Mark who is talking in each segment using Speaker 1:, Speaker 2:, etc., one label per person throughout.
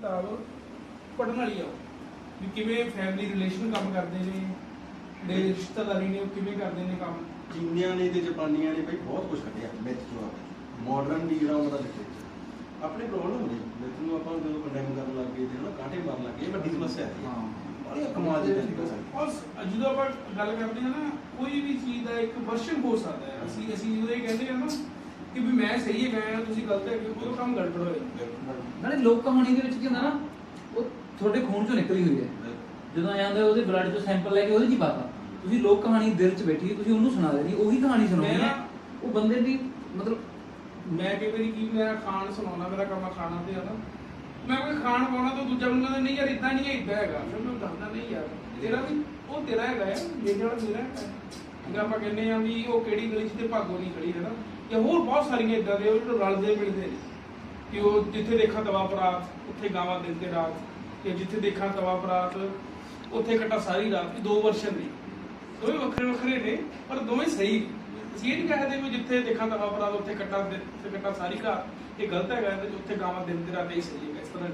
Speaker 1: किताब पढ़ने वाली आ भी किवें फैमिली रिलेशन काम करते हैं ते रिश्तेदारी ने किवें करते हैं काम।
Speaker 2: चीनियां ने ते जापानियां ने भाई बहुत कुछ कढ़िया मिथ चो मॉडर्न डी ਜਿਹੜਾ ਉਹਨਾਂ ਦਾ ਲਿਟਰੇਚਰ अपनी प्रॉब्लम नहीं मिथ ਨੂੰ ਆਪਾਂ ਜਦੋਂ ਕੰਡੈਮ ਕਰਨ ਲੱਗ ਗਏ ਤੇ ਨਾ ਕਾਂਟੇ ਮਾਰਨ ਲੱਗ ਗਏ ਵੱਡੀ ਸਮੱਸਿਆ ਹੈ ਹਾਂ ਬੜੀ ਕਮਾਲ ਦੀ ਗੱਲ ਹੈ।
Speaker 1: और ਜਦੋਂ ਆਪਾਂ ਗੱਲ ਕਰਦੇ ਹਾਂ ਨਾ ਕੋਈ ਵੀ ਚੀਜ਼ ਦਾ ਇੱਕ ਵਰਸ਼ਨ ਹੋ ਸਕਦਾ ਹੈ ਅਸੀਂ ਜਦੋਂ ਇਹ ਕਹਿੰਦੇ ਹਾਂ ਨਾ ਕਿ ਵੀ ਮੈਂ ਸਹੀ ਹੈਗਾ ਤੁਸੀਂ ਗਲਤ ਹੈਗੇ ਉਹ ਕੰਮ ਗੜਬੜ ਹੋ ਜਾਂਦਾ।
Speaker 3: ਨਾਲੇ ਲੋਕ ਕਹਾਣੀ ਦੇ ਵਿੱਚ ਕੀ ਹੁੰਦਾ ਨਾ ਉਹ ਤੁਹਾਡੇ ਖੂਨ ਚੋਂ ਨਿਕਲੀ ਹੋਈ ਹੈ ਜਦੋਂ ਆ ਜਾਂਦਾ ਉਹਦੇ ਬਲੱਡ ਚੋਂ ਸੈਂਪਲ ਲੈ ਕੇ ਉਹਦੇ 'ਚ ਹੀ ਪਾਤਾ ਤੁਸੀਂ ਲੋਕ ਕਹਾਣੀ ਦਿਲ 'ਚ ਬੈਠੀ ਤੁਸੀਂ ਉਹਨੂੰ ਸੁਣਾ ਦੇਣੀ ਉਹੀ ਕਹਾਣੀ ਸੁਣਾਉਣੀ ਹੈ ਉਹ ਬੰਦੇ ਦੀ ਮਤਲਬ
Speaker 1: ਮੈਂ ਕਈ ਵਾਰੀ ਕੀ ਮੇਰਾ ਖਾਣ ਸੁਣਾਉਣਾ ਮੇਰਾ ਕੰਮ ਖਾਣਾ ਤੇ ਆਦਾ ਮੈਂ ਕੋਈ ਖਾਣ ਪਾਉਣਾ ਤਾਂ ਦੂਜਾ ਬੰਦਾ ਕਹਿੰਦਾ ਨਹੀਂ ਯਾਰ ਇਦਾਂ ਨਹੀਂ ਹੈ ਇਦਾਂ ਹੈਗਾ ਫਿਰ ਮੈਂ ਦੱਸਦਾ ਨਹੀਂ ਯਾਰ ਤੇਰਾ ਵੀ ਉਹ ਤੇਰਾ ਹੈਗਾ ਹੈ ਮੇਰੇ ਵਾਲਾ ਮੇਰਾ ਹੈ ਜੇ ਆਪਾਂ ਕਹਿੰਦੇ ਆ ਵੀ ਉਹ ਕਿਹੜੀ ਗਲੀ 'ਚ ਤੇ ਭਾਗੋ ਨਹੀਂ ਖੜੀ ਹੈ ਨਾ ਜਾਂ ਹੋਰ ਬਹੁਤ ਸਾਰੀਆਂ ਇਦਾਂ ਦੇ ਉਹ ਜਿਹੜੇ ਰਲਦੇ ਮਿਲਦੇ ਨੇ ਕਿ ਉਹ ਜਿੱਥੇ ਦੇਖਾਂ ਤਵਾ ਪਰਾਤ ਉੱਥੇ ਗਾਵਾਂ ਦਿਨ ਤੇ ਰਾਤ ਤੇ ਜਿੱਥੇ ਦੇਖਾਂ ਤਵਾ ਪਰਾਤ ਉੱਥੇ ਕੱਟਾ ਸਾਰੀ ਰਾਤ ਦੋ ਵਰਸ਼ਨ ਨੇ ਦੋਵੇਂ ਵੱਖਰੇ ਵੱਖਰੇ ਨੇ ਪਰ ਦੋਵੇਂ ਸਹੀ ਅਸੀਂ ਇਹ ਨਹੀਂ ਕਹਿੰਦੇ ਵੀ ਜਿੱਥੇ ਦੇਖਾਂ ਤਵਾ ਪਰਾਤ ਉੱਥੇ ਕੱਟਾ ਸਾਰੀ ਰਾਤ ਇਹ ਗਲਤ ਹੈਗਾ ਤੇ ਉੱਥੇ ਗਾਵਾਂ ਦਿਨ ਤੇ ਰਾਤ ਹੀ ਸਹੀ ਹੈ ਇਸ ਤਰ੍ਹਾਂ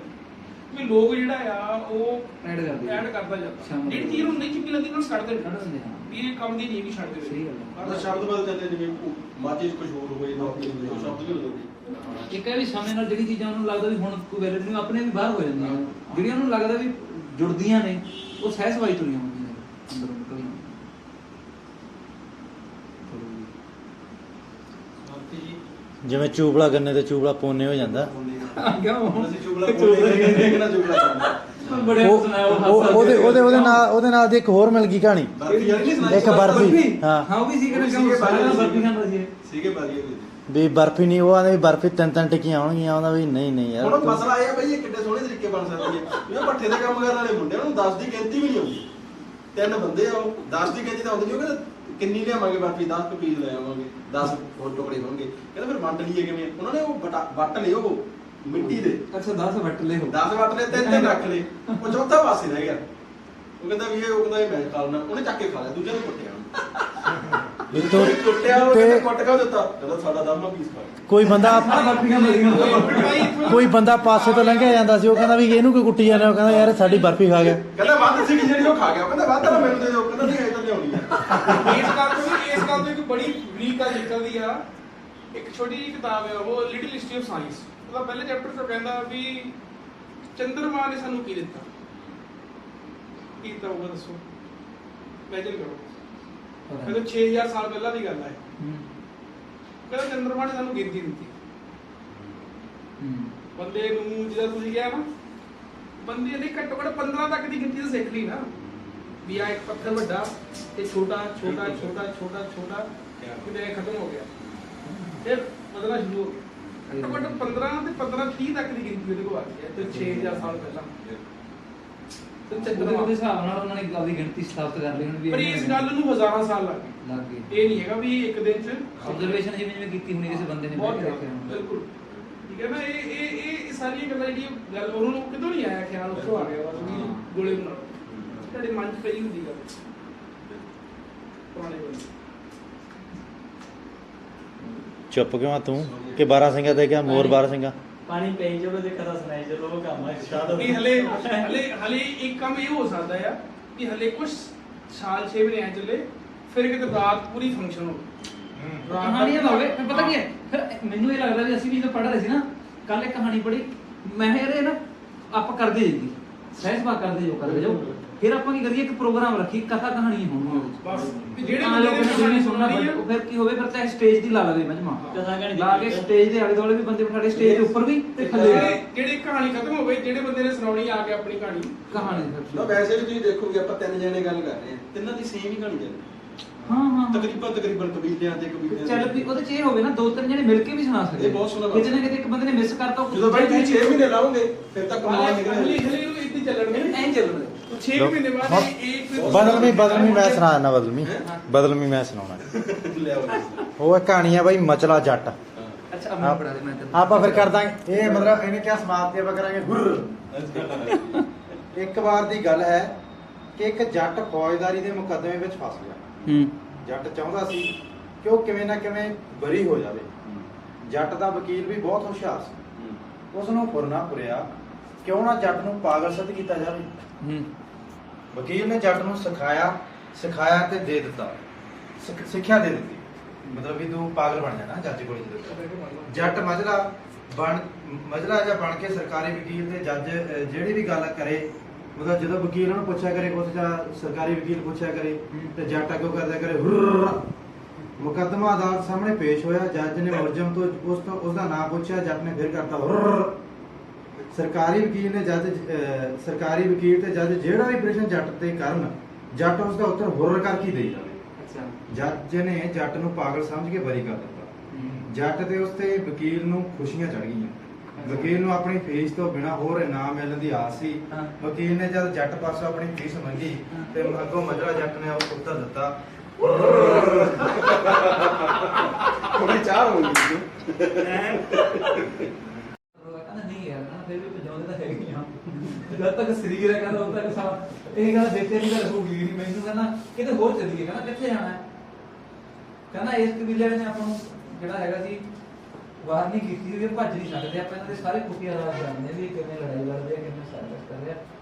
Speaker 1: ਵੀ ਲੋਕ ਜਿਹੜਾ ਆ ਉਹ ਐਡ ਕਰਦਾ ਜਾਂਦਾ ਜਿਹੜੀ ਚੀਜ਼ ਨੂੰ ਨਹੀਂ ਚੰਗੀ ਲੱਗਦੀ ਉਹਨੂੰ ਛੱਡ ਦਿੰਦੇ ਵੀ ਇਹ ਕੰਮ ਦੀ ਨਹੀਂ ਵੀ ਛੱਡ ਦੇ ਸਹੀ ਗੱਲ
Speaker 2: ਸ਼ਬਦ ਬਦਲ ਜਾਂਦੇ ਜਿਵੇਂ ਮਾਚੇ ਕੁਝ ਹੋਰ ਹੋਏ ਨੌਕਰੀ ਹੋਵੇ ਉਹ ਸ਼ਬਦ ਵੀ ਬਦਲਦੇ
Speaker 3: ਇੱਕ ਹੈ ਵੀ ਸਮੇਂ ਨਾਲ ਜਿਹੜੀ ਚੀਜ਼ਾਂ ਉਹਨੂੰ ਲੱਗਦਾ ਵੀ ਹੁਣ ਕੋਈ ਵੈਲਿਡ ਨਹੀਂ ਆਪਣੇ ਵੀ ਬਾਹਰ ਹੋ ਜਾਂਦੀਆਂ ਜਿਹੜੀਆਂ ਉਹਨੂੰ ਲੱਗਦਾ ਵੀ ਜੁੜਦੀਆਂ ਨੇ ਉਹ ਸਹਿਜ-ਸਵਾਈ ਤੁਰੀਆਂ ਹੁੰਦੀਆਂ ਅੰਦਰੋਂ ਨਿਕਲੀਆਂ
Speaker 4: ਜਿਵੇਂ ਚੂਬਲਾ ਗੰਨੇ ਤੇ ਚੂਬਲਾ ਪੋਨੇ ਹੋ ਜਾਂਦਾ
Speaker 3: ਕਿਉਂ
Speaker 2: ਅਸੀਂ ਚੁਗਲਾ ਬੋਲਦੇ ਦੇਖਣਾ ਚੁਗਲਾ ਕਰਨਾ
Speaker 3: ਬੜੇ ਸੁਣਾਇਆ
Speaker 4: ਉਹਦੇ ਨਾਲ ਦੀ ਇੱਕ ਹੋਰ ਮਿਲ ਗਈ ਕਹਾਣੀ ਇੱਕ ਬਰਫੀ
Speaker 3: ਹਾਂ ਉਹ ਵੀ ਸੀ ਕਿ ਬਰਫੀ ਖਾਂਦਾ ਸੀ
Speaker 2: ਸੀਗੇ ਬਾਰੀਏ
Speaker 4: ਵੀ ਬਰਫੀ ਨਹੀਂ ਉਹ ਆਂਦੇ ਵੀ ਬਰਫੀ ਤਿੰਨ ਟਿੱਕੀਆਂ ਆਉਣਗੀਆਂ ਉਹਦਾ ਵੀ ਨਹੀਂ ਯਾਰ
Speaker 2: ਹੁਣ ਮਸਲਾ ਇਹ ਆ ਬਈ ਇਹ ਕਿੰਨੇ ਸੋਹਣੇ ਤਰੀਕੇ ਬਣ ਸਕਦੀ ਹੈ ਇਹ ਭੱਠੇ ਦੇ ਕੰਮ ਕਰਨ ਵਾਲੇ ਮੁੰਡੇ ਉਹਨੂੰ 10 ਦੀ ਗਿਣਤੀ ਵੀ ਨਹੀਂ ਆਉਂਦੀ ਤਿੰਨ ਬੰਦੇ ਆ ਉਹ 10 ਦੀ ਗਿਣਤੀ ਤਾਂ ਆਉਂਦੀ ਨਹੀਂ ਉਹ ਕਹਿੰਦਾ ਕਿੰਨੀ ਲਿਆਵਾਂਗੇ ਬਰਫੀ 10 ਪੀਸ ਲੈ ਆਵਾਂਗੇ 10 ਹੋਰ ਟੁਕੜੇ ਹੋਣਗੇ ਕਹਿੰਦਾ ਫਿਰ ਵੰਡ ਲਈਏ ਕਿਵੇਂ ਉਹਨਾਂ ਨੇ ਉਹ ਵੱਟ ਲਏ ਉਹ ਮਿੱਟੀ ਦੇ
Speaker 3: ਅੱਛਾ 10 ਵੱਟ ਲਏ
Speaker 2: 10 ਵੱਟ ਲਏ ਤਿੰਨ ਰੱਖ ਲਏ ਉਹ ਚੌਥਾ ਪਾਸੇ ਰਹਿ ਗਿਆ ਉਹ ਕਹਿੰਦਾ ਵੀ ਇਹ ਮੈਂ ਖਾ ਲੈਣਾ ਉਹਨੇ ਚੱਕ ਕੇ ਖਾ ਲਿਆ ਦੂਜੇ ਨੂੰ ਕੁੱਟਿਆ ਕੁੱਟਿਆ ਉਹ ਕਹਿੰਦਾ ਕੁੱਟ ਕੇ ਦਿੱਤਾ ਕਹਿੰਦਾ ਸਾਡਾ 10ਵਾਂ ਪੀਸ ਖਾ
Speaker 4: ਕੋਈ ਬੰਦਾ ਪਾਸੇ ਤੋਂ ਲੰਘਿਆ ਜਾਂਦਾ ਸੀ ਉਹ ਕਹਿੰਦਾ ਵੀ ਇਹਨੂੰ ਕੋਈ ਕੁੱਟੀ ਜਾਂਦਾ ਉਹ ਕਹਿੰਦਾ ਯਾਰ ਸਾਡੀ ਬਰਫੀ ਖਾ ਗਿਆ
Speaker 2: ਕਹਿੰਦਾ ਵੱਧ ਸੀ ਜਿਹੜੀ ਉਹ ਖਾ ਗਿਆ ਕਹਿੰਦਾ ਵੱਧ ਤਾਂ ਮੈਨੂੰ ਦੇ ਦਿਓ ਕਹਿੰਦਾ ਨਹੀਂ ਇਹ ਤਾਂ ਲਿਆਉਣੀ ਆ
Speaker 1: ਇਸ ਗੱਲ ਤੋਂ ਇੱਕ ਬੜੀ ਵੀਕ ਗੱਲ ਨਿਕਲਦੀ ਆ ਇੱਕ ਛੋਟੀ ਜਿਹੀ ਕਿਤਾਬ ਹੈ ਉਹ ਲਿਟਲ ਹਿਸਟਰੀ ਆਫ ਸਾਇੰਸ ਉਹਦਾ ਪਹਿਲੇ ਚੈਪਟਰ ਤੋਂ ਕਹਿੰਦਾ ਵੀ ਚੰਦਰਮਾ ਨੇ ਸਾਨੂੰ ਕੀ ਦਿੱਤਾ ਕੀ ਦਿੱਤਾ ਹੋਊਗਾ ਦੱਸੋ ਇਮੇਜਿਨ ਕਰੋ ਕਹਿੰਦਾ 6000 ਸਾਲ ਪਹਿਲਾਂ ਦੀ ਗੱਲ ਹੈ ਕਹਿੰਦਾ ਚੰਦਰਮਾ ਨੇ ਸਾਨੂੰ ਗਿਣਤੀ ਦਿੱਤੀ ਬੰਦੇ ਨੂੰ ਜਿਹੜਾ ਤੁਸੀਂ ਕਿਹਾ ਨਾ ਬੰਦੇ ਨੇ ਘੱਟੋ ਘੱਟ 15 ਤੱਕ ਦੀ ਗਿਣਤੀ ਤਾਂ ਸਿੱਖ ਲਈ ਨਾ ਵੀ ਆ ਇੱਕ ਪੱਥਰ ਵੱਡਾ ਤੇ ਛੋਟਾ ਛੋਟਾ ਛੋਟਾ ਛੋਟਾ ਛੋਟਾ ਕਿਤੇ ਖਤਮ ਹੋ ਗਿਆ ਫਿਰ ਬਦਲਣਾ ਸ਼ੁਰੂ ਹੋ ਗਿਆ ਘੱਟੋ ਘੱਟ 15 ਤੇ 15 30 ਤੱਕ ਦੀ ਗਿਣਤੀ ਉਹਦੇ ਕੋਲ ਆ ਗਈ ਹੈ ਤੇ 6000 ਸਾਲ ਪਹਿਲਾਂ ਤੇ ਚੰਦਰਮਾ
Speaker 3: ਦੇ ਹਿਸਾਬ ਨਾਲ ਉਹਨਾਂ ਨੇ ਗੱਲ ਦੀ ਗਿਣਤੀ ਸਥਾਪਿਤ ਕਰ ਲਈ ਹੁਣ ਵੀ
Speaker 1: ਪਰ ਇਸ ਗੱਲ ਨੂੰ ਹਜ਼ਾਰਾਂ ਸਾਲ ਲੱਗ
Speaker 3: ਗਏ
Speaker 1: ਇਹ ਨਹੀਂ ਹੈਗਾ ਵੀ ਇੱਕ ਦਿਨ ਚ
Speaker 3: ਆਬਜ਼ਰਵੇਸ਼ਨ ਜਿਵੇਂ ਕੀਤੀ ਹੁੰਦੀ ਕਿਸੇ ਬੰਦੇ ਨੇ
Speaker 1: ਬਿਲਕੁਲ ਠੀਕ ਹੈ ਨਾ ਇਹ ਸਾਰੀਆਂ ਗੱਲਾਂ ਜਿਹੜੀਆਂ ਗੱਲ ਉਹਨੂੰ ਕਿਦੋਂ ਨਹੀਂ ਆਇਆ ਖਿਆਲ ਉੱਥੋਂ ਆ ਗਿਆ ਬਸ ਵੀ ਗੋਲੇ ਬਣਾ ਤੁਹਾਡੇ ਮਨ ਚ ਪਈ ਹੁੰਦੀ ਗੱਲ ਪੁਰਾਣੇ ਬੰਦੇ
Speaker 4: ਚੁੱਪ ਕਿਉਂ ਆ ਤੂੰ ਕਿ 12 ਸਿੰਘਾਂ ਤੇ ਕਿਹਾ ਮੋਰ 12 ਸਿੰਘਾਂ
Speaker 5: ਪਾਣੀ ਪਈ ਜਾਵੇ ਤੇ ਕਦਾ ਸੁਣਾਈ ਚਲੋ ਉਹ ਕੰਮ ਹੈ ਸ਼ਾਦ
Speaker 1: ਵੀ ਹਲੇ ਇੱਕ ਕੰਮ ਇਹ ਹੋ ਸਕਦਾ ਆ ਕਿ ਹਲੇ ਕੁਝ ਸਾਲ 6 ਮਹੀਨੇ ਚੱਲੇ ਫਿਰ ਕਿਤੇ ਰਾਤ ਪੂਰੀ ਫੰਕਸ਼ਨ ਹੋਵੇ
Speaker 3: ਕਹਾਣੀ ਇਹ ਹੋਵੇ ਪਤਾ ਕੀ ਹੈ ਫਿਰ ਮੈਨੂੰ ਇਹ ਲੱਗਦਾ ਵੀ ਅਸੀਂ ਵੀ ਜਦੋਂ ਪੜ੍ਹ ਰਹੇ ਸੀ ਨਾ ਕੱਲ ਇੱਕ ਕਹਾਣੀ ਪੜ੍ਹੀ ਮੈਂ ਯਾਰ ਇਹ ਨਾ ਆਪਾਂ ਕਰਦੇ ਜੀ ਸਹਿਜ ਕਰਦੇ ਜੋ ਫਿਰ ਆਪਾਂ ਕੀ ਕਰੀਏ ਇੱਕ ਪ੍ਰੋਗਰਾਮ ਰੱਖੀ ਕਥਾ ਕਹਾਣੀ ਹੋਣੀ
Speaker 1: ਬਸ
Speaker 3: ਜਿਹੜੇ ਬੰਦੇ ਨੇ ਸੁਣਨਾ ਫਿਰ ਕੀ ਹੋਵੇ ਫਿਰ ਤਾਂ ਸਟੇਜ ਦੀ ਲਾ ਲਵੇ ਮਜਮਾ
Speaker 5: ਕਥਾ ਕਹਾਣੀ
Speaker 3: ਲਾ ਕੇ ਸਟੇਜ ਦੇ ਆਲੇ ਦੁਆਲੇ ਵੀ ਬੰਦੇ ਬਿਠਾੜੇ ਸਟੇਜ ਦੇ ਉੱਪਰ ਵੀ ਤੇ ਥੱਲੇ
Speaker 1: ਜਿਹੜੀ ਕਹਾਣੀ ਖਤਮ ਹੋਵੇ ਜਿਹੜੇ ਬੰਦੇ ਨੇ ਸੁਣਾਉਣੀ ਆ ਕੇ ਆਪਣੀ ਕਹਾਣੀ
Speaker 2: ਤਾਂ ਵੈਸੇ ਵੀ ਤੁਸੀਂ ਦੇਖੋਗੇ ਆਪਾਂ ਤਿੰਨ ਜਣੇ ਗੱਲ ਕਰ ਰਹੇ ਆ ਤਿੰਨਾਂ ਦੀ ਸੇਮ ਹੀ ਕਹਾਣੀ ਚੱਲ ਰਹੀ
Speaker 3: ਹਾਂ
Speaker 2: ਤਕਰੀਬਨ ਕਬੀਲਿਆਂ ਤੇ ਕਬੀਲਿਆਂ
Speaker 3: ਚੱਲ ਵੀ ਉਹਦੇ ਚ ਇਹ ਹੋਵੇ ਨਾ ਦੋ ਤਿੰਨ ਜਣੇ ਮਿਲ ਕੇ ਵੀ ਸੁਣਾ ਸਕਦੇ
Speaker 2: ਇਹ ਬਹੁਤ ਸੋਹਣਾ
Speaker 3: ਕਿਤੇ ਨਾ ਕਿਤੇ ਇੱਕ ਬੰਦੇ ਨੇ ਮਿਸ ਕਰਤਾ
Speaker 2: ਜਦੋਂ ਬਾਈ ਤੁਸੀਂ 6 ਮਹੀਨੇ ਲਾਓਗੇ ਫਿਰ ਤਾਂ ਕਮਾਲ ਨਿਕਲੇਗੀ
Speaker 1: ਹਲੇ ਨੂੰ ਇੱਥੇ ਚੱਲਣਗੇ
Speaker 3: ਐਂ ਚੱਲਣਾ
Speaker 1: 6 ਮਹੀਨੇ ਬਾਅਦ ਇੱਕ
Speaker 4: ਬਦਲਮੀ ਮੈਂ ਸੁਣਾ ਬਦਲਮੀ ਮੈਂ ਸੁਣਾਉਣਾ
Speaker 2: ਲਿਆਓ
Speaker 4: ਉਹ ਇੱਕ ਕਹਾਣੀ ਆ ਬਾਈ ਮਚਲਾ ਜੱਟ
Speaker 3: ਅੱਛਾ ਆਪਣਾ ਪੜਾ ਦੇ ਮੈਂ ਤੈਨੂੰ
Speaker 4: ਆਪਾਂ ਫਿਰ ਕਰ ਦਾਂਗੇ ਇਹ ਮਤਲਬ ਇਹਨੇ ਕਿਹਾ ਸਮਾਪਤੀ ਆਪਾਂ ਕਰਾਂਗੇ ਗੁਰ ਇੱਕ ਵਾਰ ਦੀ ਗੱਲ ਹੈ ਕਿ ਇੱਕ ਜੱਟ ਫੌਜਦਾਰੀ ਦੇ ਮੁਕੱਦਮੇ ਵਿੱਚ ਫਸ ਗਿਆ ਜੱਟ ਚਾਹੁੰਦਾ ਸੀ ਕਿ ਉਹ ਕਿਵੇਂ ਨਾ ਕਿਵੇਂ ਬਰੀ ਹੋ ਜਾਵੇ ਜੱਟ ਦਾ ਵਕੀਲ ਵੀ ਬਹੁਤ ਹੁਸ਼ਿਆਰ ਸੀ ਉਸ ਨੂੰ ਫੁਰਨਾ ਪੁਰਿਆ ਕਿਉਂ ਨਾ ਜੱਟ ਨੂੰ ਪਾਗਲ ਸਿੱਧ ਕੀਤਾ ਜਾਵੇ।
Speaker 3: ਹੂੰ
Speaker 4: ਵਕੀਲ ਨੇ ਜੱਟ ਨੂੰ ਸਿਖਾਇਆ ਤੇ ਦੇ ਦਿੱਤਾ, ਸਿੱਖਿਆ ਦੇ ਦਿੱਤੀ, ਮਤਲਬ ਵੀ ਤੂੰ ਪਾਗਲ ਬਣ ਜਾਣਾ ਜੱਜ ਕੋਲ ਜਦੋਂ ਜੱਟ ਮਜਲਾ ਜਾਂ ਬਣ ਕੇ ਸਰਕਾਰੀ ਵਕੀਲ ਤੇ ਜੱਜ ਜਿਹੜੀ ਵੀ ਗੱਲ ਕਰੇ, ਮਤਲਬ ਜਦੋਂ ਵਕੀਲ ਉਹਨੂੰ ਪੁੱਛਿਆ ਕਰੇ, ਉਸ ਦਾ ਸਰਕਾਰੀ ਵਕੀਲ ਪੁੱਛਿਆ ਕਰੇ ਤੇ ਜੱਟ ਅੱਗੋਂ ਕਰਦਾ ਕਰੇ ਹੁਰਰ। ਮੁਕੱਦਮਾ ਅਦਾਲਤ ਸਾਹਮਣੇ ਪੇਸ਼ ਹੋਇਆ, ਜੱਜ ਨੇ ਮੁਲਜ਼ਮ ਤੋਂ ਉਸ ਦਾ ਨਾਮ ਪੁੱਛਿਆ, ਜੱਟ ਨੇ ਫਿਰ ਕਰਤਾ ਹੁਰਰ। ਸਰਕਾਰੀ ਵਕੀਲ ਤੇ ਜੱਜ ਜਿਹੜਾ ਵੀ ਪ੍ਰਸ਼ਨ ਜੱਟ ਤੇ ਕਰਨ, ਜੱਟ ਉਸ ਦਾ ਉੱਤਰ ਹੁਰਰ ਕਰਕੇ ਦੇਈ ਜਾਵੇ।
Speaker 3: ਅੱਛਾ
Speaker 4: ਜੱਜ ਨੇ ਜੱਟ ਨੂੰ ਪਾਗਲ ਸਮਝ ਕੇ ਬਰੀ ਕਰ ਦਿੱਤਾ। ਜੱਟ ਤੇ ਉਸ ਤੇ ਵਕੀਲ ਨੂੰ ਖੁਸ਼ੀਆਂ ਚੜ ਗਈਆਂ। ਵਕੀਲ ਨੂੰ ਆਪਣੀ ਫੀਸ ਤੋਂ ਬਿਨਾਂ ਹੋਰ ਇਨਾਮ ਮਿਲਣ ਦੀ ਆਸ ਸੀ।
Speaker 3: ਹਾਂ।
Speaker 4: ਵਕੀਲ ਨੇ ਜਦ ਜੱਟ ਪਾਸੋਂ ਆਪਣੀ ਫੀਸ ਮੰਗੀ ਤੇ ਅੱਗੋਂ ਮਜਰਾ ਜੱਟ ਨੇ ਉਹ ਉੱਤਰ ਦਿੱਤਾ।
Speaker 2: ਥੋੜੀ ਚਾਹ ਹੋ ਗਈ
Speaker 3: ਕਹਿੰਦਾ ਨਹੀਂ ਯਾਰ ਕਹਿੰਦਾ ਫਿਰ ਵੀ ਭਜਾਉਂਦੇ ਤਾਂ ਹੈਗੇ ਹੀ ਆ ਜਦ ਤੱਕ ਸਰੀਰ ਹੈ ਕਹਿੰਦਾ ਉਦੋਂ ਤੱਕ ਸਾ ਇਹ ਗੱਲ ਦੇਖੇ ਨਹੀਂ ਗੱਲ ਹੋਊਗੀ ਨਹੀਂ। ਮੈਨੂੰ ਕਹਿੰਦਾ ਕਿਤੇ ਹੋਰ ਚੱਲੀਏ, ਕਹਿੰਦਾ ਕਿੱਥੇ ਜਾਣਾ ਹੈ, ਕਹਿੰਦਾ ਇਸ ਕਬੀਲੇ ਨੇ ਆਪਾਂ ਨੂੰ ਜਿਹੜਾ ਹੈਗਾ ਸੀ ਵਾਰ ਨਹੀਂ ਕੀਤੀ ਵੀ ਭੱਜ ਨਹੀਂ ਸਕਦੇ ਆਪਾਂ, ਇਹਨਾਂ ਦੇ ਸਾਰੇ ਖੁਫੀਆ ਰਾਜ਼ ਜਾਣਦੇ ਵੀ ਕਿਵੇਂ ਲੜਾਈ ਲੜਦੇ ਆ, ਕਿਵੇਂ ਸਾਜ਼ਿਸ਼ ਕਰਦੇ ਆ।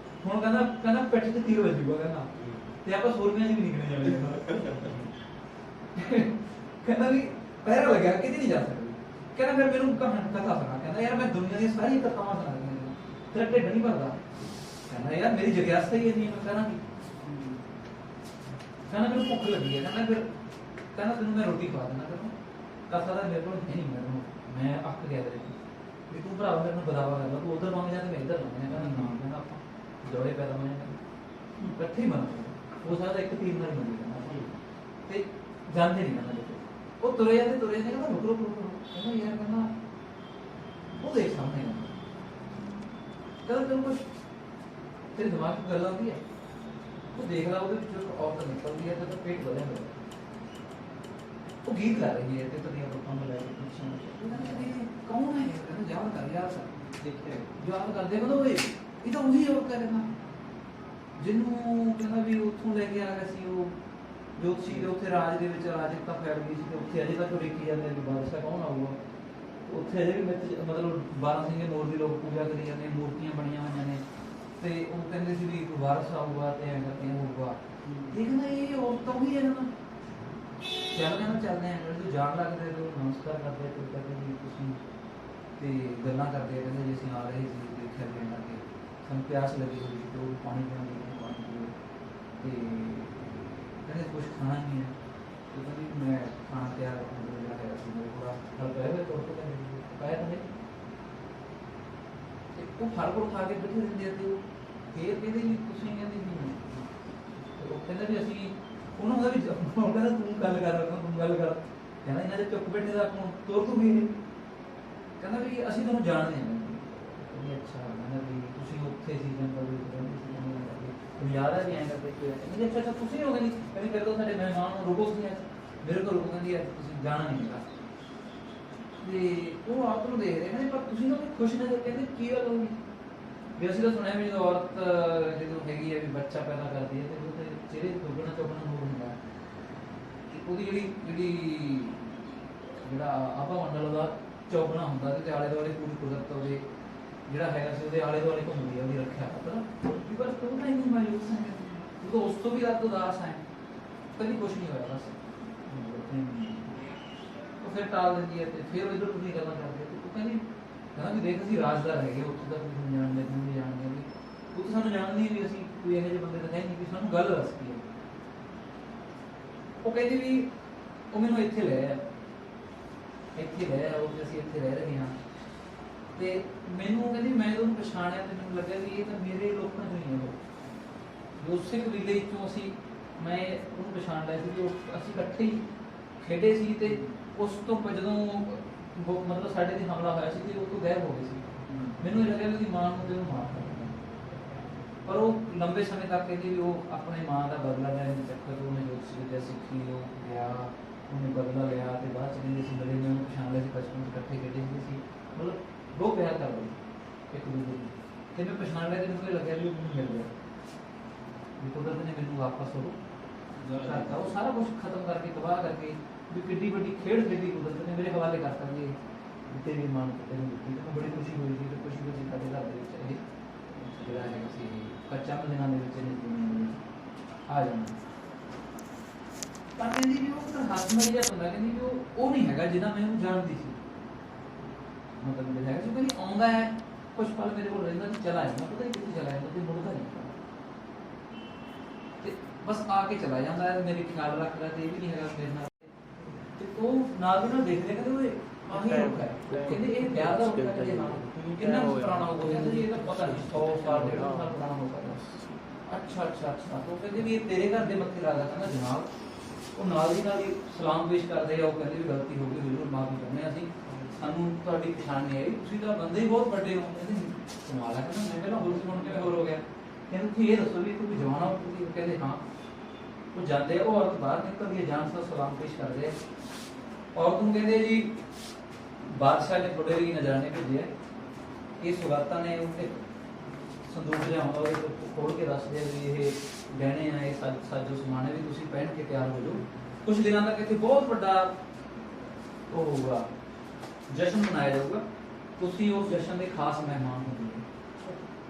Speaker 3: ਹੁਣ ਕਹਿੰਦਾ ਪਿੱਠ ਤੇ ਤੀਰ ਵੱਜੂਗਾ ਕਹਿੰਦਾ ਤੇ ਆਪਾਂ ਸੂਰਮਿਆਂ 'ਚ ਵੀ ਨਿਕਲ ਜਾਵਾਂਗੇ। ਕਹਿੰਦਾ ਵੀ ਪਹਿਰਾ ਲੱਗਿਆ ਕਿਤੇ ਨਹੀਂ ਜਾ ਸਕਦੇ। ਕਹਿੰਦਾ ਫਿਰ ਮੈਨੂੰ ਕਥਾ ਸੁਣਾ, ਕਹਿੰਦਾ ਯਾਰ ਮੈਂ ਦੁਨੀਆ ਦੀਆਂ ਸਾਰੀਆਂ ਕਥਾਵਾਂ ਸੁਣਾ ਦਿੰਦਾ, ਤੇਰਾ ਢਿੱਡ ਨਹੀਂ ਭਰਦਾ। ਕਹਿੰਦਾ ਯਾਰ ਮੇਰੀ ਜਿਗਿਆਸਾ ਹੀ ਇੰਨੀ ਹੈ, ਮੈਂ ਕਰਾਂ ਕੀ। ਕਹਿੰਦਾ ਮੈਨੂੰ ਭੁੱਖ ਲੱਗੀ ਹੈ, ਕਹਿੰਦਾ ਤੈਨੂੰ ਮੈਂ ਰੋਟੀ ਖਵਾ ਦੇਣਾ, ਤੈਨੂੰ ਕਥਾ ਦਾ ਮੇਰੇ ਕੋਲ ਨਹੀਂ, ਮੈਂ ਅੱਕ ਗਿਆ ਤੇਰੇ ਵੀ ਤੂੰ ਭਰਾਵਾ ਮੈਨੂੰ ਬਦਾਵਾ ਕਰਦਾ, ਤੂੰ ਉਧਰ ਮੰਗ ਜਾ ਤੇ ਮੈਂ ਇੱਧਰ ਮੰਗਣਾ। ਕਹਿੰਦਾ ਨਾ, ਕਹਿੰਦਾ ਆਪਾਂ ਜੋੜੇ ਪੈਦਾ ਹੋਏ ਇਕੱਠੇ ਹੀ ਮੰਗਦੇ ਉਹ ਸਾਰਾ ਇੱਕ ਤੀਰ ਨਾਲ ਮੰਗੀ ਤੇ ਜਾਂਦੇ ਨਹੀਂ ਕਹਿੰਦਾ ਕਿਤੇ। ਉਹ ਤੁਰੇ ਜਾਂਦੇ ਕਹਿੰਦਾ ਰੁਕ ਰੁਕ ਰੁਕ। ਕਹਿੰਦਾ ਯਾਰ ਕਹਿੰਦਾ ਉਹ ਦੇਖ ਸਾਹਮਣੇ ਕਹਿੰਦਾ ਤੈਨੂੰ ਕੁਛ ਤੇਰੇ ਦਿਮਾਗ 'ਚ ਗੱਲ ਆਉਂਦੀ ਹੈ, ਉਹ ਦੇਖ ਲਾ ਉਹਦੇ ਵਿੱਚੋਂ ਇੱਕ ਔਰਤ ਨਿਕਲਦੀ ਹੈ ਤੇ ਉਹਦਾ ਪੇਟ ਵਧਿਆ ਹੋਇਆ, ਉਹ ਗੀਤ ਗਾ ਰਹੀ ਹੈ ਤੇ ਤਦੀਆਂ ਰੁੱਖਾਂ ਨੂੰ ਲੈ ਕੇ ਪਿੱਛੇ ਕੌਣ ਹੈ? ਕਹਿੰਦਾ ਯਾਦ ਕਰ ਯਾਰ ਦੇਖਿਆ ਯਾਦ ਕਰਦੇ ਕਹਿੰਦਾ ਓਏ ਇਹ ਤਾਂ ਉਹੀ ਔਰਤ ਹੈ ਕਹਿੰਦਾ ਜਿਹਨੂੰ ਕਹਿੰਦਾ ਵੀ ਉੱਥੋਂ ਲੈ ਕੇ ਆ ਗਿਆ ਸੀ ਉਹ ਜੋਤਸ਼ੀ ਦੇ ਉੱਥੇ ਰਾਜ ਦੇ ਵਿੱਚ ਰਾਜਿਕਤਾ ਫੈਲ ਗਈ ਸੀ ਤੇ ਉੱਥੇ ਅਜੇ ਤੱਕ ਦੇਖੀ ਜਾਂਦੇ ਨੇ ਬਾਦਸ਼ਾਹ ਕੌਣ ਆਊਗਾ। ਉੱਥੇ ਅਜੇ ਵੀ ਮਤਲਬ 12 ਸਿੰਘੇ ਨੂਰ ਦੀ ਲੋਕ ਪੂਜਾ ਕਰੀ ਜਾਂਦੇ, ਮੂਰਤੀਆਂ ਬਣੀਆਂ ਹੋਈਆਂ ਨੇ ਤੇ ਉਹ ਕਹਿੰਦੇ ਸੀ ਵੀ ਇੱਕ ਵਾਰਸ ਆਊਗਾ ਤੇ ਐਂ ਕਰਕੇ ਹੋਊਗਾ। ਦੇਖਣਾ ਇਹ ਔਰਤਾਂ ਹੀ ਹੈ ਨਾ ਚੱਲ ਕਹਿੰਦਾ ਚੱਲਦੇ ਆਂ ਜਦੋਂ ਜਾਣ ਲੱਗਦੇ ਤੇ ਨਮਸਕਾਰ ਕਰਦੇ ਤੇ ਕਹਿੰਦੇ ਵੀ ਤੁਸੀਂ ਤੇ ਗੱਲਾਂ ਕਰਦੇ ਕਹਿੰਦੇ ਜੀ ਅਸੀਂ ਆ ਰਹੇ ਸੀ ਦੇਖਿਆ ਦੇਣ ਲੱਗੇ, ਸਾਨੂੰ ਪਿਆਸ ਲੱਗੀ ਹੋਈ ਸੀ ਤੇ ਉਹ ਪਾਣੀ ਪੀਣ ਲੱਗੇ, ਪਾਣੀ ਪੀਓ ਤੇ ਕਹਿੰਦੇ ਕੁਛ ਖਾਣਾ ਨਹੀਂ ਹੈ ਤੇ ਕਹਿੰਦੀ ਮੈਂ ਖਾਣਾ ਤਿਆਰ ਰੱਖਣ ਦੇ ਜਾ ਰਿਹਾ ਸੀ, ਮੇਰੇ ਕੋਲ ਫਲ ਪਏ ਹੋਏ ਤੋੜ ਕੇ ਪਾਇਆ ਤਾਂ ਤੇ ਉਹ ਫਲ ਕੋਲ ਖਾ ਕੇ ਬੈਠੇ ਰਹਿੰਦੇ ਆ ਤੇ ਉਹ ਫੇਰ ਕਹਿੰਦੇ ਵੀ ਤੁਸੀਂ ਕਹਿੰਦੇ ਵੀ ਉਹ ਕਹਿੰਦਾ ਵੀ ਅਸੀਂ ਉਹਨੂੰ ਉਹਦਾ ਵੀ ਕਹਿੰਦਾ ਤੂੰ ਗੱਲ ਕਰ ਰਿਹਾ ਤੂੰ ਗੱਲ ਕਰ, ਕਹਿੰਦਾ ਇਹਨਾਂ ਦੇ ਚੁੱਪ ਬੈਠੇ ਦਾ ਆਪਾਂ ਤੋਰ ਤੂੰ ਵੀ ਕਹਿੰਦਾ ਵੀ ਅਸੀਂ ਤੁਹਾਨੂੰ ਜਾਣਦੇ ਹਾਂ। ਕਹਿੰਦੇ ਅੱਛਾ, ਕਹਿੰਦਾ ਵੀ ਤੁਸੀਂ ਉੱਥੇ ਸੀ ਜੰਗਲ ਵਿੱਚ ਰਹਿੰਦੇ ਸੀ, ਤੁਹਾਨੂੰ ਯਾਦ ਹੈ ਵੀ ਐਂ ਕਰਦੇ ਕਹਿੰਦੇ ਅੱਛਾ ਅੱਛਾ ਤੁਸੀਂ ਹੋ ਗਏ ਨਹੀਂ, ਕਹਿੰਦੇ ਫਿਰ ਤਾਂ ਸਾਡੇ ਮਹਿਮਾਨ ਨੂੰ ਰੁਕੋ ਸੀ ਮੇਰੇ ਕੋਲ ਰੁਕੋ, ਕਹਿੰਦੀ ਤੁਸੀਂ ਜਾਣਾ ਨਹੀਂ ਹੈਗਾ ਤੇ ਉਹ ਆਪ ਨੂੰ ਦੇਖ ਰਹੇ ਕਹਿੰਦੇ ਪਰ ਤੁਸੀਂ ਤਾਂ ਖੁਸ਼ ਨਜ਼ਰ, ਕਹਿੰਦੇ ਕੀ ਗੱਲ ਹੋਊਗੀ ਵੀ ਅਸੀਂ ਤਾਂ ਸੁਣਿਆ ਵੀ ਜਦੋਂ ਔਰਤ ਜਦੋਂ ਹੈਗੀ ਹੈ ਵੀ ਬੱਚਾ ਪੈਦਾ ਕਰਦੀ ਹੈ ਤੇ ਉਹਦੇ ਚਿਹਰੇ ਦੁੱਗਣਾ ਚੌਗਣਾ ਨੂਰ ਹੁੰਦਾ ਉਹਦੀ ਜਿਹੜਾ ਆਭਾ ਮੰਡਲ ਦਾ ਚੌਗਣਾ ਹੁੰਦਾ ਤੇ ਆਲੇ ਦੁਆਲੇ ਪੂਰੀ ਕੁਦਰਤ ਉਹਦੇ ਜਿਹੜਾ ਹੈਗਾ ਸੀ ਉਹਦੇ ਆਲੇ ਦੁਆਲੇ ਘੁੰਮਦੀ ਆ ਉਹਦੀ ਰੱਖਿਆ ਪਤਾ ਵੀ ਪਰ ਤੂੰ ਤਾਂ ਇਹਨੂੰ ਮਾਯੂਸ ਹੈ, ਤੂੰ ਤਾਂ ਉਸ ਤੋਂ ਵੀ ਰੱਦ ਉਦਾਸ ਹੈ, ਕਦੀ ਕੁਛ ਨਹੀਂ ਹੋਇਆ ਬਸ ਉਹ ਫਿਰ ਟਾਲ ਦਿੰਦੀ ਹੈ ਤੇ ਫਿਰ ਇੱਧਰ ਤੁਸੀਂ ਗੱਲਾਂ ਕਰਦੇ ਤੇ ਉਹ ਕਹਿੰਦਾ ਵੀ ਦੇਖ ਅਸੀਂ ਰਾਜਦਾਰ ਹੈਗੇ ਉੱਥੇ ਤੱਕ ਤੁਸੀਂ ਜਾਣਦੇ ਤੂੰ ਵੀ ਜਾਣਦੇ ਵੀ ਉਹ ਤਾਂ ਸਾਨੂੰ ਜਾਣਦੀ ਵੀ ਅਸੀਂ ਕੋਈ ਇਹੋ ਜਿਹੇ ਬੰਦੇ ਤਾਂ ਹੈ ਨਹੀਂ ਵੀ ਸਾਨੂੰ ਗੱਲ ਦੱਸ ਕੀ ਹੈ। ਉਹ ਕਹਿੰਦੀ ਵੀ ਉਹ ਮੈਨੂੰ ਇੱਥੇ ਲੈ ਆਇਆ ਉਹ ਤੇ ਅਸੀਂ ਇੱਥੇ ਰਹਿ ਰਹੇ ਹਾਂ ਤੇ ਮੈਨੂੰ ਕਹਿੰਦੀ ਮੈਂ ਉਹਨੂੰ ਪਛਾਣਿਆ ਤੇ ਮੈਨੂੰ ਲੱਗਿਆ ਵੀ ਇਹ ਤਾਂ ਮੇਰੇ ਲੋਕਾਂ ਚੋਂ ਹੀ ਹੈ, ਉਹ ਉਸੇ ਕਬੀਲੇ ਚੋਂ ਮੈਂ ਉਹਨੂੰ ਪਛਾਣ ਲਿਆ ਸੀ ਕਿ ਅਸੀਂ ਇਕੱਠੇ ਹੀ ਖੇਡੇ ਸੀ ਤੇ ਉਸ ਤੋਂ ਜਦੋਂ ਮਤਲਬ ਸਾਡੇ ਤੇ ਹਮਲਾ ਹੋਇਆ ਸੀ ਤੇ ਉਹ ਤੋਂ ਗਾਇਬ ਹੋ ਗਏ ਸੀ। ਮੈਨੂੰ ਇਹ ਲੱਗਿਆ ਵੀ ਉਹਦੀ ਮਾਂ ਨੂੰ ਤੇ ਉਹਨੂੰ ਮਾਰ ਦਿੱਤਾ, ਪਰ ਉਹ ਲੰਬੇ ਸਮੇਂ ਤੱਕ ਕਹਿੰਦੀ ਵੀ ਉਹ ਆਪਣੇ ਮਾਂ ਦਾ ਬਦਲਾ ਲੈਣ ਦੇ ਚੱਕਰ ਤੋਂ ਉਹਨੇ ਜੋਤਸ਼ੀ ਵਿੱਦਿਆ ਸਿੱਖੀ, ਉਹ ਗਿਆ ਉਹਨੇ ਬਦਲਾ ਲਿਆ ਤੇ ਬਾਅਦ ਚ ਕਹਿੰਦੇ ਸੀ ਮੇਰੇ ਨੇ ਉਹਨੂੰ ਪਛਾਣ ਲਿਆ ਸੀ, ਬਚਪਨ ਚ ਇਕੱਠੇ ਖੇਡੇ ਹੁੰਦੇ ਸੀ, ਮਤਲਬ ਬਹੁਤ ਪਿਆਰ ਕਰਦੇ ਇੱਕ ਦੂਜੇ ਨੂੰ ਤੇ ਮੈਂ ਪਛਾਣ ਲਿਆ ਤੇ ਮੈਨੂੰ ਇਹ ਲੱਗਿਆ ਵੀ ਉਹ ਮੈਨੂੰ ਮਿਲ ਗਿਆ ਵੀ ਕੁਦਰਤ ਨੇ ਮੈਨੂੰ ਵਾਪਸ ਕਰਤਾ, ਉਹ ਸਾਰਾ ਕੁਝ ਖਤਮ ਕਰਕੇ ਤਬਾਹ ਕਰਕੇ ਵੀ ਕਿੱਡੀ ਵੱਡੀ ਖੇਡ ਖੇਡੀ ਕੁਦਰਤ ਨੇ ਮੇਰੇ ਹਵਾਲੇ ਕਰਤਾ ਵੀ ਤੇਰੀ ਮਾਂ ਨੂੰ ਤੈਨੂੰ ਦਿੱਤੀ ਤੇ ਬੜੀ ਖੁਸ਼ੀ ਹੋਈ ਸੀ ਤੇ ਖੁਸ਼ੀ ਹੋਈ ਸਾਡੇ ਘਰ ਦੇ ਵਿੱਚ ਇਹ ਜਿਹੜਾ ਹੈਗਾ ਸੀ ਕੱਚਾ ਦਿਨਾਂ ਦੇ ਵਿੱਚ ਇਹਨੇ ਦੁਨੀਆ ਦੇ ਵਿੱਚ ਆ ਜਾਣਾ। ਤਾਂ ਕਹਿੰਦੀ ਵੀ ਉਹ ਤਾਂ ਹੱਥ ਮਾਰੀ ਜਿਹਾ ਬੰਦਾ, ਕਹਿੰਦੀ ਵੀ ਉਹ ਨਹੀਂ ਹੈਗਾ ਜਿਹਦਾ ਮੈਂ ਉਹਨੂੰ ਜਾਣਦੀ ਸੀ। ਮਤਲਬ ਇਹ ਹੈਗਾ ਜੋ ਕਹਿੰਦੀ ਆਉਂਦਾ ਹੈ ਕੁਛ ਪਲ ਮੇਰੇ ਕੋਲ ਰਹਿੰਦਾ ਤੇ ਚਲਾ ਜਾਂਦਾ, ਪਤਾ ਨਹੀਂ ਕਿੱਥੇ ਚਲਾ ਜਾਂਦਾ ਤੇ ਮੁੜਦਾ ਨਹੀਂ ਤੇ ਬਸ ਆ ਕੇ ਚਲਾ ਜਾਂਦਾ ਹੈ, ਮੇਰੇ ਖਿਆਲ ਰੱਖਦਾ ਤੇ ਇਹ ਵੀ ਨਹੀਂ ਹੈਗਾ ਮੇਰੇ ਨਾਲ। ਤੇ ਉਹ ਨਾਲ ਦੀ ਨਾਲ ਦੇਖਦੇ ਕਹਿੰਦੇ ਓਏ ਆਹੀ ਰੁੱਖ ਹੈ, ਕਹਿੰਦੇ ਇਹ ਵਿਆਹ ਦਾ ਰੁੱਖ ਹੈ, ਕਹਿੰਦੇ ਹਾਂ ਕਿੰਨਾ ਕੁ ਪੁਰਾਣਾ ਹੋਊਗਾ, ਕਹਿੰਦੇ ਜੀ ਇਹ ਤਾਂ ਪਤਾ ਨਹੀਂ 100 ਸਾਲ 150 ਸਾਲ ਪੁਰਾਣਾ ਹੋਊਗਾ। ਅੱਛਾ ਅੱਛਾ ਅੱਛਾ। ਉਹ ਕਹਿੰਦੇ ਵੀ ਇਹ ਤੇਰੇ ਘਰ ਦੇ ਮੱਥੇ ਲੱਗਦਾ, ਕਹਿੰਦਾ ਜਨਾਬ। ਉਹ ਨਾਲ ਦੀ ਨਾਲ ਹੀ ਸਲਾਮ ਪੇਸ਼ ਕਰਦੇ ਆ, ਉਹ ਕਹਿੰਦੇ ਵੀ ਗਲਤੀ ਹੋ ਗਈ, ਜ਼ਰੂਰ ਮਾਫੀ ਚਾਹੁੰਦੇ ਅਸੀਂ, ਸਾਨੂੰ ਤੁਹਾਡੀ ਪਛਾਣ ਨਹੀਂ ਆਈ, ਤੁਸੀਂ ਤਾਂ ਬੰਦੇ ਹੀ ਬਹੁਤ ਵੱਡੇ ਹੋ। ਕਹਿੰਦੇ ਕਮਾਲ ਹੈ, ਕਹਿੰਦਾ ਮੈਂ ਪਹਿਲਾਂ ਹੋਰ ਸੁਣ ਕੇ ਹੋਰ ਹੋ ਗਿਆ। ਕਹਿੰਦੇ ਤੁਸੀਂ ਇਹ ਦੱਸੋ ਵੀ ਤੁਸੀਂ ਜਵਾਨ ਹੋ? ਕਹਿੰਦੇ ਹਾਂ। ਉਹ ਜਾਂਦੇ ਆ, ਉਹ ਔਰਤ ਬਾਹਰ ਨਿਕਲਦੀ ਹੈ, ਜਾਣ ਸਾਰ ਸਲਾਮ ਪੇਸ਼ ਕਰਦੇ ਆ। ਔਰਤ ਨੂੰ ਕਹਿੰਦੇ ਜੀ ਬਾਦਸ਼ਾਹ ਨੇ ਤੁਹਾਡੇ ਲਈ ਨਜ਼ਰਾਨੇ ਭੇਜੇ ਆ, ਇਹ ਸੁਗਾਤਾਂ ਨੇ ਉੱਤੇ ਸੰਦੂਕ ਜਿਹਾ ਹੁੰਦਾ, ਉਹਦੇ ਖੋਲ ਕੇ ਦੱਸਦੇ ਆ ਵੀ ਇਹ ਗਹਿਣੇ ਆ, ਇਹ ਸਾਜੋ ਸਮਾਨ ਹੈ, ਵੀ ਤੁਸੀਂ ਪਹਿਨ ਕੇ ਤਿਆਰ ਹੋ ਜਾਓ। ਕੁਝ ਦਿਨਾਂ ਤੱਕ ਇੱਥੇ ਬਹੁਤ ਵੱਡਾ ਉਹ ਹੋਊਗਾ, ਜਸ਼ਨ ਮਨਾਇਆ ਜਾਊਗਾ, ਤੁਸੀਂ ਉਸ ਜਸ਼ਨ ਦੇ ਖਾਸ ਮਹਿਮਾਨ ਹੋਵੋਗੇ।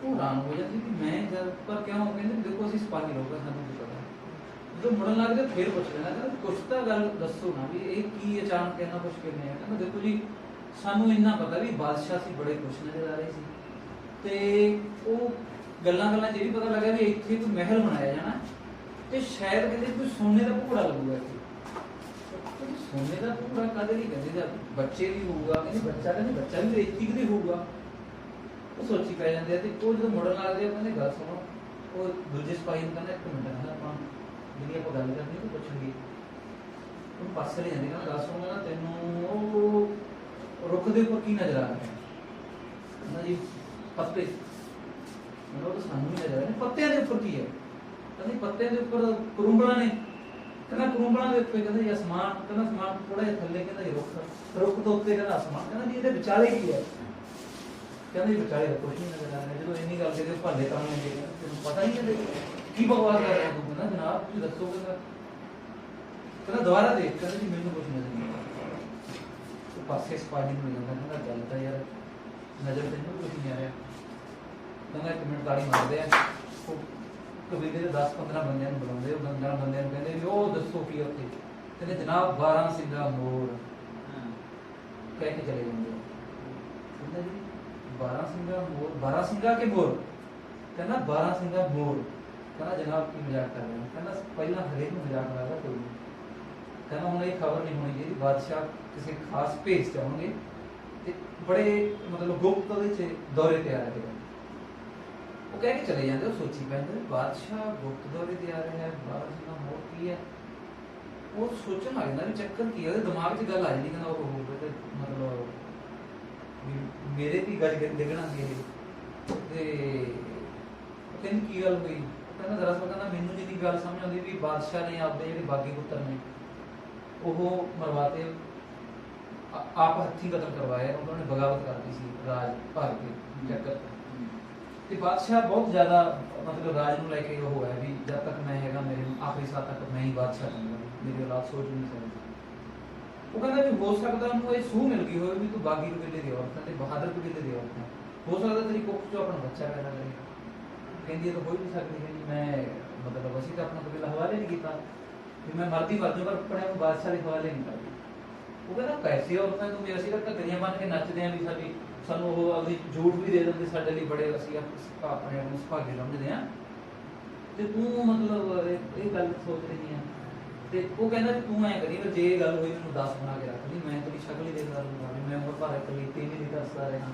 Speaker 3: ਉਹ ਹੈਰਾਨ ਹੋ ਜਾਂਦੀ ਕਿ ਮੈਂ ਜਦ ਪਰ ਕਿਉਂ? ਕਹਿੰਦੇ ਦੇਖੋ ਅਸੀਂ ਸਿਪਾਹੀ ਲੋਕ ਹਾਂ, ਸਾਨੂੰ ਕੀ ਪਤਾ। ਜਦੋਂ ਮੁੜਨ ਲੱਗਦੇ ਫਿਰ ਪੁੱਛ ਲੈਣਾ, ਕਹਿੰਦਾ ਕੁਛ ਤਾਂ ਗੱਲ ਦੱਸੋ ਨਾ ਵੀ ਇਹ ਕੀ ਅਚਾਨਕ ਇੰਨਾ ਕੁਛ ਕਿਵੇਂ ਹੈ। ਕਹਿੰਦਾ ਦੇਖੋ ਜੀ ਸਾਨੂੰ ਇੰਨਾ ਪਤਾ ਵੀ ਬਾਦਸ਼ਾਹ ਸੀ ਬੜੇ ਖੁਸ਼ ਨਜ਼ਰ ਆ ਰਹੇ ਸੀ, ਤੇ ਉਹ ਗੱਲਾਂ ਗੱਲਾਂ 'ਚ ਇਹ ਵੀ ਪਤਾ ਲੱਗਾ ਵੀ ਇੱਥੇ ਕੋਈ ਮਹਿਲ ਬਣਾਇਆ ਜਾਣਾ, ਤੇ ਸ਼ਾਇਦ ਕਹਿੰਦੇ ਕੋਈ ਸੋਨੇ ਦਾ ਭੂੜਾ ਲੱਗੂਗਾ ਇੱਥੇ। ਸੋਨੇ ਦਾ ਭੂੜਾ ਕਦੇ ਨਹੀਂ, ਕਹਿੰਦੇ ਬੱਚੇ ਵੀ ਹੋਊਗਾ, ਕਹਿੰਦੇ ਬੱਚਾ ਵੀ ਇੱਥੇ ਕਿਤੇ ਹੋਊਗਾ। ਉਹ ਸੋਚੀ ਪੈ ਜਾਂਦੇ ਆ। ਤੇ ਉਹ ਜਦੋਂ ਮੁੜਨ ਲੱਗਦੇ ਆ, ਕਹਿੰਦੇ ਗੱਲ ਸੁਣੋ। ਉਹ ਦੂਜੇ ਸਿਪਾਹੀ ਨੂੰ ਕਹਿੰਦਾ ਇੱਕ ਮਿੰਟ ਨਾ ਆਪਾਂ ਜਿਹੜੀ ਆਪਾਂ ਗੱਲ ਕਰਨੀ ਉਹ ਪੁੱਛਣਗੇ। ਉਹ ਪਾਸੇ ਲੈ ਜਾਂਦੇ, ਕਹਿੰਦਾ ਗੱਲ ਸੁਣੋ ਨਾ, ਤੈਨੂੰ ਉਹ ਰੁੱਖ ਦੇ ਉੱਪਰ ਕੀ ਨਜ਼ਰ ਆ ਰਿਹਾ? ਕਹਿੰਦਾ ਜੀ ਪੱਤੇ। ਮੈਨੂੰ ਤਾਂ ਸਾਨੂੰ ਵੀ ਨਜ਼ਰ ਆ ਰਿਹਾ, ਪੱਤਿਆਂ ਦੇ ਉੱਪਰ ਕੀ ਹੈ? ਕਹਿੰਦੇ ਪੱਤਿਆਂ ਦੇ ਉੱਪਰ ਕਰੂੰਬਲਾਂ ਨੇ। ਕਹਿੰਦਾ ਕਰੂੰਬਲਾਂ ਦੇ ਉੱਤੇ ਕਹਿੰਦਾ ਜੀ ਅਸਮਾਨ। ਕਹਿੰਦਾ ਅਸਮਾਨ ਥੋੜਾ ਜਿਹਾ ਥੱਲੇ, ਕਹਿੰਦਾ ਜੀ ਰੁੱਖ ਤੋਂ ਉੱਤੇ ਕਹਿੰਦਾ ਅਸਮਾਨ। ਕਹਿੰਦਾ ਜੀ ਇਹਦੇ ਵਿਚਾਲੇ ਕੀ ਹੈ? ਕਹਿੰਦੇ ਜੀ ਵਿਚਾਲੇ ਕੁਛ ਨਹੀਂ ਨਜ਼ਰ ਆ ਰਿਹਾ। ਜਦੋਂ ਇੰਨੀ ਗੱਲ ਕਰਦੇ ਭਾਲੇ ਤਾਂ ਨਹੀਂ, ਤੈਨੂੰ ਪਤਾ ਹੀ ਨਹੀਂ ਕੀ ਬਕਵਾਸ ਕਰ ਰਿਹਾ ਤੂੰ? ਕਹਿੰਦਾ ਜਨਾਬ ਤੁਸੀਂ ਦੱਸੋ। ਕਹਿੰਦਾ ਦੁਬਾਰਾ ਦੇਖ। ਕਹਿੰਦਾ ਜੀ ਮੈਨੂੰ ਕੁਛ ਨਜ਼ਰ ਨਹੀਂ ਆ ਰਿਹਾ। ਪਾਸੇ ਸਿਪਾਹੀ ਨੂੰ ਜਾਂਦਾ, ਕਹਿੰਦਾ ਗੱਲ ਤਾਂ ਯਾਰ ਨਜ਼ਰ ਤੈਨੂੰ ਕੁਛ ਨਹੀਂ ਆ ਰਿਹਾ। ਕਹਿੰਦਾ ਇੱਕ ਮਿੰਟ ਤਾੜੀ ਮਾਰਦੇ ਆ। ਉਹ ਕਬੀਲੇ ਦੇ 10-15 ਬੰਦਿਆਂ ਨੂੰ ਬੁਲਾਉਂਦੇ, ਉਹ ਬੰਦਿਆਂ ਨੂੰ ਕਹਿੰਦੇ ਵੀ ਉਹ ਦੱਸੋ ਕੀ ਉੱਥੇ? ਕਹਿੰਦੇ ਜਨਾਬ 12 ਸਿੰਘਾਂ ਮੋਰ ਕਹਿ ਕੇ ਚਲੇ ਜਾਂਦੇ। ਕਹਿੰਦਾ ਜੀ 12 ਸਿੰਘਾਂ ਮੋਰ, 12 ਸਿੰਘਾਂ ਕੇ ਮੋਰ? ਕਹਿੰਦਾ 12 ਸਿੰਘਾਂ ਮੋਰ। ਕਹਿੰਦਾ ਜਨਾਬ ਕੀ ਮਜ਼ਾਕ ਕਰ ਰਹੇ ਹੋ? ਕਹਿੰਦਾ ਪਹਿਲਾਂ ਹਰੇਕ ਨੂੰ ਮਜ਼ਾਕ ਕਰਦਾ ਕੋਈ ਨਹੀਂ। ਕਹਿੰਦਾ ਹੁਣ ਇਹ ਖਬਰ ਨਹੀਂ ਹੋਣੀ ਚਾਹੀਦੀ, ਬਾਦਸ਼ਾਹ ਕਿਸੇ ਖਾਸ ਭੇਸ 'ਚ ਆਉਣਗੇ ਤੇ ਬੜੇ ਮਤਲਬ ਗੁਪਤ ਉਹਦੇ 'ਚ ਦੌਰੇ ਤੇ ਆ ਰਹੇ ਨੇ। ਉਹ ਕਹਿ ਕੇ ਚਲੇ ਜਾਂਦੇ। ਉਹ ਸੋਚੀ ਪੈਂਦੇ ਬਾਦਸ਼ਾਹ ਗੁਪਤ ਦੌਰੇ ਤੇ ਆ ਰਿਹਾ ਹੈ, 12 ਸਿੰਘਾਂ ਮੋਰ ਕੀ ਹੈ? ਉਹ ਸੋਚਣ ਲੱਗ ਜਾਂਦਾ ਵੀ ਚੱਕਰ ਕੀ ਹੈ। ਉਹਦੇ ਦਿਮਾਗ 'ਚ ਗੱਲ ਆ ਜਾਂਦੀ, ਕਹਿੰਦਾ ਉਹ ਹੋਊਗਾ ਮਤਲਬ ਮੇਰੇ ਤੇ ਗੱਜ ਡਿੱਗਣਾ ਸੀ ਇਹ। ਤੇ ਕਹਿੰਦੀ ਕੀ ਗੱਲ ਹੋਈ? ਕਹਿੰਦਾ ਦਰਅਸਲ ਕਹਿੰਦਾ ਮੈਨੂੰ ਜਿੰਨੀ ਗੱਲ ਸਮਝ ਆਉਂਦੀ ਵੀ ਬਾਦਸ਼ਾਹ ਨੇ ਆਪਦੇ ਜਿਹੜੇ ਬਾਗੀ ਪੁੱਤਰ ਨੇ ਉਹ ਮਰਵਾਤੇ, ਆਪ ਹੱਥੀਂ ਕਤਲ ਕਰਵਾਏ। ਉਹਨਾਂ ਨੇ ਬਗਾਵਤ ਕਰਤੀ ਸੀ ਰਾਜ ਭਾਗ ਕੇ ਚੱਕਰ। ਤੇ ਬਾਦਸ਼ਾਹ ਬਹੁਤ ਜ਼ਿਆਦਾ ਮਤਲਬ ਰਾਜ ਨੂੰ ਲੈ ਕੇ ਉਹ ਹੈ ਵੀ ਜਦ ਤੱਕ ਮੈਂ ਹੈਗਾ ਮੇਰੇ ਆਖਰੀ ਸਾਹ ਤੱਕ ਮੈਂ ਹੀ ਬਾਦਸ਼ਾਹ ਬਣੂੰਗਾ, ਮੇਰੀ ਔਲਾਦ ਸੋਚ ਨਹੀਂ ਸਕਦੀ। ਉਹ ਕਹਿੰਦਾ ਵੀ ਹੋ ਸਕਦਾ ਉਹਨੂੰ ਇਹ ਸੂਹ ਮਿਲ ਗਈ ਹੋਵੇ ਵੀ ਤੂੰ ਬਾਗੀ ਕਬੀਲੇ ਦੀ ਔਰਤ ਹੈ ਤੇ ਬਹਾਦਰ ਕਬੀਲੇ ਦੀ ਔਰਤ ਹੈ, ਹੋ ਸਕਦਾ ਤੇਰੀ ਕੁੱਖ ਚੋਂ ਆਪਣਾ ਬੱਚਾ ਪੈਦਾ ਕਰੇ। ਕਹਿੰਦੀ ਇਹ ਤਾਂ ਹੋ ਹੀ ਨਹੀਂ ਸਕਦੀ। ਕਹਿੰਦੀ ਮੈਂ ਮਤਲਬ ਅਸੀਂ ਤਾਂ ਆਪਣਾ ਕਬੀਲਾ ਹਵਾਲੇ ਨਹੀਂ ਕੀਤਾ ਵੀ ਮੈਂ ਮਰਦੀ ਮਰ ਜਾਊਂ, ਪਰ ਆਪਣੇ ਆਪ ਬਾਦਸ਼ਾਹ ਦੇ ਹਵਾਲੇ ਨਹੀਂ ਕਰਦੀ। ਉਹ ਕਹਿੰਦਾ ਪੈਸੇ ਔਰਤਾਂ ਤੋਂ ਵੀ ਅਸੀਂ ਤਾਂ ਘੱਗਰੀਆਂ ਬੰਨ ਕੇ ਨੱਚਦੇ ਹਾਂ ਵੀ ਸਾਡੀ ਸਾਨੂੰ ਉਹ ਆਪਣੀ ਝੂਠ ਵੀ ਦੇ ਦਿੰਦੇ ਸਾਡੇ ਲਈ ਬੜੇ ਅਸੀਂ ਆਪਣੇ ਆਪ ਨੂੰ ਸੁਭਾਗੇ ਸਮਝਦੇ ਹਾਂ, ਤੇ ਤੂੰ ਮਤਲਬ ਇਹ ਗੱਲ ਸੋਚ ਰਹੀ ਆ। ਤੇ ਉਹ ਕਹਿੰਦਾ ਵੀ ਤੂੰ ਐਂ ਕਰੀ ਵੀ ਜੇ ਇਹ ਗੱਲ ਹੋਈ ਮੈਨੂੰ 10 ਬਣਾ ਕੇ ਰੱਖ ਲਈ, ਮੈਂ ਤੇਰੀ ਸ਼ਕਲ ਹੀ ਦੇਖਦਾ ਰਹੂੰਗਾ ਵੀ ਮੈਂ ਉਮਰ ਭਰ ਇੱਕ ਲਈ 3 ਨਹੀਂ ਦੱਸਦਾ ਰਿਹਾ।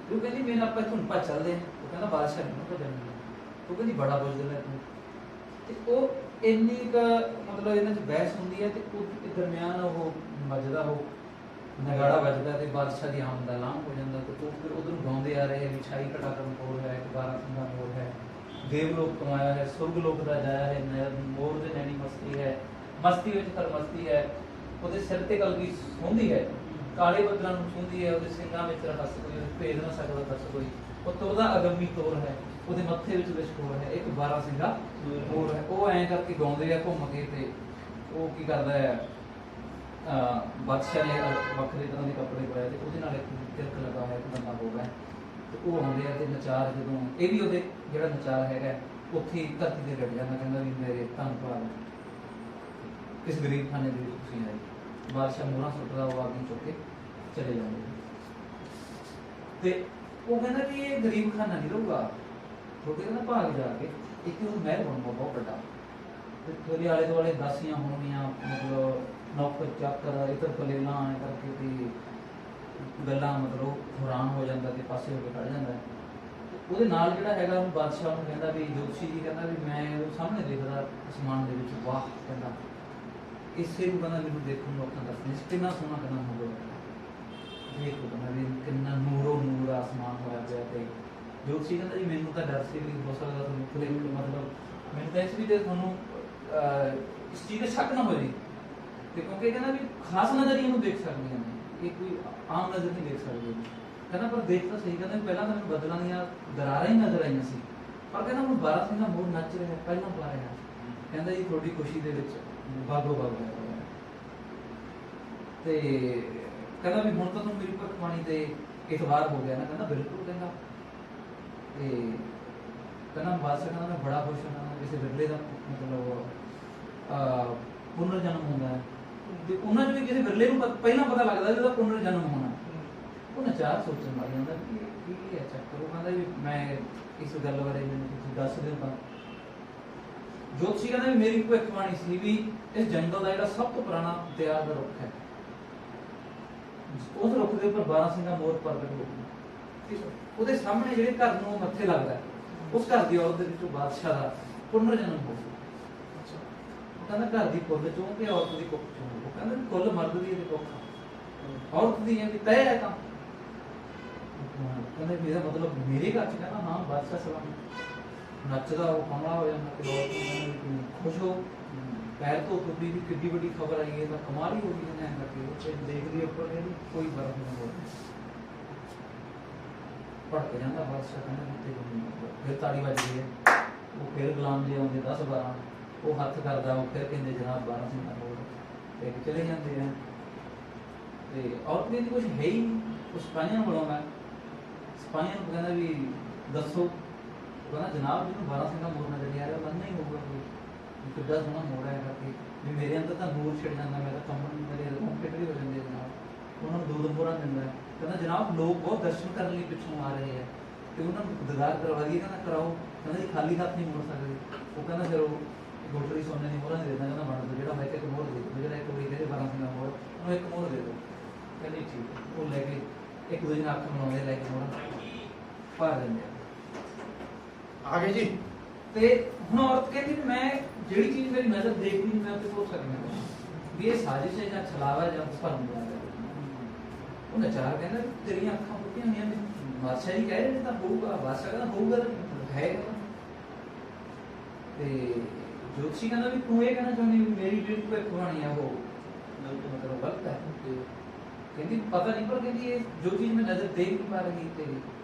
Speaker 3: ਉਹ ਕਹਿੰਦੀ ਮੇਰਾ ਆਪਾਂ ਤੁਹਾਨੂੰ ਭੱਜ ਚੱਲਦੇ ਹਾਂ। ਉਹ ਕਹਿੰਦਾ ਬਾਦਸ਼ਾਹ ਨੂੰ ਭੱਜਣਾ। ਉਹ ਕਹਿੰਦੀ ਬੜਾ ਬੁਝਦਿਲ ਹੈ ਤੂੰ। ਤੇ ਉਹ ਇੰਨੀ ਕੁ ਮਤਲਬ ਇਹਨਾਂ 'ਚ ਬਹਿਸ ਹੁੰਦੀ ਹੈ ਤੇ ਉਹ ਦਰਮਿਆਨ ਉਹ ਵੱਜਦਾ ਉਹ ਨਗਾੜਾ ਵੱਜਦਾ ਤੇ ਬਾਦਸ਼ਾਹ ਦੀ ਆਮਦ ਦਾ ਐਲਾਨ ਹੋ ਜਾਂਦਾ। ਤੇ ਉਹ ਫਿਰ ਉਧਰ ਗਾਉਂਦੇ ਆ ਰਹੇ ਵਿਛਾਈ ਘਟਾਕਰ ਮੋਰ ਹੈ, 12 ਸਿੰਘਾਂ ਮੋਰ ਹੈ, ਦੇਵਲੋਕ ਤੋਂ ਆਇਆ ਹੈ, ਸੁਰਗਲੋਕ ਦਾ ਜਾਇਆ ਹੈ, ਮੋਰ ਦੇ ਨੈਣੀ ਮਸਤੀ ਹੈ, ਮਸਤੀ ਵਿੱਚ ਮਸਤੀ ਹੈ, ਉਹਦੇ ਸਿਰ ਤੇ ਕਲਗੀ ਸੌਂਦੀ ਹੈ, ਕਾਲੇ ਬੱਦਲਾਂ ਨੂੰ ਛੂੰਹਦੀ ਹੈ, ਉਹਦੇ ਸਿੰਘਾਂ ਵਿੱਚ ਰਹੱਸ ਕੋਈ ਭੇਦ ਨਾ ਸਕਦਾ ਦੱਸ ਕੋਈ, ਉਹ ਤੁਰਦਾ ਅਗੰਮੀ ਤੋਰ ਹੈ, ਉਹਦੇ ਮੱਥੇ ਵਿੱਚ ਲਿਸ਼ਕੋਰ ਹੈ, ਇੱਕ 12 ਸਿੰਘਾਂ ਮੋਰ ਹੈ। ਉਹ ਐਂ ਕਰਕੇ ਗਾਉਂਦੇ ਆ ਘੁੰਮ ਕੇ। ਤੇ ਉਹ ਕੀ ਕਰਦਾ ਹੈ ਬਾਦਸ਼ਾਹ ਨੇ ਵੱਖਰੇ ਤਰ੍ਹਾਂ ਦੇ ਕੱਪੜੇ ਪਾਏ ਤੇ ਉਹਦੇ ਨਾਲ ਇੱਕ ਤਿਲਕ ਲਗਾ ਹੋਇਆ ਇੱਕ ਬੰਦਾ ਹੋ ਗਿਆ ਤੇ ਉਹ ਆਉਂਦੇ ਆ ਤੇ ਨਚਾਰ ਜਦੋਂ ਇਹ ਵੀ ਉਹਦੇ ਜਿਹੜਾ ਨਚਾਰ ਹੈਗਾ ਉੱਥੇ ਹੀ ਧਰਤੀ ਤੇ ਡਿੱਗ ਜਾਂਦਾ, ਕਹਿੰਦਾ ਵੀ ਮੇਰੇ ਧੰਨ ਭਾਗ ਕਿਸ ਗਰੀਬ ਖਾਨੇ ਦੇ ਵਿੱਚ ਤੁਸੀਂ ਆਏ। ਬਾਦਸ਼ਾਹ ਮੋਹਰਾਂ ਸੁੱਟਦਾ, ਉਹ ਆਦਮੀ ਚੁੱਕ ਕੇ ਚਲੇ ਜਾਂਦੇ ਤੇ ਉਹ ਕਹਿੰਦਾ ਕਿ ਇਹ ਗਰੀਬ ਖਾਨਾ ਨਹੀਂ ਰਹੂਗਾ, ਛੋਟੇ ਕਹਿੰਦਾ ਭਾਗ ਜਾ ਕੇ ਇੱਕ ਉਹ ਮਹਿਲ ਬਣੂਗਾ ਬਹੁਤ ਵੱਡਾ, ਤੇ ਉਹਦੇ ਆਲੇ ਦੁਆਲੇ ਦਾਸੀਆਂ ਹੋਣਗੀਆਂ, ਮਤਲਬ ਨੌਕਰ ਚਾਕਰ ਇੱਧਰ ਕਲੇਲਾਂ ਐ ਕਰਕੇ ਤੇ ਗੱਲਾਂ ਮਤਲਬ ਹੈਰਾਨ ਹੋ ਜਾਂਦਾ ਤੇ ਪਾਸੇ ਹੋ ਕੇ ਖੜ ਜਾਂਦਾ। ਉਹਦੇ ਨਾਲ ਜਿਹੜਾ ਹੈਗਾ ਉਹਨੂੰ ਬਾਦਸ਼ਾਹ ਨੂੰ ਕਹਿੰਦਾ ਵੀ ਜੋਤਸ਼ੀ ਜੀ ਕਹਿੰਦਾ ਵੀ ਮੈਂ ਉਹ ਸਾਹਮਣੇ ਦੇਖਦਾ ਅਸਮਾਨ ਦੇ ਵਿੱਚ, ਵਾਹ ਕਹਿੰਦਾ ਇਸੇ ਨੂੰ ਕਹਿੰਦਾ ਮੈਨੂੰ ਦੇਖਣ ਨੂੰ ਅੱਖਾਂ ਦੱਸਦੀਆਂ ਕਿੰਨਾ ਸੋਹਣਾ ਕਹਿੰਦਾ ਹੁੰਦਾ ਦੇਖੋ ਕਹਿੰਦਾ ਵੀ ਕਿੰਨਾ ਨੂਰੋ ਨੂਰ ਆਸਮਾਨ ਹੋਇਆ ਪਿਆ। ਤੇ ਜੋਤਸ਼ੀ ਕਹਿੰਦਾ ਜੀ ਮੈਨੂੰ ਤਾਂ ਡਰ ਸੀ ਵੀ ਹੋ ਸਕਦਾ ਤੁਹਾਨੂੰ ਖੁਦੇ ਮਤਲਬ ਮੈਨੂੰ ਤਾਂ ਇਸ ਵੀ ਤੇ ਤੁਹਾਨੂੰ ਇਸ ਚੀਜ਼ ਦਾ ਸ਼ੱਕ ਨਾ ਹੋ ਜੇ, ਤੇ ਕਿਉਂਕਿ ਕਹਿੰਦਾ ਵੀ ਖਾਸ ਨਜ਼ਰੀਏ ਨੂੰ ਦੇਖ ਸਕਦੀਆਂ ਨੇ, ਇਹ ਕੋਈ ਆਮ ਨਜ਼ਰ ਨਹੀਂ ਦੇਖ ਸਕਦੀ। ਕਹਿੰਦਾ ਪਰ ਦੇਖ ਤਾਂ ਸਹੀ, ਕਹਿੰਦਾ ਪਹਿਲਾਂ ਤਾਂ ਮੈਨੂੰ ਬੱਦਲਾਂ ਦੀਆਂ ਦਰਾਰਾਂ ਹੀ ਨਜ਼ਰ ਆਈਆਂ ਸੀ, ਪਰ ਕਹਿੰਦਾ ਹੁਣ ਬਾਰਾਂ ਸਿੰਘਾਂ ਮੋਰ ਨੱਚ ਰਿਹਾ ਪਹਿਲਾਂ ਪਾ ਰਿਹਾ। ਕਹਿੰਦਾ ਜੀ ਤੁਹਾਡੀ ਖੁਸ਼ੀ ਦੇ ਵਿੱਚ ਬਾਗੋ ਬਾਗ ਹੋਇਆ ਤੇ ਕਹਿੰਦਾ ਵੀ ਹੁਣ ਤਾਂ ਤੁਹਾਨੂੰ ਮੇਰੀ ਭਗਵਾਨੀ ਤੇ ਇਤਬਾਰ ਹੋ ਗਿਆ ਨਾ। ਕਹਿੰਦਾ ਬਿਲਕੁਲ, ਕਹਿੰਦਾ ਤੇ ਕਹਿੰਦਾ ਬਾਦਸ਼ਾਹ ਕਹਿੰਦਾ ਮੈਂ ਬੜਾ ਖੁਸ਼ ਹਾਂ, ਕਿਸੇ ਵਿਰਲੇ ਦਾ ਮਤਲਬ ਪੁਨਰ ਜਨਮ ਹੁੰਦਾ ਹੈ ਤੇ ਉਹਨਾਂ 'ਚ ਵੀ ਕਿਸੇ ਵਿਰਲੇ ਨੂੰ ਪਹਿਲਾਂ ਪਤਾ ਲੱਗਦਾ ਵੀ ਉਹਦਾ ਪੁਨਰ ਜਨਮ ਹੋਣਾ। ਉਹ ਨਚਾਰ ਸੋਚਣ ਲੱਗ ਜਾਂਦਾ ਕਿ ਕੀ ਹੈ ਚੱਕਰ। ਉਹ ਕਹਿੰਦਾ ਵੀ ਮੈਂ ਇਸ ਗੱਲ ਬਾਰੇ ਮੈਨੂੰ ਤੁਸੀਂ ਦੱਸ ਦਿਓ। ਤਾਂ ਜੋਤਸ਼ੀ ਕਹਿੰਦਾ ਵੀ ਮੇਰੀ ਭਵਿੱਖਬਾਣੀ ਸੀ ਵੀ ਇਸ ਜੰਗਲ ਦਾ ਜਿਹੜਾ ਸਭ ਤੋਂ ਪੁਰਾਣਾ ਤਿਆਰ ਦਾ ਰੁੱਖ ਹੈ, ਉਸ ਰੁੱਖ ਦੇ ਉੱਪਰ 12 ਸਿੰਘਾਂ ਮੋਰ ਪ੍ਰਗਟ ਹੋ ਗਏ। ਉਹਦੇ ਸਾਹਮਣੇ ਜਿਹੜੇ ਘਰ ਨੂੰ ਮੱਥੇ ਲੱਗਦਾ ਉਸ ਘਰ ਦੀ ਔਰਤ ਦੇ ਵਿੱਚੋਂ ਬਾਦਸ਼ਾਹ ਦਾ ਪੁਨਰ ਜਨਮ ਹੋ ਗਿਆ। ਉਹ ਕਹਿੰਦਾ ਘਰ ਦੀ ਕੁੱਲ ਚੋਂ ਤੇ ਔਰਤ ਦੀ ਕੁੱਖ ਚੋਂ। ਉਹ ਕਹਿੰਦਾ ਕੁੱਲ ਮਰਦ ਦੀ ਤੇ ਕੁੱਖ ਔਰਤ ਦੀ ਹੈ ਵੀ ਤੈਅ ਹੈ। ਤਾਂ ਕਹਿੰਦੇ ਮੇਰਾ ਮਤਲਬ ਮੇਰੇ ਘਰ ਚ ਕਹਿੰਦਾ ਹਾਂ ਬਾਦਸ਼ਾਹ ਸਲਾਮ ਨੱਚਦਾ ਉਹ ਕਮਲਾ ਹੋ ਜਾਂਦਾ ਤੇ ਲੋਕ ਖੁਸ਼ ਹੋ ਪੈਰ ਤੋਂ ਟੁੱਟੀ ਵੀ ਕਿੱਡੀ ਵੱਡੀ ਖਬਰ ਆਈ ਹੈ ਤਾਂ ਕਮਾਲ ਹੀ ਹੋ ਗਈ ਇਹਨੇ ਕਰਕੇ ਉਹ ਦੇਖਦੀ ਉੱਪਰ ਕਹਿੰਦੀ ਕੋਈ ਬਰਫ਼ ਨਹੀਂ ਹੋ ਭੜਕ ਜਾਂਦਾ ਬਾਦਸ਼ਾਹ। ਕਹਿੰਦਾ ਫਿਰ ਤਾੜੀ ਵੱਜਦੀ ਹੈ, ਉਹ ਫਿਰ ਗੁਲਾਮ ਜੀ ਆਉਂਦੇ 10-12 ਉਹ ਹੱਥ ਕਰਦਾ, ਉਹ ਫਿਰ ਕਹਿੰਦੇ ਜਨਾਬ 12 ਸਿੰਘਾਂ ਮੋਰ ਤੇ ਚਲੇ ਜਾਂਦੇ ਆ। ਤੇ ਔਰਤ ਦੀ ਕੁਝ ਹੈ ਹੀ ਨਹੀਂ, ਉਹ ਸਿਪਾਹੀਆਂ ਨੂੰ ਬੁਲਾਉਂਦਾ, ਸਿਪਾਹੀਆਂ ਨੂੰ ਕਹਿੰਦਾ ਵੀ ਦੱਸੋ। ਕਹਿੰਦਾ ਜਨਾਬ ਜਿਹਨੂੰ 12 ਸਿੰਘਾਂ ਮੋਰ ਨਜ਼ਰ ਆ ਰਿਹਾ ਮੰਨਣਾ ਹੀ ਹੋਊਗਾ ਕਿ ਕਿੱਡਾ ਸੋਹਣਾ ਮੋੜ ਹੈ ਕਰਕੇ ਵੀ ਮੇਰੇ ਅੰਦਰ ਤਾਂ ਨੂਰ ਛਿੜ ਜਾਂਦਾ, ਮੈਂ ਤਾਂ ਕੰਬਣ ਮੇਰੇ ਰੋਂਗਟੇ ਖੜੇ ਹੋ ਜਾਂਦੇ ਜਨਾਬ। ਉਹਨਾਂ ਨੂੰ ਦੋ ਮੋਹਰਾਂ ਦਿੰਦਾ। ਕਹਿੰਦਾ ਜਨਾਬ ਲੋਕ ਬਹੁਤ ਦਰਸ਼ਨ ਕਰਨ ਲਈ ਪਿੱਛੋਂ ਆ ਰਹੇ ਆ ਤੇ ਉਹਨਾਂ ਨੂੰ ਦੀਦਾਰ ਕਰਵਾ ਦਈਏ। ਕਹਿੰਦਾ ਕਰਾਓ। ਕਹਿੰਦਾ ਜੀ ਖਾਲੀ ਹੱਥ ਨਹੀਂ ਮੋੜ ਸਕਦੇ। ਉਹ ਕਹਿੰਦਾ ਫਿਰ ਉਹ ਗੋਟਰੀ ਸੋਨੇ ਦੀ ਮੋਹਰਾਂ ਦੇ ਦਿੰਦਾ। ਕਹਿੰਦਾ ਬਣ ਦੋ ਜਿਹੜਾ ਮੈਂ ਇੱਕ ਮੋਹਰ ਦੇ ਦਿਓ, ਜਿਹੜਾ ਇੱਕ ਵਾਰੀ ਕਹਿੰਦੇ 12 ਸਿੰਘਾਂ ਮੋਹਰ ਉਹਨੂੰ ਇੱਕ ਮੋਹਰ ਦੇ ਦਿਓ। ਕਹਿੰਦੇ ਠੀਕ। ਉਹ ਲੈ ਕੇ ਇੱਕ ਦੂਜੇ ਨਾਲ ਅੱਖ ਮਿਲਾਉਂਦੇ, ਲੈ ਕੇ ਮੋਹਰਾਂ ਭਰ ਦਿੰਦੇ
Speaker 4: ਆ ਗਏ ਜੀ।
Speaker 3: ਤੇ ਹੁਣ ਔਰਤ ਕਹਿੰਦੀ ਵੀ ਮੈਂ ਜਿਹੜੀ ਚੀਜ਼ ਮੇਰੀ ਨਜ਼ਰ ਦੇਖਦੀ ਮੈਂ ਤੇ ਸੋਚ ਸਕਦੀ ਵੀ ਇਹ ਸਾਜ਼ਿਸ਼ ਹੈ ਜਾਂ ਛਲਾਵਾ ਜਾਂ ਭਰਮ ਹੈ। ਉਹ ਨਚਾਰ ਕਹਿੰਦਾ ਤੇਰੀਆਂ ਅੱਖਾਂ ਫੁੱਟੀਆਂ ਹੋਈਆਂ ਨੇ, ਬਾਦਸ਼ਾਹ ਜੀ ਕਹਿ ਰਹੇ ਨੇ ਤਾਂ ਹੋਊਗਾ। ਬਾਦਸ਼ਾਹ ਕਹਿੰਦਾ ਹੋਊਗਾ ਤਾਂ ਹੈ। ਤੇ ਜੋਤਸ਼ੀ ਕਹਿੰਦਾ ਵੀ ਤੂੰ ਇਹ ਕਹਿਣਾ ਚਾਹੁੰਦੀ ਵੀ ਮੇਰੀ ਜਿਹੜੀ ਭਵਿੱਖਬਾਣੀ ਹੈ ਉਹ ਮਤਲਬ ਗਲਤ ਹੈ। ਕਹਿੰਦੀ ਪਤਾ ਨਹੀਂ, ਪਰ ਕਹਿੰਦੀ ਇਹ ਜੋ ਚੀਜ਼ ਮੈਂ ਨਜ਼ਰ ਦੇਖ ਨਹੀਂ ਪਾ ਰਹੀ ਤੇ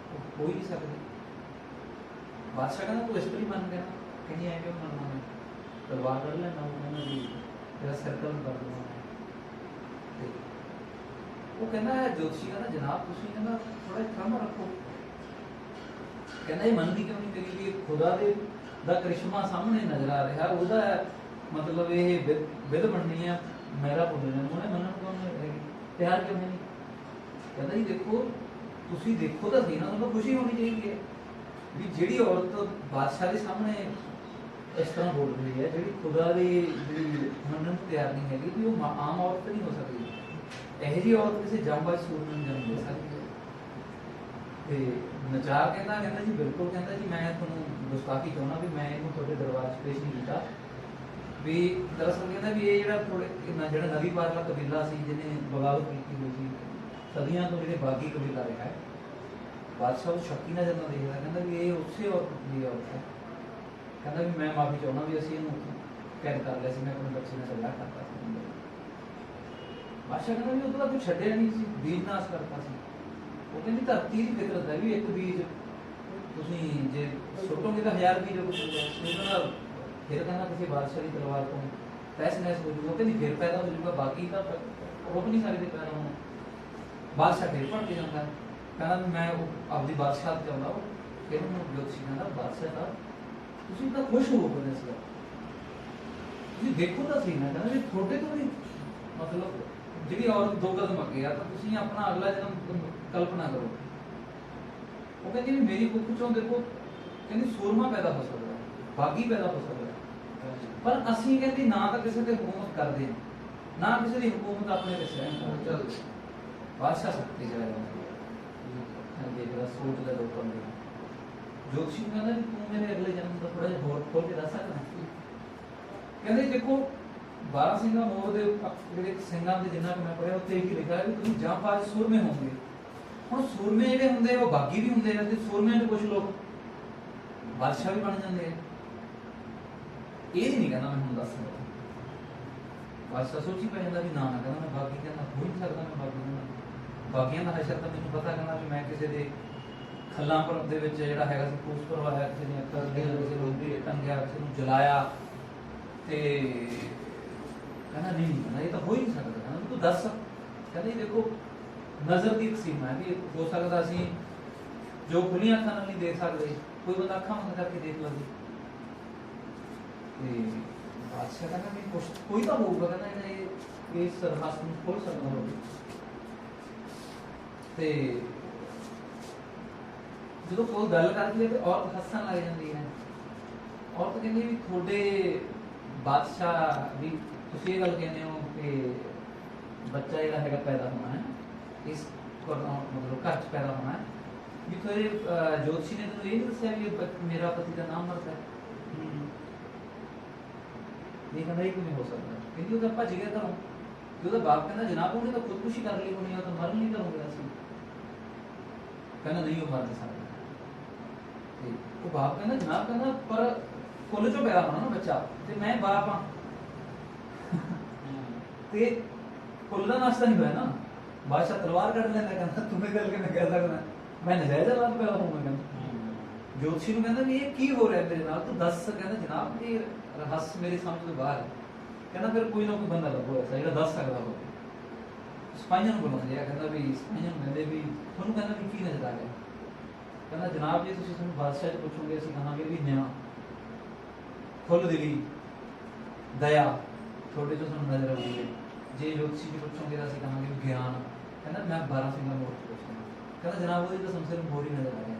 Speaker 3: ਹੋ ਹੀ ਨਹੀਂ ਸਕਦੀ। ਬਾਦਸ਼ਾਹ ਕਹਿੰਦਾ ਤੂੰ ਇਸ ਤਰ੍ਹਾਂ ਮੰਨ ਗਿਆ। ਕਹਿੰਦੀ ਐ ਕਿਉਂ ਮੰਨਣਾ ਮੈਂ ਤਲਵਾਰ ਕੱਢ ਲੈਣਾ। ਉਹ ਕਹਿੰਦਾ ਵੀ ਤੇਰਾ ਸਰਕਲ ਕਰ ਦੂੰਗਾ। ਤੇ ਉਹ ਕਹਿੰਦਾ ਜੋਤਸ਼ੀ ਕਹਿੰਦਾ ਜਨਾਬ ਤੁਸੀਂ ਕਹਿੰਦਾ ਥੋੜਾ ਕੰਮ ਰੱਖੋ। ਕਹਿੰਦਾ ਇਹ ਮੰਨਦੀ ਕਿਉਂ ਨਹੀਂ ਤੇਰੀ ਵੀ ਖੁਦਾ ਦੇ ਦਾ ਕ੍ਰਿਸ਼ਮਾ ਸਾਹਮਣੇ ਨਜ਼ਰ ਆ ਰਿਹਾ, ਉਹਦਾ ਮਤਲਬ ਇਹ ਵਿਧ ਬਣਨੀ ਆ ਮੇਰਾ ਪੁੱਤਰ ਨੇ ਉਹਨੇ ਮੰਨਣ ਕਿਉਂ ਨਹੀਂ ਤਿਆਰ ਕਿਉਂ ਨਹੀਂ। ਕਹਿੰਦਾ ਜੀ ਦੇਖੋ ਤੁਸੀਂ ਦੇਖੋ ਤਾਂ ਸਹੀ ਨਾ, ਤੁਹਾਨੂੰ ਖੁਸ਼ੀ ਹੋਣੀ ਚਾਹੀਦੀ ਹੈ ਵੀ ਜਿਹੜੀ ਔਰਤ ਬਾਦਸ਼ਾਹ ਦੇ ਸਾਹਮਣੇ ਇਸ ਤਰ੍ਹਾਂ ਬੋਲ ਰਹੀ ਹੈ, ਜਿਹੜੀ ਖੁਦਾ ਦੀ ਜਿਹੜੀ ਮੰਨਣ ਨੂੰ ਤਿਆਰ ਨਹੀਂ ਹੈਗੀ, ਵੀ ਉਹ ਆਮ ਔਰਤ ਨਹੀਂ ਹੋ ਸਕਦੀ। ਇਹੋ ਜਿਹੀ ਔਰਤ ਕਿਸੇ ਜਾਂਬਾਜ਼ ਸੂਰ ਨੂੰ ਜਨਮ ਦੇ ਸਕਦੀ ਹੈ। ਤੇ ਨਚਾਰ ਕਹਿੰਦਾ ਜੀ ਬਿਲਕੁਲ। ਕਹਿੰਦਾ ਜੀ ਮੈਂ ਤੁਹਾਨੂੰ ਗੁਸਤਾਖੀ ਚਾਹੁੰਦਾ ਵੀ ਮੈਂ ਇਹਨੂੰ ਤੁਹਾਡੇ ਦਰਬਾਰ 'ਚ ਪੇਸ਼ ਨਹੀਂ ਕੀਤਾ। ਵੀ ਦਰਅਸਲ ਕਹਿੰਦਾ ਵੀ ਇਹ ਜਿਹੜਾ ਜਿਹੜਾ ਨਦੀ ਪਾਰਲਾ ਕਬੀਲਾ ਸੀ ਜਿਹਨੇ ਬਗਾਵਤ ਕੀਤੀ ਹੋਈ ਸੀ ਸਦੀਆਂ ਤੋਂ, ਜਿਹੜੇ ਬਾਗੀ ਕਬੀਲਾ ਰਿਹਾ ਹੈ, ਬਾਦਸ਼ਾਹ ਨੂੰ ਸ਼ੱਕੀ ਨਜ਼ਰ ਨਾਲ ਦੇਖਦਾ। ਕਹਿੰਦਾ ਵੀ ਇਹ ਉਸੇ ਔਰਤ ਦੀ ਔਰਤ ਹੈ। ਕਹਿੰਦਾ ਵੀ ਮੈਂ ਮਾਫੀ ਚਾਹੁੰਦਾ ਵੀ ਅਸੀਂ ਇਹਨੂੰ ਕੈਦ ਕਰ ਲਿਆ ਸੀ, ਮੈਂ ਆਪਣੇ ਬੱਚੇ ਨਾਲ ਵਿਆਹ ਕਰਤਾ ਸੀ। ਬਾਦਸ਼ਾਹ ਕਹਿੰਦਾ ਵੀ ਉਹਦਾ ਕੋਈ ਛੱਡਿਆ ਨਹੀਂ ਸੀ, ਬੀਜ ਨਾਸ ਕਰਤਾ ਸੀ। ਉਹ ਕਹਿੰਦੀ ਧਰਤੀ ਦੀ ਫਿਤਰਤ ਹੈ ਵੀ ਇੱਕ ਬੀਜ ਤੁਸੀਂ ਜੇ ਸੁੱਟੋਗੇ ਤਾਂ 1000 ਬੀਜ ਉਹਦਾ ਫਿਰ ਕਹਿੰਦਾ ਕਿਸੇ ਬਾਦਸ਼ਾਹ ਦੀ ਤਲਵਾਰ ਤੋਂ ਤਹਿਸ ਨਹਿਸ ਹੋ ਜੂਗਾ। ਕਹਿੰਦੀ ਫਿਰ ਪੈਦਾ ਹੋ ਜੂਗਾ, ਬਾਕੀ ਤਾਂ ਰੁਕ ਨਹੀਂ ਸਕਦੇ ਪੈਦਾ ਹੋਣਾ। ਬਾਦਸ਼ਾਹ ਫਿਰ ਭੜ ਕੇ ਜਾਂਦਾ। ਕਹਿੰਦਾ ਵੀ ਮੈਂ ਉਹ ਆਪਦੀ ਬਾਦਸ਼ਾਹ ਚਾਹੁੰਦਾ ਉਹ ਕਹਿੰਦਾ ਮੈਨੂੰ ਜੋਤਸ਼ੀ ਕਹਿੰਦਾ ਬਾਦਸ਼ਾਹ ਦਾ ਤੁਸੀਂ ਤਾਂ ਖੁਸ਼ ਹੋ ਗਏ ਸੀ ਤੁਸੀਂ ਦੇਖੋ ਤਾਂ ਸਹੀ ਨਾ ਕਹਿੰਦਾ ਵੀ ਤੁਹਾਡੇ ਤੋਂ ਵੀ ਮਤਲਬ ਜਿਹੜੀ ਔਰਤ 2 ਕਦਮ ਅੱਗੇ ਆ ਤਾਂ ਤੁਸੀਂ ਆਪਣਾ ਅਗਲਾ ਜਨਮ ਕਲਪਨਾ ਕਰੋ। ਉਹ ਕਹਿੰਦੀ ਵੀ ਮੇਰੀ ਕੁੱਖ ਚੋਂ ਦੇਖੋ ਕਹਿੰਦੀ ਸੂਰਮਾ ਪੈਦਾ ਹੋ ਸਕਦਾ, ਬਾਗੀ ਪੈਦਾ ਹੋ ਸਕਦਾ, ਪਰ ਅਸੀਂ ਕਹਿੰਦੀ ਨਾ ਤਾਂ ਕਿਸੇ ਤੇ ਹਕੂਮਤ ਕਰਦੇ ਹਾਂ, ਨਾ ਕਿਸੇ ਦੀ ਹਕੂਮਤ ਆਪਣੇ ਤੇ ਸਹਿਣ ਕਰਦੇ। ਬਾਦਸ਼ਾਹ ਸ਼ਕਤੀ ਜਾਏਗਾ ਦੇਖਦਾ ਸੋਚਦਾ ਲੋਕਾਂ ਦੇ ਜੋਤਸ਼ੀ ਨੂੰ ਕਹਿੰਦਾ ਵੀ ਤੂੰ ਮੇਰੇ ਅਗਲੇ ਜਨਮ ਦਾ ਥੋੜਾ ਜਿਹਾ ਹੋਰ ਖੋਲ ਕੇ ਦੱਸ ਸਕਦਾ। ਕਹਿੰਦੇ ਦੇਖੋ 12 ਸਿੰਘਾਂ ਮੋਰ ਦੇ ਜਿਹੜੇ ਸਿੰਘਾਂ ਦੇ ਜਿੰਨਾ ਕਿ ਮੈਂ ਪੜਿਆ ਉੱਤੇ ਇਹ ਲਿਖਿਆ ਵੀ ਤੁਸੀਂ ਜਾਂ ਪਾਜ ਸੂਰਮੇ ਹੋਣਗੇ। ਹੁਣ ਸੂਰਮੇ ਜਿਹੜੇ ਹੁੰਦੇ ਉਹ ਬਾਗੀ ਵੀ ਹੁੰਦੇ ਆ ਤੇ ਸੂਰਮਿਆਂ ਦੇ ਕੁਝ ਲੋਕ ਬਾਦਸ਼ਾਹ ਵੀ ਬਣ ਜਾਂਦੇ ਆ। ਇਹ ਨਹੀਂ ਕਹਿੰਦਾ ਮੈਂ ਹੁਣ ਦੱਸ ਸਕਦਾ। ਬਾਦਸ਼ਾਹ ਸੋਚੀ ਪੈ ਜਾਂਦਾ ਵੀ ਨਾ ਨਾ ਕਹਿੰਦਾ ਮੈਂ ਬਾਗੀ ਕਹਿੰਦਾ ਹੋ ਨਹੀਂ ਸਕਦਾ ਮੈਂ ਬਾਗੀ ਕਹਿੰਦਾ ਬਾਗੀਆਂ ਦਾ ਹਸ਼ਰ ਤਾਂ ਮੈਨੂੰ ਪਤਾ ਕਹਿੰਦਾ ਵੀ ਮੈਂ ਕਿਸੇ ਦੇ ਖੱਲਾਂ ਪਰ ਦੇ ਵਿੱਚ ਜਿਹੜਾ ਹੈਗਾ ਸੀ ਪੂਸ ਪਰਵਾਇਆ ਕਿਸੇ ਨੇ ਅੱਖਾਂ ਦੇ ਕਿਸੇ ਨੂੰ ਵੀ ਟੰਗਿਆ ਕਿਸੇ ਨੂੰ ਜਲਾਇਆ ਤੇ ਕਹਿੰਦਾ ਨਹੀਂ ਕਹਿੰਦਾ ਇਹ ਤਾਂ ਹੋ ਹੀ ਨਹੀਂ ਸਕਦਾ। ਕਹਿੰਦਾ ਤੂੰ ਦੱਸ। ਕਹਿੰਦਾ ਜੀ ਦੇਖੋ ਨਜ਼ਰ ਦੀ ਇੱਕ ਸੀਮਾ ਹੈ ਕਿ ਹੋ ਸਕਦਾ ਅਸੀਂ ਜੋ ਖੁੱਲੀਆਂ ਅੱਖਾਂ ਨਾਲ ਨਹੀਂ ਦੇਖ ਸਕਦੇ ਕੋਈ ਬੰਦਾ ਅੱਖਾਂ ਬੰਦ ਕਰਕੇ ਦੇਖ ਲਵੇ ਤੇ ਬਾਦਸ਼ਾਹ ਕਹਿੰਦਾ ਵੀ ਕੋਈ ਤਾਂ ਹੋਊਗਾ ਕਹਿੰਦਾ ਇਹ ਇਸ ਸਰਹੱਦ ਨੂੰ ਖੋਲ ਸਕਦਾ ਹੋਵੇ। ਤੇ ਜਦੋਂ ਕੋਈ ਗੱਲ ਕਰਦੀ ਹੈ ਤੇ ਔਰਤ ਹੱਸਣ ਲੱਗ ਜਾਂਦੀ ਹੈ। ਔਰਤ ਕਹਿੰਦੀ ਵੀ ਤੁਹਾਡੇ ਬਾਦਸ਼ਾਹ ਵੀ ਤੁਸੀਂ ਇਹ ਗੱਲ ਕਹਿੰਦੇ ਹੋ ਕਿ ਬੱਚਾ ਜਿਹੜਾ ਹੈਗਾ ਪੈਦਾ ਹੋਣਾ ਹੈ ਇਸ ਮਤਲਬ ਘਰ 'ਚ ਪੈਦਾ ਹੋਣਾ ਹੈ ਵੀ ਤੁਹਾਡੇ ਜੋਤਸ਼ੀ ਨੇ ਤੁਹਾਨੂੰ ਇਹ ਨਹੀਂ ਦੱਸਿਆ ਵੀ ਮੇਰਾ ਪਤੀ ਦਾ ਨਾਮ ਮਰਦਾ ਹੈ। ਨਹੀਂ ਕਹਿੰਦਾ ਇਹ ਕਿਵੇਂ ਹੋ ਸਕਦਾ। ਕਹਿੰਦੀ ਉਹ ਤਾਂ ਭੱਜ ਗਿਆ ਘਰੋਂ। ਉਹਦਾ ਬਾਪ ਕਹਿੰਦਾ ਜਨਾਬ ਉਹਨੇ ਤਾਂ ਖੁਦਕੁਸ਼ੀ ਕਰ ਲਈ ਹੋਣੀ, ਉਹ ਤਾਂ ਮਰਨ ਨਹੀਂ ਕਰੂੰਗਾ ਅਸੀਂ। ਕਹਿੰਦਾ ਨਹੀਂ ਉਹ ਮਰ ਨਹੀਂ ਸਕਦਾ। ਤੇ ਉਹ ਬਾਪ ਕਹਿੰਦਾ ਜਨਾਬ ਕਹਿੰਦਾ ਪਰ ਫੁੱਲ ਚੋਂ ਪੈਦਾ ਹੋਣਾ ਨਾ ਬੱਚਾ ਤੇ ਮੈਂ ਬਾਪ ਹਾਂ ਤੇ ਫੁੱਲ ਦਾ ਨਾਸ਼ਤਾ ਨਹੀਂ ਹੋਇਆ ਨਾ। ਬਾਦਸ਼ਾਹ ਤਲਵਾਰ ਕੱਢ ਲੈਂਦਾ ਕਹਿੰਦਾ ਤੂੰ ਇਹ ਗੱਲ ਕਿਵੇਂ ਕਹਿ ਸਕਦਾ ਮੈਂ ਨਜਾਇਜ਼ ਔਲਾਦ ਪੈਦਾ ਹੋਊਂਗਾ। ਕਹਿੰਦਾ ਜੋਤਸ਼ੀ ਨੂੰ ਕਹਿੰਦਾ ਵੀ ਇਹ ਕੀ ਹੋ ਰਿਹਾ ਮੇਰੇ ਨਾਲ ਤੂੰ ਦੱਸ। ਕਹਿੰਦਾ ਜਨਾਬ ਇਹ ਰਹੱਸ ਮੇਰੀ ਸਮਝ ਤੋਂ ਬਾਹਰ ਹੈ। ਕਹਿੰਦਾ ਫਿਰ ਕੋਈ ਨਾ ਕੋਈ ਬੰਦਾ ਲੱਭੋ ਐਸਾ ਜਿਹੜਾ ਦੱਸ ਸਕਦਾ ਹੋਵੇ। ਸਿਪਾਹੀਆਂ ਨੂੰ ਬੁਲਾਉਂਦੇ ਆ। ਕਹਿੰਦਾ ਵੀ ਸਿਪਾਹੀਆਂ ਨੂੰ ਕਹਿੰਦੇ ਵੀ ਤੁਹਾਨੂੰ ਕਹਿੰਦਾ ਵੀ ਕੀ ਨਜ਼ਰ ਆ ਗਿਆ। ਕਹਿੰਦਾ ਜਨਾਬ ਜੀ ਤੁਸੀਂ ਸਾਨੂੰ ਬਾਦਸ਼ਾਹ 'ਚ ਪੁੱਛੋਗੇ ਅਸੀਂ ਕਹਾਂਗੇ ਵੀ ਨਿਆਂ ਖੁੱਲ੍ਹ ਦਿਲੀ ਦਇਆ ਤੁਹਾਡੇ 'ਚੋਂ ਸਾਨੂੰ ਨਜ਼ਰ ਆਊਗੀ। ਜੇ ਜੋਤਸ਼ੀ 'ਚ ਪੁੱਛੋਗੇ ਤਾਂ ਅਸੀਂ ਕਹਾਂਗੇ ਵੀ ਗਿਆਨ। ਕਹਿੰਦਾ ਮੈਂ 12 ਸਿੰਘਾਂ ਮੋਰ 'ਚ ਪੁੱਛਦਾ। ਕਹਿੰਦਾ ਜਨਾਬ ਉਹਦੀ ਤਾਂ ਸੰਸਾਰ ਨੂੰ ਹੋਰ ਹੀ ਨਜ਼ਰ ਆ ਗਿਆ।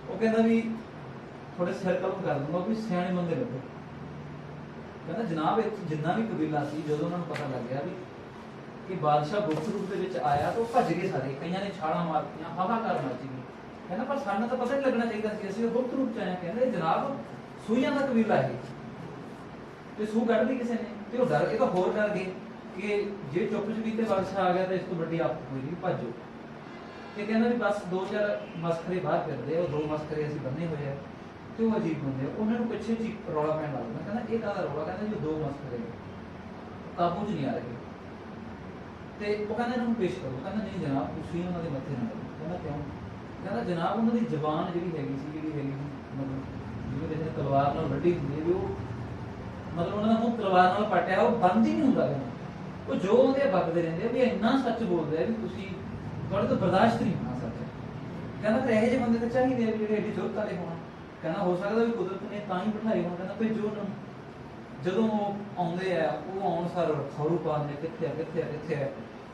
Speaker 3: ਉਹ ਕਹਿੰਦਾ ਵੀ ਥੋੜੇ ਸਰਕਲ ਕਰ ਦੂੰਗਾ ਕੋਈ ਸਿਆਣੇ ਬੰਦੇ ਲੱਭੋ। ਕਹਿੰਦਾ ਜਨਾਬ ਇੱਥੇ ਜਿੰਨਾ ਵੀ ਕਬੀਲਾ ਸੀ ਜਦੋਂ ਉਹਨਾਂ ਨੂੰ ਪਤਾ ਲੱਗਿਆ ਵੀ ਕਿ ਬਾਦਸ਼ਾਹ ਗੁਪਤ ਰੂਪ ਦੇ ਵਿੱਚ ਆਇਆ ਤਾਂ ਉਹ ਭੱਜ ਗਏ ਸਾਰੇ। ਕਈਆਂ ਨੇ ਛਾਲਾਂ ਮਾਰਤੀਆਂ ਹਾਹਾਕਾਰ ਮਚ ਗਈ। ਕਹਿੰਦਾ ਪਰ ਸਾਨੂੰ ਤਾਂ ਪਤਾ ਨਹੀਂ ਲੱਗਣਾ ਚਾਹੀਦਾ ਸੀ ਅਸੀਂ ਗੁਪਤ ਰੂਪ 'ਚ ਆਏ। ਕਹਿੰਦੇ ਜਨਾਬ ਸੂਈਆਂ ਦਾ ਕਬੀਲਾ ਹੈ ਤੇ ਸੂ ਕੱਢ ਲਈ ਕਿਸੇ ਨੇ ਤੇ ਉਹ ਡਰ ਕੇ ਤਾਂ ਹੋਰ ਡਰ ਗਏ ਕਿ ਜੇ ਚੁੱਪ ਚੁਪੀਤੇ ਬਾਦਸ਼ਾਹ ਆ ਗਿਆ ਤਾਂ ਇਸ ਤੋਂ ਵੱਡੀ ਆਫਤ ਹੋਏਗੀ ਭੱਜੋ। ਤੇ ਕਹਿੰਦਾ ਵੀ ਬਸ 2-4 ਮਸਖਰੇ ਬਾਹਰ ਫਿਰਦੇ ਉਹ 2 ਮਸਖਰੇ ਅਸੀਂ ਬੰਨੇ ਹੋਏ ਆ ਤੇ ਉਹ ਅਜੀਬ ਹੁੰਦੇ ਆ। ਉਹਨਾਂ ਨੂੰ ਪਿੱਛੇ ਜੀ ਰੌਲਾ ਪੈਣ ਲੱਗ ਜਾਂਦਾ। ਕਹਿੰਦਾ ਇਹ ਕਾਹਦਾ ਰੌਲਾ। ਕਹਿੰਦਾ ਜੀ 2 ਮਸਖਰੇ ਕਾਬੂ 'ਚ ਨਹੀਂ ਆ ਰਹੇ ਤੇ ਉਹ ਕਹਿੰਦਾ ਇਹਨਾਂ ਨੂੰ ਪੇਸ਼ ਕਰੋ। ਕਹਿੰਦਾ ਨਹੀਂ ਜਨਾਬ ਤੁਸੀਂ ਉਹਨਾਂ ਦੇ ਮੱਥੇ ਨਾ ਕਰੋ। ਕਹਿੰਦਾ ਕਿਉਂ। ਕਹਿੰਦਾ ਜਨਾਬ ਉਹਨਾਂ ਦੀ ਜ਼ਬਾਨ ਜਿਹੜੀ ਹੈਗੀ ਸੀ ਮਤਲਬ ਜਿਵੇਂ ਕਹਿੰਦੇ ਤਲਵਾਰ ਨਾਲ ਵੱਢੀ ਹੁੰਦੀ ਹੈ ਵੀ ਉਹ ਮਤਲਬ ਉਹਨਾਂ ਦਾ ਮੂੰਹ ਤਲਵਾਰ ਨਾਲ ਪਟਿਆ ਉਹ ਬੰਦ ਹੀ ਨਹੀਂ ਹੁੰਦਾ। ਉਹ ਜੋ ਉਹਦੇ ਵਗਦੇ ਰਹਿੰਦੇ ਆ ਵੀ ਇੰਨਾ ਸੱਚ ਬੋਲਦੇ ਆ ਵੀ ਤੁਸੀਂ ਤੁਹਾਡੇ ਤੋਂ ਬਰਦਾਸ਼ਤ ਨਹੀਂ ਹੋਣਾ ਸੱਚ। ਕਹਿੰਦਾ ਤੇ ਇਹੋ ਜਿਹੇ ਬੰਦੇ ਤਾਂ ਚਾਹੀਦੇ ਆ ਵੀ ਜਿਹੜੇ ਐਡੀ ਜ਼ਰੂਰਤ ਵਾਲੇ ਹੋਣ। ਕਹਿੰਦਾ ਹੋ ਸਕਦਾ ਵੀ ਕੁਦਰਤ ਨੇ ਤਾਂ ਹੀ ਬਿਠਾਏ ਹੋਣ। ਕਹਿੰਦਾ ਭੇਜੋ ਉਹਨਾਂ ਨੂੰ। ਜਦੋਂ ਉਹ ਆਉਂਦੇ ਆ ਉਹ ਆਉਣ ਸਾਰ ਖੌਰੂ ਪਾਉਂਦੇ ਕਿੱਥੇ ਆ ਕਿੱਥੇ ਆ ਕਿੱਥੇ ਆ।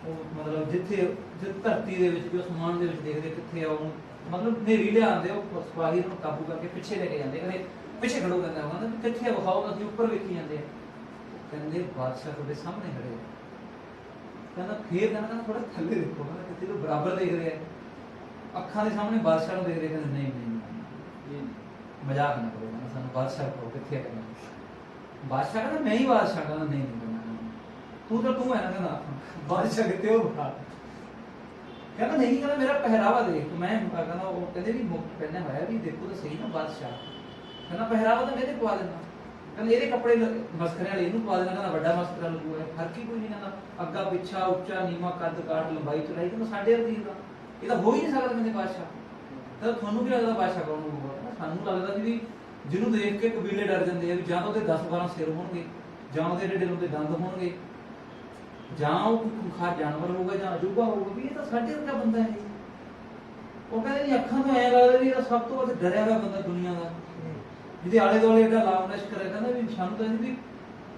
Speaker 3: ਉਹ ਮਤਲਬ ਜਿੱਥੇ ਧਰਤੀ ਦੇ ਵਿੱਚ ਵੀ ਅਸਮਾਨ ਦੇ ਵਿੱਚ ਦੇਖਦੇ ਕਿੱਥੇ ਆ ਉਹ ਮਤਲਬ ਨੇਰੀ ਲਿਆਉਂਦੇ ਉਹ ਸਿਪਾਹੀ ਨੂੰ ਕਾਬੂ ਕਰਕੇ ਪਿੱਛੇ ਲੈ ਕੇ ਜਾਂਦੇ। ਕਹਿੰਦੇ ਪਿੱਛੇ ਖੜੋ। ਕਹਿੰਦਾ ਉਹਨਾਂ ਨੇ ਕਿੱਥੇ ਵਿਖਾਓ ਅਸੀਂ ਉੱਪਰ ਵੇਖੀ ਜਾਂਦੇ ਆ। ਕਹਿੰਦੇ ਬਾਦਸ਼ਾਹ ਤੁਹਾਡੇ ਸਾਹਮਣੇ ਖੜੇ। ਕਹਿੰਦਾ ਫੇਰ ਕਹਿੰਦਾ ਥੋੜਾ ਥੱਲੇ ਦੇਖੋ। ਕਹਿੰਦਾ ਕਿਤੇ ਤੋਂ ਬਰਾਬਰ ਦੇਖ ਰਹੇ ਆ ਅੱਖਾਂ ਦੇ ਸਾਹਮਣੇ ਬਾਦਸ਼ਾਹ ਨੂੰ ਦੇਖ ਰਹੇ। ਕਹਿੰਦੇ ਨਹੀਂ ਨਹੀਂ ਇਹ ਮਜ਼ਾਕ ਨਾ ਕਰੋ। ਕਹਿੰਦਾ ਸਾਨੂੰ ਬਾਦਸ਼ਾਹ ਕਹੋ ਕਿੱਥੇ ਆ। ਕਹਿੰਦਾ ਬਾਦਸ਼ਾਹ ਕਹਿੰਦਾ ਮੈਂ ਹੀ ਬਾਦਸ਼ਾਹ। ਕਹਿੰਦਾ ਨਹੀਂ ਤੂੰ ਤਾਂ ਤੂੰ ਹੈ ਨਾ। ਕਹਿੰਦਾ ਬਾਦਸ਼ਾਹ ਕਿਤੇ ਹੋ ਕਹਿੰਦਾ ਨਹੀਂ। ਕਹਿੰਦਾ ਮੇਰਾ ਪਹਿਰਾਵਾ ਦੇਖ ਮੈਂ ਕਹਿੰਦਾ ਉਹ ਕਹਿੰਦੇ ਵੀ ਮੁੱਖ ਪਹਿਨਿਆ ਹੋਇਆ ਵੀ ਦੇਖੋ ਤਾਂ ਸਹੀ ਨਾ ਬਾਦਸ਼ਾਹ। ਕਹਿੰਦਾ ਪਹਿਰਾਵਾ ਤਾਂ ਮੇਰੇ ਪਵਾ ਦੇਣਾ। ਕਹਿੰਦਾ ਇਹਦੇ ਕੱਪੜੇ ਮਸਖਰੇ ਵਾਲੇ ਇਹਨੂੰ ਪਵਾ ਦੇਣਾ। ਕਹਿੰਦਾ ਵੱਡਾ ਮਸਖਰਾ ਲੱਗੂ ਹੈ ਫਰਕ ਹੀ ਕੋਈ ਨਹੀਂ। ਕਹਿੰਦਾ ਅੱਗਾ ਪਿੱਛਾ ਉੱਚਾ ਨੀਵਾਂ ਕੱਦ ਕਾਠ ਲੰਬਾਈ ਚੌੜਾਈ ਕਹਿੰਦਾ ਸਾਡੇ ਅਰਦੀ ਦਾ ਇਹ ਤਾਂ ਹੋ ਹੀ ਨਹੀਂ ਸਕਦਾ। ਕਹਿੰਦੇ ਬਾਦਸ਼ਾਹ ਤਾਂ ਤੁਹਾਨੂੰ ਵੀ ਲੱਗਦਾ ਬਾਦਸ਼ਾਹ ਕੌਣ ਹੋਊਗਾ। ਸਾਨੂੰ ਲੱਗਦਾ ਵੀ ਜਿਹਨੂੰ ਦੇਖ ਕੇ ਕਬੀਲੇ ਡਰ ਜਾਂਦੇ ਆ ਵੀ ਜਾਂ ਤਾਂ ਉਹਦੇ 10-12 ਸਿਰ ਹੋਣਗੇ ਜਾਂ ਉਹਦੇ ਏਡੇ ਏਡੇ ਦੰਦ ਹੋਣਗੇ ਜਾਂ ਉਹ ਕੋਈ ਖੁੰਖਾਰ ਜਾਨਵਰ ਹੋਊਗਾ ਜਾਂ ਅਜੂਬਾ ਹੋਊਗਾ ਵੀ ਇਹ ਤਾਂ ਸਾਡੇ ਵਰਗਾ ਬੰਦਾ ਹੈ। ਉਹ ਕਹਿੰਦੇ ਜੀ ਅੱਖਾਂ ਤੋਂ ਐਂ ਲੱਗਦਾ ਵੀ ਇਹ ਸਭ ਤੋਂ ਵੱਧ ਡਰਿਆ ਹੋਇਆ ਬੰਦਾ ਦੁਨੀਆ ਦਾ, ਜਿਹਦੇ ਆਲੇ ਦੁਆਲੇ ਏਡਾ ਲਾਭ ਲਸ਼ਕਰ ਹੈ। ਕਹਿੰਦਾ ਵੀ ਸਾਨੂੰ ਤਾਂ ਵੀ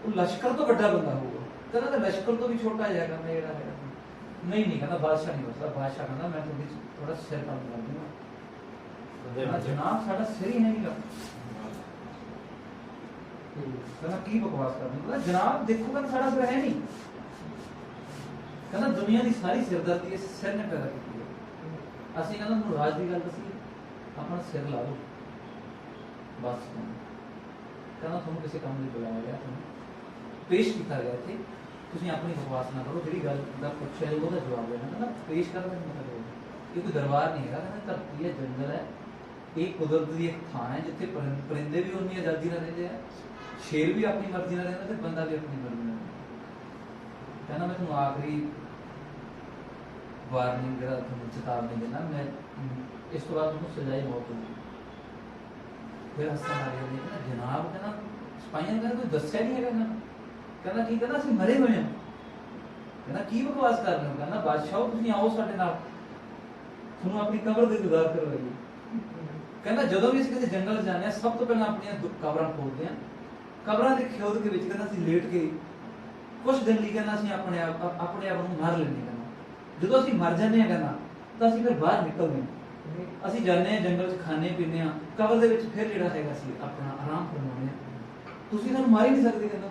Speaker 3: ਉਹ ਲਸ਼ਕਰ ਤੋਂ ਵੱਡਾ ਬੰਦਾ ਹੋਊਗਾ। ਕਹਿੰਦਾ ਤਾਂ ਲਸ਼ਕਰ ਤੋਂ ਵੀ ਛੋਟਾ ਜਿਹਾ ਕਹਿੰਦਾ ਜਿਹੜਾ ਹੈਗਾ। ਨਹੀਂ ਕਹਿੰਦਾ ਬਾਦਸ਼ਾਹ ਨਹੀਂ ਬਸਦਾ। ਬਾਦਸ਼ਾਹ ਕਹਿੰਦਾ ਮੈਂ ਤੁਹਾਡੀ ਥੋੜਾ ਸਿਰ ਕੰਮ ਕਰ ਦੂੰਗਾ। ਜਨਾਬ ਸਾਡਾ ਸਿਰ ਹੀ ਹੈ ਨਹੀਂਗਾ। ਕਹਿੰਦਾ ਕੀ ਬਕਵਾਸ ਕਰਦੀ। ਕਹਿੰਦਾ ਜਨਾਬ ਦੇਖੋ ਕਹਿੰਦਾ ਸਾਡਾ ਸਿਰ ਹੈ ਨਹੀਂ। ਕਹਿੰਦਾ ਦੁਨੀਆ ਦੀ ਸਾਰੀ ਸਿਰਦਰਦੀ ਇਸ ਸਿਰ ਨੇ ਪੈਦਾ ਕੀਤੀ ਹੈ। ਅਸੀਂ ਕਹਿੰਦਾ ਤੁਹਾਨੂੰ ਰਾਜ ਦੀ ਗੱਲ ਦੱਸੀ, ਆਪਣਾ ਸਿਰ ਲਾ ਲਓ ਬਸ। ਕਹਿੰਦਾ ਤੁਹਾਨੂੰ ਕਿਸੇ ਕੰਮ ਲਈ ਬੁਲਾਇਆ ਗਿਆ, ਤੁਹਾਨੂੰ ਪੇਸ਼ ਕੀਤਾ ਗਿਆ ਇੱਥੇ, ਤੁਸੀਂ ਆਪਣੀ ਬਕਵਾਸ ਨਾ ਕਰੋ। ਜਿਹੜੀ ਗੱਲ ਦਾ ਪੁੱਛਿਆ ਉਹਦਾ ਜਵਾਬ ਦੇਣਾ। ਕਹਿੰਦਾ ਪੇਸ਼ ਕਰਨ ਦਾ ਮਤਲਬ ਇਹ ਕੋਈ ਦਰਬਾਰ ਨਹੀਂ ਹੈਗਾ। ਕਹਿੰਦਾ ਧਰਤੀ ਹੈ, ਜੰਗਲ ਹੈ, ਇਹ ਕੁਦਰਤ ਦੀ ਇੱਕ ਥਾਂ ਹੈ ਜਿੱਥੇ ਪਰਿੰਦੇ ਵੀ ਉਨੀ ਆਜ਼ਾਦੀ ਨਾਲ ਰਹਿੰਦੇ ਆ, ਸ਼ੇਰ ਵੀ ਆਪਣੀ ਮਰਜ਼ੀ ਨਾਲ ਰਹਿੰਦਾ ਤੇ ਬੰਦਾ ਵੀ ਆਪਣੀ ਮਰਜ਼ੀ ਨਾਲ। ਕਹਿੰਦਾ ਮੈਂ ਤੁਹਾਨੂੰ ਆਖਰੀ ਵਾਰਨਿੰਗ ਜਿਹੜਾ ਤੁਹਾਨੂੰ ਚੇਤਾਵਨੀ ਦੇਣਾ, ਮੈਂ ਇਸ ਤੋਂ ਬਾਅਦ ਤੁਹਾਨੂੰ ਸਜ਼ਾਈ ਮੌਤ ਹੋਊਗੀ। ਫਿਰ ਹੱਸਣ ਲੱਗ ਜਾਂਦੇ। ਕਹਿੰਦਾ ਜਨਾਬ ਕਹਿੰਦਾ ਸਿਪਾਹੀਆਂ ਨੇ ਕਹਿੰਦਾ ਕੋਈ ਦੱਸਿਆ ਨਹੀਂ ਹੈਗਾ। ਕਹਿੰਦਾ ਕੀ? ਕਹਿੰਦਾ ਅਸੀਂ ਮਰੇ ਹੋਏ ਹਾਂ। ਕਹਿੰਦਾ ਕੀ ਬਕਵਾਸ ਕਰ ਰਹੇ ਹੋ? ਕਹਿੰਦਾ ਬਾਦਸ਼ਾਹ ਤੁਸੀਂ ਆਓ ਸਾਡੇ ਨਾਲ, ਤੁਹਾਨੂੰ ਆਪਣੀ ਕਬਰ ਦੇ ਦੀਦਾਰ ਕਰਵਾਈਏ। ਕਹਿੰਦਾ ਜਦੋਂ ਵੀ ਅਸੀਂ ਕਿਸੇ ਜੰਗਲ ਜਾਂਦੇ ਹਾਂ ਸਭ ਤੋਂ ਪਹਿਲਾਂ ਆਪਣੀਆਂ ਕਬਰਾਂ ਖੋਦਦੇ ਹਾਂ। ਕਬਰਾਂ ਦੇ ਖੋਦ ਕੇ ਵਿੱਚ ਕਹਿੰਦਾ ਅਸੀਂ ਲੇਟ ਕੇ ਕੁਝ ਦਿਨ ਲਈ ਕਹਿੰਦਾ ਅਸੀਂ ਆਪਣੇ ਆਪ ਨੂੰ ਮਾਰ ਲੈਂਦੇ। ਕਹਿੰਦਾ ਜਦੋਂ ਅਸੀਂ ਮਰ ਜਾਂਦੇ ਹਾਂ ਕਹਿੰਦਾ ਤਾਂ ਅਸੀਂ ਫਿਰ ਬਾਹਰ ਨਿਕਲਦੇ ਹਾਂ, ਅਸੀਂ ਜਾਂਦੇ ਹਾਂ ਜੰਗਲ 'ਚ, ਖਾਣੇ ਪੀਂਦੇ ਹਾਂ, ਕਬਰ ਦੇ ਵਿੱਚ ਫਿਰ ਜਿਹੜਾ ਹੈਗਾ ਅਸੀਂ ਆਪਣਾ ਆਰਾਮ ਫਰਮਾਉਂਦੇ ਹਾਂ। ਤੁਸੀਂ ਸਾਨੂੰ ਮਾਰ ਹੀ ਨਹੀਂ ਸਕਦੇ। ਕਹਿੰਦਾ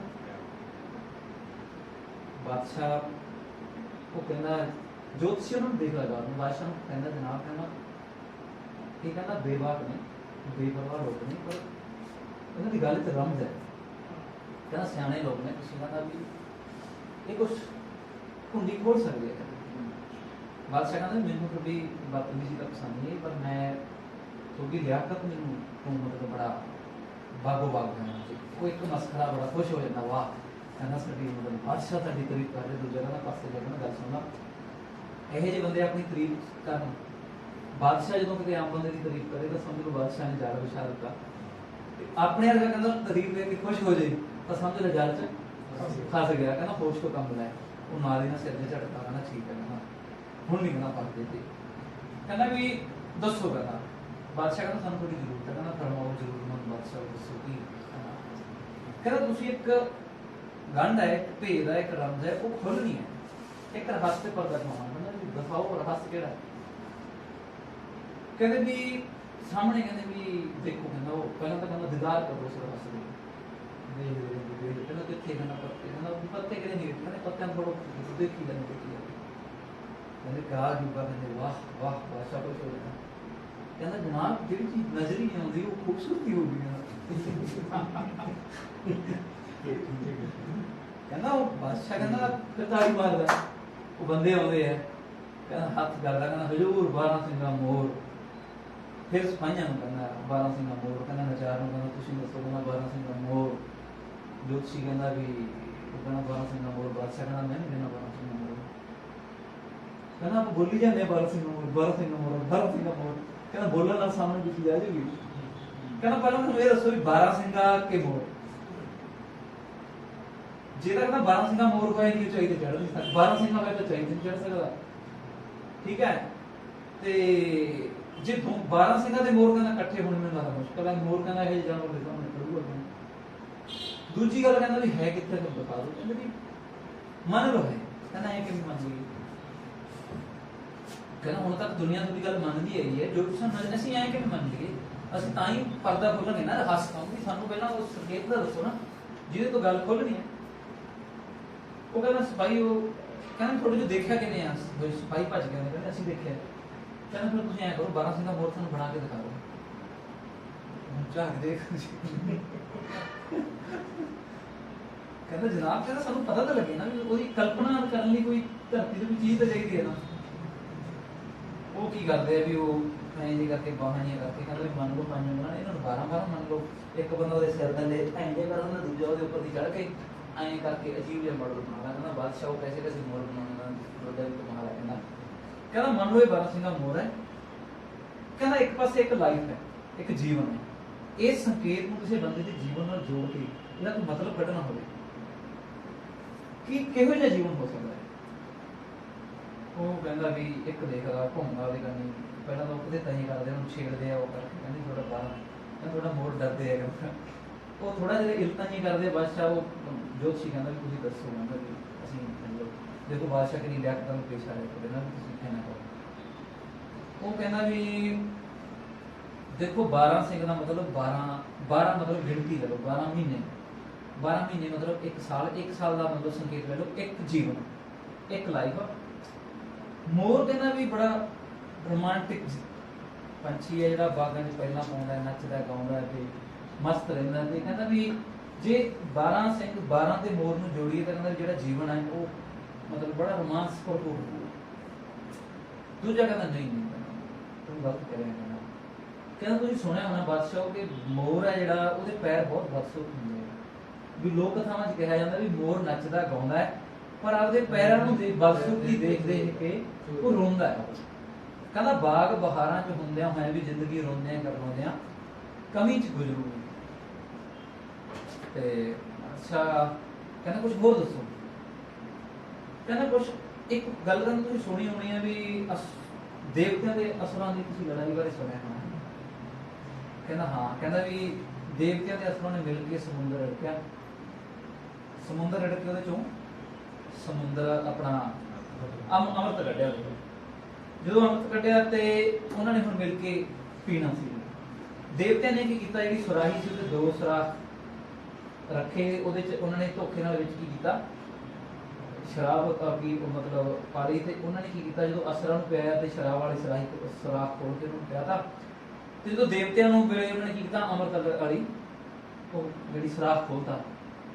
Speaker 3: ਬਾਦਸ਼ਾਹ ਉਹ ਕਹਿੰਦਾ ਜੋਤਸ਼ੀ ਉਹਨਾਂ ਨੂੰ ਦੇਖ ਲਗਾ। ਬਾਦਸ਼ਾਹ ਨੂੰ ਕਹਿੰਦਾ ਜਨਾਬ ਕਹਿੰਦਾ ਇਹ ਕਹਿੰਦਾ ਬੇਬਾਕ ਨੇ, ਬੇਪਰਵਾਹ ਲੋਕ ਨੇ, ਪਰ ਉਹਨਾਂ ਦੀ ਗੱਲ ਤੇ ਰਮਜ਼ ਹੈ। ਕਹਿੰਦਾ ਸਿਆਣੇ ਲੋਕ ਨੇ, ਤੁਸੀਂ ਕਹਿੰਦਾ ਵੀ ਇਹ ਕੁਛ ਕੁੰਡੀ ਖੋਲ ਸਕਦੇ ਆ। ਬਾਦਸ਼ਾਹ ਕਹਿੰਦਾ ਮੈਨੂੰ ਤੁਹਾਡੀ ਬਦਤਮੀਜ਼ੀ ਤਾਂ ਪਸੰਦ ਨਹੀਂ, ਪਰ ਮੈਂ ਤੁਹਾਡੀ ਲਿਆਕਤ ਮੈਨੂੰ ਮਤਲਬ ਬੜਾ ਬਾਗੋ ਬਾਗ ਹੈ। ਉਹ ਇੱਕ ਮਸਖਰਾ ਬੜਾ ਖੁਸ਼ ਹੋ ਜਾਂਦਾ, ਵਾਹ ਕਹਿੰਦਾ ਸਾਡੀ ਮਤਲਬ ਬਾਦਸ਼ਾਹ ਤੁਹਾਡੀ ਤਾਰੀਫ ਕਰ ਰਹੇ। ਦੂਜਾ ਕਹਿੰਦਾ ਪਾਸੇ ਜਾ ਕੇ ਗੱਲ ਸੁਣਨਾ, ਇਹੋ ਜਿਹੇ ਬੰਦੇ ਆਪਣੀ ਤਾਰੀਫ ਕਰਨ। ਬਾਦਸ਼ਾਹ ਜਦੋਂ ਕਿਤੇ ਆਮ ਬੰਦੇ ਦੀ ਤਾਰੀਫ ਕਰੇ ਤਾਂ ਸਮਝ ਲਓ ਬਾਦਸ਼ਾਹ ਨੇ ਜਾਲ ਵਿਛਾ ਦਿੱਤਾ। ਆਪਣੇ ਵਰਗਾ ਕਹਿੰਦਾ ਤਾਰੀਫ ਦੇ ਕੇ ਖੁਸ਼ ਹੋ ਜਾਏ ਤਾਂ ਸਮਝ ਲਓ ਜਾਲ 'ਚ ਫਸ ਗਿਆ। ਕਹਿੰਦਾ ਹੋਸ਼ ਤੋਂ ਕੰਮ ਲੈ। ਉਹ ਨਾਲ ਹੀ ਨਾ ਸਿਰ 'ਤੇ ਝਟਕਾ। ਕਹਿੰਦਾ ਠੀਕ ਹੈ, ਕਹਿੰਦਾ ਹੁਣ ਨਹੀਂ ਕਹਿੰਦਾ ਫਸ ਦੇ। ਕਹਿੰਦਾ ਵੀ ਦੱਸੋ। ਕਹਿੰਦਾ ਬਾਦਸ਼ਾਹ ਕਹਿੰਦਾ ਸਾਨੂੰ ਥੋੜੀ ਜ਼ਰੂਰਤ ਹੈ। ਕਹਿੰਦਾ ਫਰਮਾਓ ਜ਼ਰੂਰਤਮੰਦ ਬਾਦਸ਼ਾਹ ਦੱਸੋ ਕੀ। ਕਹਿੰਦਾ ਤੁਸੀਂ ਇੱਕ ਗੰਢ ਹੈ, ਇੱਕ ਭੇਦ ਹੈ, ਇੱਕ ਰਮਜ਼ ਹੈ, ਉਹ ਖੋਲਣੀ ਹੈ। ਇੱਕ ਰਹੱਸ ਤੇ ਪਰਦਾ ਪਾਉਣਾ। ਕਹਿੰਦਾ ਦਿਖਾਓ ਰਹੱਸ ਕਿਹੜਾ। ਕਹਿੰਦੇ ਵੀ ਸਾਹਮਣੇ ਕਹਿੰਦੇ ਵੀ ਦੇਖੋ। ਕਹਿੰਦਾ ਉਹ ਪਹਿਲਾਂ ਤਾਂ ਕਹਿੰਦਾ ਦੀਦਾਰ ਕਰੋ ਉਸ ਰਹੱਸ ਦੇ। ਕਹਿੰਦਾ ਕਿੱਥੇ? ਕਹਿੰਦਾ ਪੱਤੇ। ਕਹਿੰਦਾ ਪੱਤੇ ਕਿਹੜੇ ਨਹੀਂ? ਕਹਿੰਦੇ ਪੱਤਿਆਂ ਨੂੰ ਦੇਖੀ ਲੈਂਦੇ। ਕਹਿੰਦੇ ਕਾ ਜੂਗਾ। ਕਹਿੰਦੇ ਵਾਹ ਵਾਹ ਬਾਦਸ਼ਾਹ ਕੁਛ ਹੋ ਜਾਣਾ। ਕਹਿੰਦਾ ਜਨਾਬ ਜਿਹੜੀ ਚੀਜ਼ ਨਜ਼ਰ ਹੀ ਨਹੀਂ ਆਉਂਦੀ ਉਹ ਖੂਬਸੂਰਤੀ ਹੋ ਗਈ। ਕਹਿੰਦਾ ਉਹ ਬਾਦਸ਼ਾਹ ਕਹਿੰਦਾ ਫਿਰ ਤਾੜੀ ਮਾਰਦਾ। ਉਹ ਬੰਦੇ ਆਉਂਦੇ ਆ, ਕਹਿੰਦਾ ਹੱਥ ਕਰਦਾ, ਕਹਿੰਦਾ ਹਜ਼ੂਰ 12 ਸਿੰਘਾਂ ਮੋਰ। ਫਿਰ ਸਿਪਾਹੀਆਂ ਨੂੰ ਕਹਿੰਦਾ 12 ਸਿੰਘਾਂ ਮੋਰ। ਕਹਿੰਦਾ ਨਚਾਰ ਨੂੰ ਕਹਿੰਦਾ ਤੁਸੀਂ ਦੱਸੋ। ਕਹਿੰਦਾ 12 ਸਿੰਘਾਂ ਮੋਰ। ਜੋਤਸ਼ੀ ਕਹਿੰਦਾ ਵੀ ਉਹ ਕਹਿੰਦਾ 12 ਸਿੰਘਾਂ ਮੋਰ। ਬਾਦਸ਼ਾਹ ਕਹਿੰਦਾ ਮੈਂ ਨਹੀਂ ਦੇਣਾ 12 ਸਿੰਘਾਂ ਮੋਰ। ਕਹਿੰਦਾ ਆਪਾਂ ਬੋਲੀ ਜਾਂਦੇ ਆ 12 ਸਿੰਘਾਂ ਮੋਰ, 12 ਸਿੰਘਾਂ ਮੋਰ, 12 ਸਿੰਘਾਂ ਮੋਰ। ਕਹਿੰਦਾ ਬੋਲਣ ਨਾਲ ਸਾਹਮਣੇ ਕੀਤੀ ਆ ਜਾਊਗੀ। ਕਹਿੰਦਾ ਪਹਿਲਾਂ ਮੈਨੂੰ ਇਹ ਦੱਸੋ ਵੀ 12 ਸਿੰਘਾਂ ਕੇ ਮੋਰ। ਜੇ ਤਾਂ ਕਹਿੰਦਾ 12 ਸਿੰਘਾਂ ਮੋਰ ਹੋਏ ਨਹੀਂ ਚਾਹੀਦੇ ਚੜ੍ਹ ਨਹੀਂ ਸਕਦਾ। 12 ਸਿੰਘਾਂ ਹੋਏ ਤਾਂ ਚਾਹੀਦੇ ਨਹੀਂ ਚੜ੍ਹ ਸਕਦਾ। ਠੀਕ ਹੈ। ਤੇ ਜੇ 12 ਸਿੰਘਾਂ ਦੇ ਮੋਰ ਕਹਿੰਦਾ ਇਕੱਠੇ ਹੋਣੇ ਮੈਨੂੰ ਲੱਗਦਾ ਮੁਸ਼ਕਲ ਹੈ। ਮੋਰ ਕਹਿੰਦਾ ਇਹ ਜਾਨਵਰ ਦੇ ਸਾਹਮਣੇ ਖੜੂਗਾ। ਦੂਜੀ ਗੱਲ ਕਹਿੰਦਾ ਵੀ ਹੈ ਕਿੱਥੇ ਤੁਹਾਨੂੰ ਬਤਾ ਦਿਓ। ਕਹਿੰਦੇ ਵੀ ਮੰਨ ਲਓ ਹੈ। ਕਹਿੰਦਾ ਇਹ ਕਿਵੇਂ ਮੰਨ ਲਈਏ? ਕਹਿੰਦਾ ਹੁਣ ਤੱਕ ਦੁਨੀਆ ਦੀ ਗੱਲ ਮੰਨਦੀ ਆਈ ਹੈ, ਜੋ ਸਾਨੂੰ ਅਸੀਂ ਐਂ ਕਿਵੇਂ ਮੰਨ ਲਈਏ? ਅਸੀਂ ਤਾਂ ਹੀ ਪਰਦਾ ਖੋਲਣਗੇ ਨਾ ਰਹੱਸ ਤੋਂ ਵੀ ਸਾਨੂੰ ਪਹਿਲਾਂ ਉਸ ਸੰਕੇਤ ਦਾ ਦੱਸੋ ਨਾ ਜਿਹਦੇ ਤੋਂ ਗੱਲ ਖੋਲਣੀ ਹੈ। ਉਹ ਕਹਿੰਦਾ ਸਿਪਾਹੀ ਉਹ ਕਹਿੰਦਾ ਥੋੜੇ ਜਿਹਾ ਦੇਖਿਆ ਕਿਵੇਂ ਆ? ਸਿਪਾਹੀ ਭੱਜ ਗਏ। ਕਹਿੰਦੇ ਅਸੀਂ ਦੇਖਿਆ। ਕਹਿੰਦਾ ਫਿਰ ਤੁਸੀਂ ਐਂ ਕਰੋ 12 ਸਿੰਘਾਂ ਮੋਰ ਤੁਹਾਨੂੰ ਬਣਾ ਕੇ ਦਿਖਾ ਦਿਓ। ਝਾਕ ਦੇਖ। ਕਹਿੰਦਾ ਜਨਾਬ ਕਹਿੰਦਾ ਸਾਨੂੰ ਪਤਾ ਤਾਂ ਲੱਗੇ ਨਾ ਵੀ ਉਹਦੀ ਕਲਪਨਾ ਕਰਨ ਲਈ ਕੋਈ ਧਰਤੀ ਤੇ ਕੋਈ ਚੀਜ਼ ਤਾਂ ਚਾਹੀਦੀ ਹੈ ਨਾ। ਉਹ ਕੀ ਕਰਦੇ ਆ ਵੀ ਉਹ ਐਂ ਜੀ ਕਰਕੇ ਬਾਹਾਂ ਜਿਹੀਆਂ ਕਰਕੇ ਕਹਿੰਦਾ ਵੀ ਮੰਨ ਲਓ 5 ਉਹਨਾਂ ਇਹਨਾਂ ਨੂੰ 12 ਮੰਨ ਲਓ। ਇੱਕ ਬੰਦਾ ਉਹਦੇ ਸਿਰ ਦੇ ਲੈ ਐਂ ਜੇ ਕਰਦਾ, ਦੂਜਾ ਉਹਦੇ ਉੱਪਰ ਦੀ ਚੜ੍ਹ ਕੇ ਐਂ ਕਰਕੇ ਅਜੀਬ ਜਿਹਾ ਮਾਡਲ ਬਣਾਉਂਦਾ। ਕਹਿੰਦਾ ਬਾਦਸ਼ਾਹ ਉਹ ਪੈਸੇ ਕਿਸੇ ਮੋਰ ਬਣਾਉਣਾ ਦੂਜਾ ਵੀ ਕਮਾਲ ਹੈ। ਕਹਿੰਦਾ ਮੰਨ ਲਓ ਇਹ 12 ਸਿੰਘਾਂ ਮੋਰ ਹੈ। ਕਹਿੰਦਾ ਇੱਕ ਪਾਸੇ ਇੱਕ ਲਾਈਫ ਹੈ, ਇੱਕ ਜੀਵਨ ਹੈ। ਇਸ ਸੰਕੇਤ ਨੂੰ ਕਿਸੇ ਬੰਦੇ ਦੇ ਜੀਵਨ ਨਾਲ ਜੋੜ ਕੇ ਇਹਦਾ ਕੋਈ ਮਤਲਬ ਕੱਢਣਾ ਹੋਵੇ ਕਿ ਕਿਹੋ ਜਿਹਾ ਜੀਵਨ ਹੋ ਸਕਦਾ ਹੈ। ਉਹ ਕਹਿੰਦਾ ਵੀ ਇੱਕ ਦੇਖਦਾ ਘੁੰਮਦਾ ਉਹਦੇ ਕੰਨੀ, ਪਹਿਲਾਂ ਤਾਂ ਉਹਦੇ ਤਾਈ ਕਰਦੇ ਉਹਨੂੰ ਛੇੜਦੇ ਆ, ਉਹ ਕਰਕੇ ਕਹਿੰਦੀ ਥੋੜਾ ਬਾਹਰ ਥੋੜਾ ਮੋੜ ਡਰਦੇ ਆ, ਕਹਿੰਦਾ ਉਹ ਥੋੜਾ ਜਿਹਾ ਇਲਤਾਂ ਨਹੀਂ ਕਰਦੇ। ਬਾਦਸ਼ਾਹ ਉਹ ਜੋਤਸ਼ੀ ਕਹਿੰਦਾ ਵੀ ਤੁਸੀਂ ਦੱਸੋ, ਕਹਿੰਦਾ ਵੀ ਅਸੀਂ ਮਤਲਬ ਦੇਖੋ ਬਾਦਸ਼ਾਹ ਕਿ ਨਹੀਂ ਲਿਆ ਕੇ ਪੇਸ਼ ਆ ਰਿਹਾ ਤੁਹਾਡੇ ਨਾਲ, ਤੁਸੀਂ ਕਹਿਣਾ ਕਰੋ। ਉਹ ਕਹਿੰਦਾ ਵੀ ਦੇਖੋ 12 ਸਿੰਘ ਦਾ ਮਤਲਬ 12 ਮਤਲਬ ਗਿਣਤੀ ਲੈ ਲਓ, 12 ਮਹੀਨੇ ਮਤਲਬ 1 ਸਾਲ ਦਾ ਮਤਲਬ ਸੰਕੇਤ ਲੈ ਲਓ, ਇੱਕ ਜੀਵਨ, ਇੱਕ ਲਾਈਫ। ਮੋਰ ਕਹਿੰਦਾ ਵੀ ਬੜਾ ਰੋਮਾਂਟਿਕ ਪੰਛੀ ਹੈ ਜਿਹੜਾ ਬਾਗਾਂ 'ਚ ਪਹਿਲਾਂ ਪਾਉਂਦਾ, ਨੱਚਦਾ ਗਾਉਂਦਾ ਤੇ ਮਸਤ ਰਹਿੰਦਾ। ਤੇ ਕਹਿੰਦਾ ਵੀ ਜੇ 12 ਸਿੰਘ 12 ਤੇ ਮੋਰ ਨੂੰ ਜੋੜੀਏ ਤਾਂ ਕਹਿੰਦਾ ਜਿਹੜਾ ਜੀਵਨ ਹੈ ਉਹ ਮਤਲਬ ਬੜਾ ਰੋਮਾਂਸ ਭਰਪੂਰ ਹੋਊ। ਦੂਜਾ ਕਹਿੰਦਾ ਨਹੀਂ ਤੂੰ ਗਲਤ ਕਰਿਆ। ਕਹਿੰਦਾ ਤੁਸੀਂ ਸੁਣਿਆ ਹੋਣਾ ਬਾਦਸ਼ਾਹ ਕਿ ਮੋਰ ਹੈ ਜਿਹੜਾ ਉਹਦੇ ਪੈਰ ਬਹੁਤ ਬਦਸੂਰਤ ਹੁੰਦੇ ਆ, ਵੀ ਲੋਕ ਕਥਾਵਾਂ 'ਚ ਕਿਹਾ ਜਾਂਦਾ ਵੀ ਮੋਰ ਨੱਚਦਾ ਗਾਉਂਦਾ ਹੈ ਪਰ ਆਪਦੇ ਪੈਰਾਂ ਨੂੰ ਬਦਸੂਰਤੀ ਦੇਖ ਕੇ ਉਹ ਰੋਂਦਾ ਹੈ। ਕਹਿੰਦਾ ਬਾਗ ਬਹਾਰਾਂ 'ਚ ਹੁੰਦਿਆਂ ਹੋਇਆ ਵੀ ਜ਼ਿੰਦਗੀ ਰੋਂਦਿਆਂ ਕਰਵਾਉਂਦਿਆਂ ਕਮੀ 'ਚ ਗੁਜ਼ਰੂਗੀ। ਤੇ ਅੱਛਾ ਕਹਿੰਦਾ ਕੁਝ ਹੋਰ ਦੱਸੋ। ਕਹਿੰਦਾ ਕੁਝ ਇੱਕ ਗੱਲ ਤਾਂ ਤੁਸੀਂ ਸੁਣੀ ਹੋਣੀ ਹੈ ਵੀ ਦੇਵਤਿਆਂ ਦੇ ਅਸੁਰਾਂ ਦੀ ਤੁਸੀਂ ਲੜਾਈ ਬਾਰੇ ਸੁਣਿਆ ਹੋਣਾ। ਕਹਿੰਦਾ ਹਾਂ। ਕਹਿੰਦਾ ਵੀ ਦੇਵਤਿਆਂ ਦੇ ਅਸੁਰਾਂ ਨੇ ਮਿਲ ਕੇ ਸਮੁੰਦਰ ਰੜਕਿਆ, ਉਹਦੇ ਚੋਂ ਸਮੁੰਦਰ ਆਪਣਾ ਅੰਮ੍ਰਿਤ ਕੱਢਿਆ। ਜਦੋਂ ਅੰਮ੍ਰਿਤ ਕੱਢਿਆ ਤੇ ਉਹਨਾਂ ਨੇ ਹੁਣ ਮਿਲ ਕੇ ਪੀਣਾ ਸੀ। ਦੇਵਤਿਆਂ ਨੇ ਕੀ ਕੀਤਾ, ਜਿਹੜੀ ਸੁਰਾਹੀ ਸੀ ਉਹਦੇ 2 ਸੁਰਾਖ ਰੱਖੇ, ਉਹਦੇ ਚ ਉਹਨਾਂ ਨੇ ਧੋਖੇ ਨਾਲ ਵਿੱਚ ਕੀ ਕੀਤਾ, ਸ਼ਰਾਬ ਕੀ ਮਤਲਬ ਪਾ ਲਈ। ਤੇ ਉਹਨਾਂ ਨੇ ਕੀ ਕੀਤਾ, ਜਦੋਂ ਅਸਰਾਂ ਨੂੰ ਪਿਆਇਆ ਤੇ ਸ਼ਰਾਬ ਵਾਲੀ ਸੁਰਾਖ ਖੋਲ ਕੇ ਉਹਨੂੰ ਪਿਆਤਾ। ਤੇ ਜਦੋਂ ਦੇਵਤਿਆਂ ਨੂੰ ਮਿਲੇ ਉਹਨਾਂ ਨੇ ਕੀ ਕੀਤਾ, ਅੰਮ੍ਰਿਤ ਵਾਲੀ ਉਹ ਜਿਹੜੀ ਸੁਰਾਖ ਖੋਲਤਾ।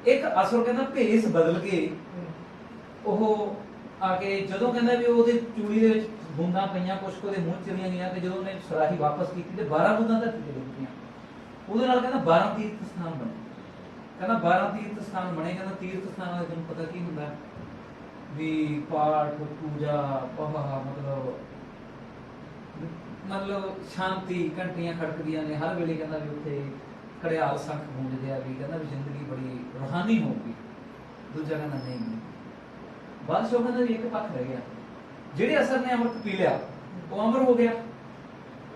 Speaker 3: ਇੱਕ ਅਸੁਰ ਕਹਿੰਦਾ ਭੇਸ ਬਦਲ ਕੇ ਉਹ ਆ ਕੇ ਜਦੋਂ ਕਹਿੰਦਾ ਵੀ ਉਹਦੇ ਚੂੜੀ ਦੇ ਵਿੱਚ ਬੂੰਦਾਂ ਪਈਆਂ, ਕੁਛ ਉਹਦੇ ਮੂੰਹ ਚਲੀਆਂ ਗਈਆਂ, ਤੇ ਜਦੋਂ ਉਹਨੇ ਸੁਰਾਹੀ ਵਾਪਸ ਕੀਤੀ ਤੇ 12 ਬੂੰਦਾਂ ਧਰਤੀ ਤੇ ਡਿੱਗੀਆਂ। ਉਹਦੇ ਨਾਲ ਕਹਿੰਦਾ 12 ਤੀਰਥ ਸਥਾਨ ਬਣੇ। ਕਹਿੰਦਾ 12 ਤੀਰਥ ਸਥਾਨ ਬਣੇ। ਕਹਿੰਦਾ ਤੀਰਥ ਸਥਾਨਾਂ ਦਾ ਤੁਹਾਨੂੰ ਪਤਾ ਕੀ ਹੁੰਦਾ ਵੀ ਪਾਠ ਪੂਜਾ ਮਤਲਬ ਸ਼ਾਂਤੀ, ਘੰਟੀਆਂ ਖੜਕਦੀਆਂ ਨੇ ਹਰ ਵੇਲੇ। ਕਹਿੰਦਾ ਵੀ ਉੱਥੇ ਘੜਿਆਲ ਸੰਖ ਗੂੰਜਦੇ ਆ ਵੀ ਕਹਿੰਦਾ ਵੀ ਜ਼ਿੰਦਗੀ ਬੜੀ ਰੂਹਾਨੀ ਹੋਊਗੀ। ਦੂਜਾ ਕਹਿੰਦਾ ਨਹੀਂ। ਬਾਦਸ਼ਾਹ ਕਹਿੰਦਾ ਵੀ ਇੱਕ ਪੱਖ ਰਹਿ ਗਿਆ, ਜਿਹੜੇ ਅਸਰ ਨੇ ਅੰਮ੍ਰਿਤ ਪੀ ਲਿਆ ਉਹ ਅਮਰ ਹੋ ਗਿਆ।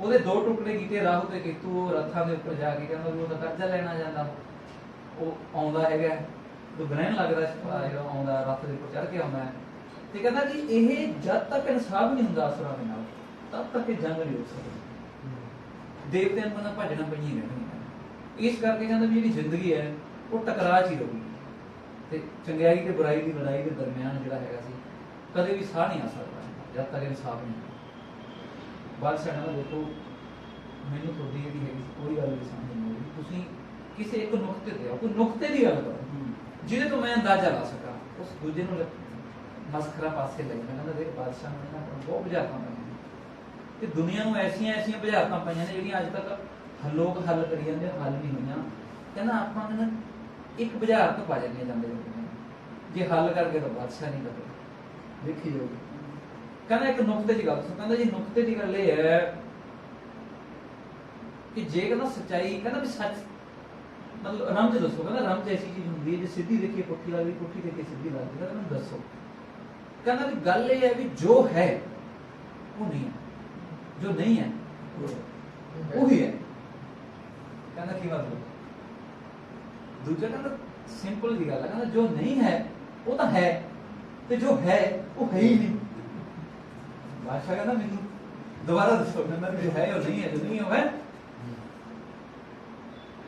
Speaker 3: ਉਹਦੇ 2 ਟੁਕੜੇ ਕੀਤੇ ਰਾਹੂ ਤੇ ਕੇਤੂ, ਉਹ ਰੱਥਾਂ ਦੇ ਉੱਪਰ ਜਾ ਕੇ ਕਹਿੰਦਾ ਵੀ ਉਹਦਾ ਕਰਜ਼ਾ ਲੈਣਾ ਜਾਂਦਾ, ਉਹ ਆਉਂਦਾ ਹੈਗਾ ਜਦੋਂ ਗ੍ਰਹਿਣ ਲੱਗਦਾ ਜਦੋਂ ਆਉਂਦਾ ਰੱਥ ਦੇ ਉੱਪਰ ਚੜ੍ਹ ਕੇ ਆਉਂਦਾ ਹੈ। ਤੇ ਕਹਿੰਦਾ ਕਿ ਇਹ ਜਦ ਤੱਕ ਇਨਸਾਫ ਨਹੀਂ ਹੁੰਦਾ ਅਸਰਾਂ ਦੇ ਨਾਲ ਤਦ ਤੱਕ ਇਹ ਜੰਗ ਨਹੀਂ ਹੋ ਸਕਦੀ। ਦੇਵਤਿਆਂ ਨੂੰ ਕਹਿੰਦਾ ਭੱਜਣਾ ਪਈ ਰਹਿਣਾ। ਇਸ ਕਰਕੇ ਕਹਿੰਦਾ ਵੀ ਜਿਹੜੀ ਜ਼ਿੰਦਗੀ ਹੈ ਉਹ ਟਕਰਾਅ 'ਚ ਹੀ ਰਹੂਗੀ ਤੇ ਚੰਗਿਆਈ ਤੇ ਬੁਰਾਈ ਦੀ ਲੜਾਈ ਦੇ ਦਰਮਿਆਨ ਜਿਹੜਾ ਹੈਗਾ ਸੀ ਕਦੇ ਵੀ ਸਾਹ ਨਹੀਂ ਆ ਸਕਦਾ ਜਦ ਤੱਕ ਇਨਸਾਫ ਨਹੀਂ। ਬਾਦਸ਼ਾਹ ਨੇ ਦੇਖੋ ਮੈਨੂੰ ਤੁਹਾਡੀ ਜਿਹੜੀ ਹੈਗੀ ਕੋਈ ਗੱਲ ਨਹੀਂ ਸਮਝ ਨਹੀਂ ਆਈ, ਤੁਸੀਂ ਕਿਸੇ ਇੱਕ ਨੁਕਤੇ ਤੇ ਆਓ, ਕੋਈ ਨੁਕਤੇ ਦੀ ਗੱਲ ਕਰੋ ਜਿਹਦੇ ਤੋਂ ਮੈਂ ਅੰਦਾਜ਼ਾ ਲਾ ਸਕਾਂ। ਉਸ ਦੂਜੇ ਨੂੰ ਮਸਖਰਾ ਪਾਸੇ ਲੈ ਮੈਂ ਕਹਿੰਦਾ ਦੇਖ ਬਾਦਸ਼ਾਹ ਨੇ ਨਾ ਬਹੁਤ ਬੁਝਾਰਤਾਂ ਪਾਈਆਂ ਤੇ ਦੁਨੀਆ ਨੂੰ ਐਸੀਆਂ ਬੁਝਾਰਤਾਂ ਪਾਈਆਂ ਨੇ ਜਿਹੜੀਆਂ ਅੱਜ ਤੱਕ ਲੋਕ ਹੱਲ ਕਰੀ ਜਾਂਦੇ, ਹੱਲ ਨਹੀਂ ਹੋਈਆਂ। ਕਹਿੰਦਾ ਆਪਾਂ ਕਹਿੰਦਾ ਇੱਕ ਬੁਝਾਰਤ ਪਾ ਜਾਂਦੀਆਂ ਜਾਂਦੇ ਜੇ ਹੱਲ ਕਰਕੇ ਤਾਂ ਬਾਦਸ਼ਾਹ ਨਹੀਂ ਕਰਦੇ, ਦੇਖੀ ਜਾਊਗੀ। ਕਹਿੰਦਾ ਇੱਕ ਨੁਕਤੇ ਦੀ ਗੱਲ ਦੱਸੋ। ਕਹਿੰਦਾ ਜੀ ਨੁਕਤੇ ਦੀ ਗੱਲ ਇਹ ਹੈ ਕਿ ਜੇ ਕਹਿੰਦਾ ਸੱਚਾਈ, ਕਹਿੰਦਾ ਵੀ ਸੱਚ ਮਤਲਬ ਰਮਜ ਦੱਸੋ। ਕਹਿੰਦਾ ਰਮਜ ਐਸੀ ਚੀਜ਼ ਹੁੰਦੀ ਹੈ ਜੇ ਸਿੱਧੀ ਦੇਖੀਏ ਪੁੱਠੀ ਲੱਗਦੀ, ਪੁੱਠੀ ਦੇਖੀਏ ਸਿੱਧੀ ਲੱਗਦੀ। ਕਹਿੰਦਾ ਮੈਨੂੰ ਦੱਸੋ। ਕਹਿੰਦਾ ਵੀ ਗੱਲ ਇਹ ਹੈ ਵੀ ਜੋ ਹੈ ਉਹ ਨਹੀਂ ਹੈ, ਜੋ ਨਹੀਂ ਹੈ ਉਹ ਹੀ ਹੈ। ਕਹਿੰਦਾ ਕੀ ਮਤਲਬ? ਦੂਜਾ ਕਹਿੰਦਾ ਸਿੰਪਲ ਦੀ ਗੱਲ ਹੈ, ਕਹਿੰਦਾ ਜੋ ਨਹੀਂ ਹੈ ਉਹ ਤਾਂ ਹੈ ਤੇ ਜੋ ਹੈ ਉਹ ਹੈ ਹੀ ਨਹੀਂ। ਬਾਦਸ਼ਾਹ ਕਹਿੰਦਾ ਮੈਨੂੰ ਦੁਬਾਰਾ ਦੱਸੋ। ਕਹਿੰਦਾ ਜੋ ਹੈ ਉਹ ਨਹੀਂ ਹੈ, ਜੋ ਨਹੀਂ ਹੈ।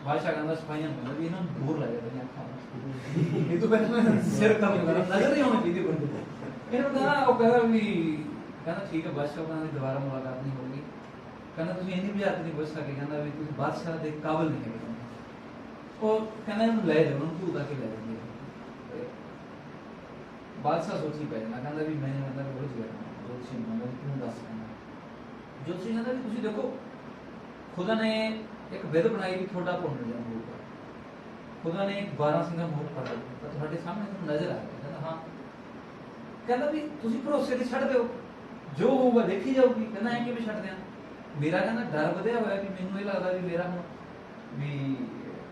Speaker 3: ਬਾਦਸ਼ਾਹ ਕਹਿੰਦਾ ਸਿਪਾਹੀਆਂ ਨੂੰ ਵੀ ਇਹਨਾਂ ਨੂੰ ਦੂਰ ਲੈ ਜਾਂਦੇ ਅੱਖਾਂ ਨੂੰ, ਇਹ ਤੋਂ ਪਹਿਲਾਂ ਸਿਰ ਕੰਮ ਕਰਾ ਨਜ਼ਰ ਨਹੀਂ ਆਉਣੀ ਚਾਹੀਦੀ ਬੰਦੇ ਨੂੰ। ਇਹਨੂੰ ਕਹਿੰਦਾ ਉਹ ਕਹਿੰਦਾ ਵੀ ਕਹਿੰਦਾ ਠੀਕ ਹੈ ਬਾਦਸ਼ਾਹ ਕਹਿੰਦਾ ਦੁਬਾਰਾ ਮੁਲਾਕਾਤ ਨਹੀਂ ਹੋਊਗੀ। ਕਹਿੰਦਾ ਤੁਸੀਂ ਇੰਨੀ ਬੁਝਾਰਤ ਨਹੀਂ ਪੁੱਛ ਸਕੇ। ਕਹਿੰਦਾ ਵੀ ਤੁਸੀਂ ਬਾਦਸ਼ਾਹ ਦੇ ਕਾਬਿਲ ਨਹੀਂ ਹੈਗੇ। ਉਹ ਕਹਿੰਦਾ ਇਹਨੂੰ ਲੈ ਜਾਓ, ਉਹਨੂੰ ਧੂਤਾ ਕੇ ਲੈ ਜਾਂਦੇ। ਬਾਦਸ਼ਾਹ ਸੋਚੀ ਪੈ ਜਾਂਦਾ, ਕਹਿੰਦਾ ਵੀ ਮੈਂ ਮਤਲਬ ਰੋਜ਼ ਗਿਆ ਜੋਤਸ਼ੀ ਨੂੰ ਕਿਉਂ ਦੱਸ। ਕਹਿੰਦਾ ਜੋਤਸ਼ੀ ਕਹਿੰਦਾ ਵੀ ਤੁਸੀਂ ਦੇਖੋ ਖੁਦਾ ਨੇ ਇੱਕ ਵਿਧ ਬਣਾਈ ਵੀ ਤੁਹਾਡਾ ਪੁੰਨ ਜਾਂ ਹੋਊਗਾ। ਖੁਦਾ ਨੇ 12 ਸਿੰਘਾਂ ਮੋਹ ਫੜ ਲਿਆ ਤੁਹਾਡੇ ਸਾਹਮਣੇ ਤੁਹਾਨੂੰ ਨਜ਼ਰ ਆ ਗਿਆ। ਕਹਿੰਦਾ ਹਾਂ। ਕਹਿੰਦਾ ਵੀ ਤੁਸੀਂ ਭਰੋਸੇ ਤੇ ਛੱਡ ਦਿਓ, ਜੋ ਹੋਊਗਾ ਦੇਖੀ ਜਾਊਗੀ। ਕਹਿੰਦਾ ਐ ਕਿਵੇਂ ਛੱਡ ਦਿਆਂ, ਮੇਰਾ ਕਹਿੰਦਾ ਡਰ ਵਧਿਆ ਹੋਇਆ ਵੀ ਮੈਨੂੰ ਇਹ ਲੱਗਦਾ ਵੀ ਮੇਰਾ ਹੁਣ ਵੀ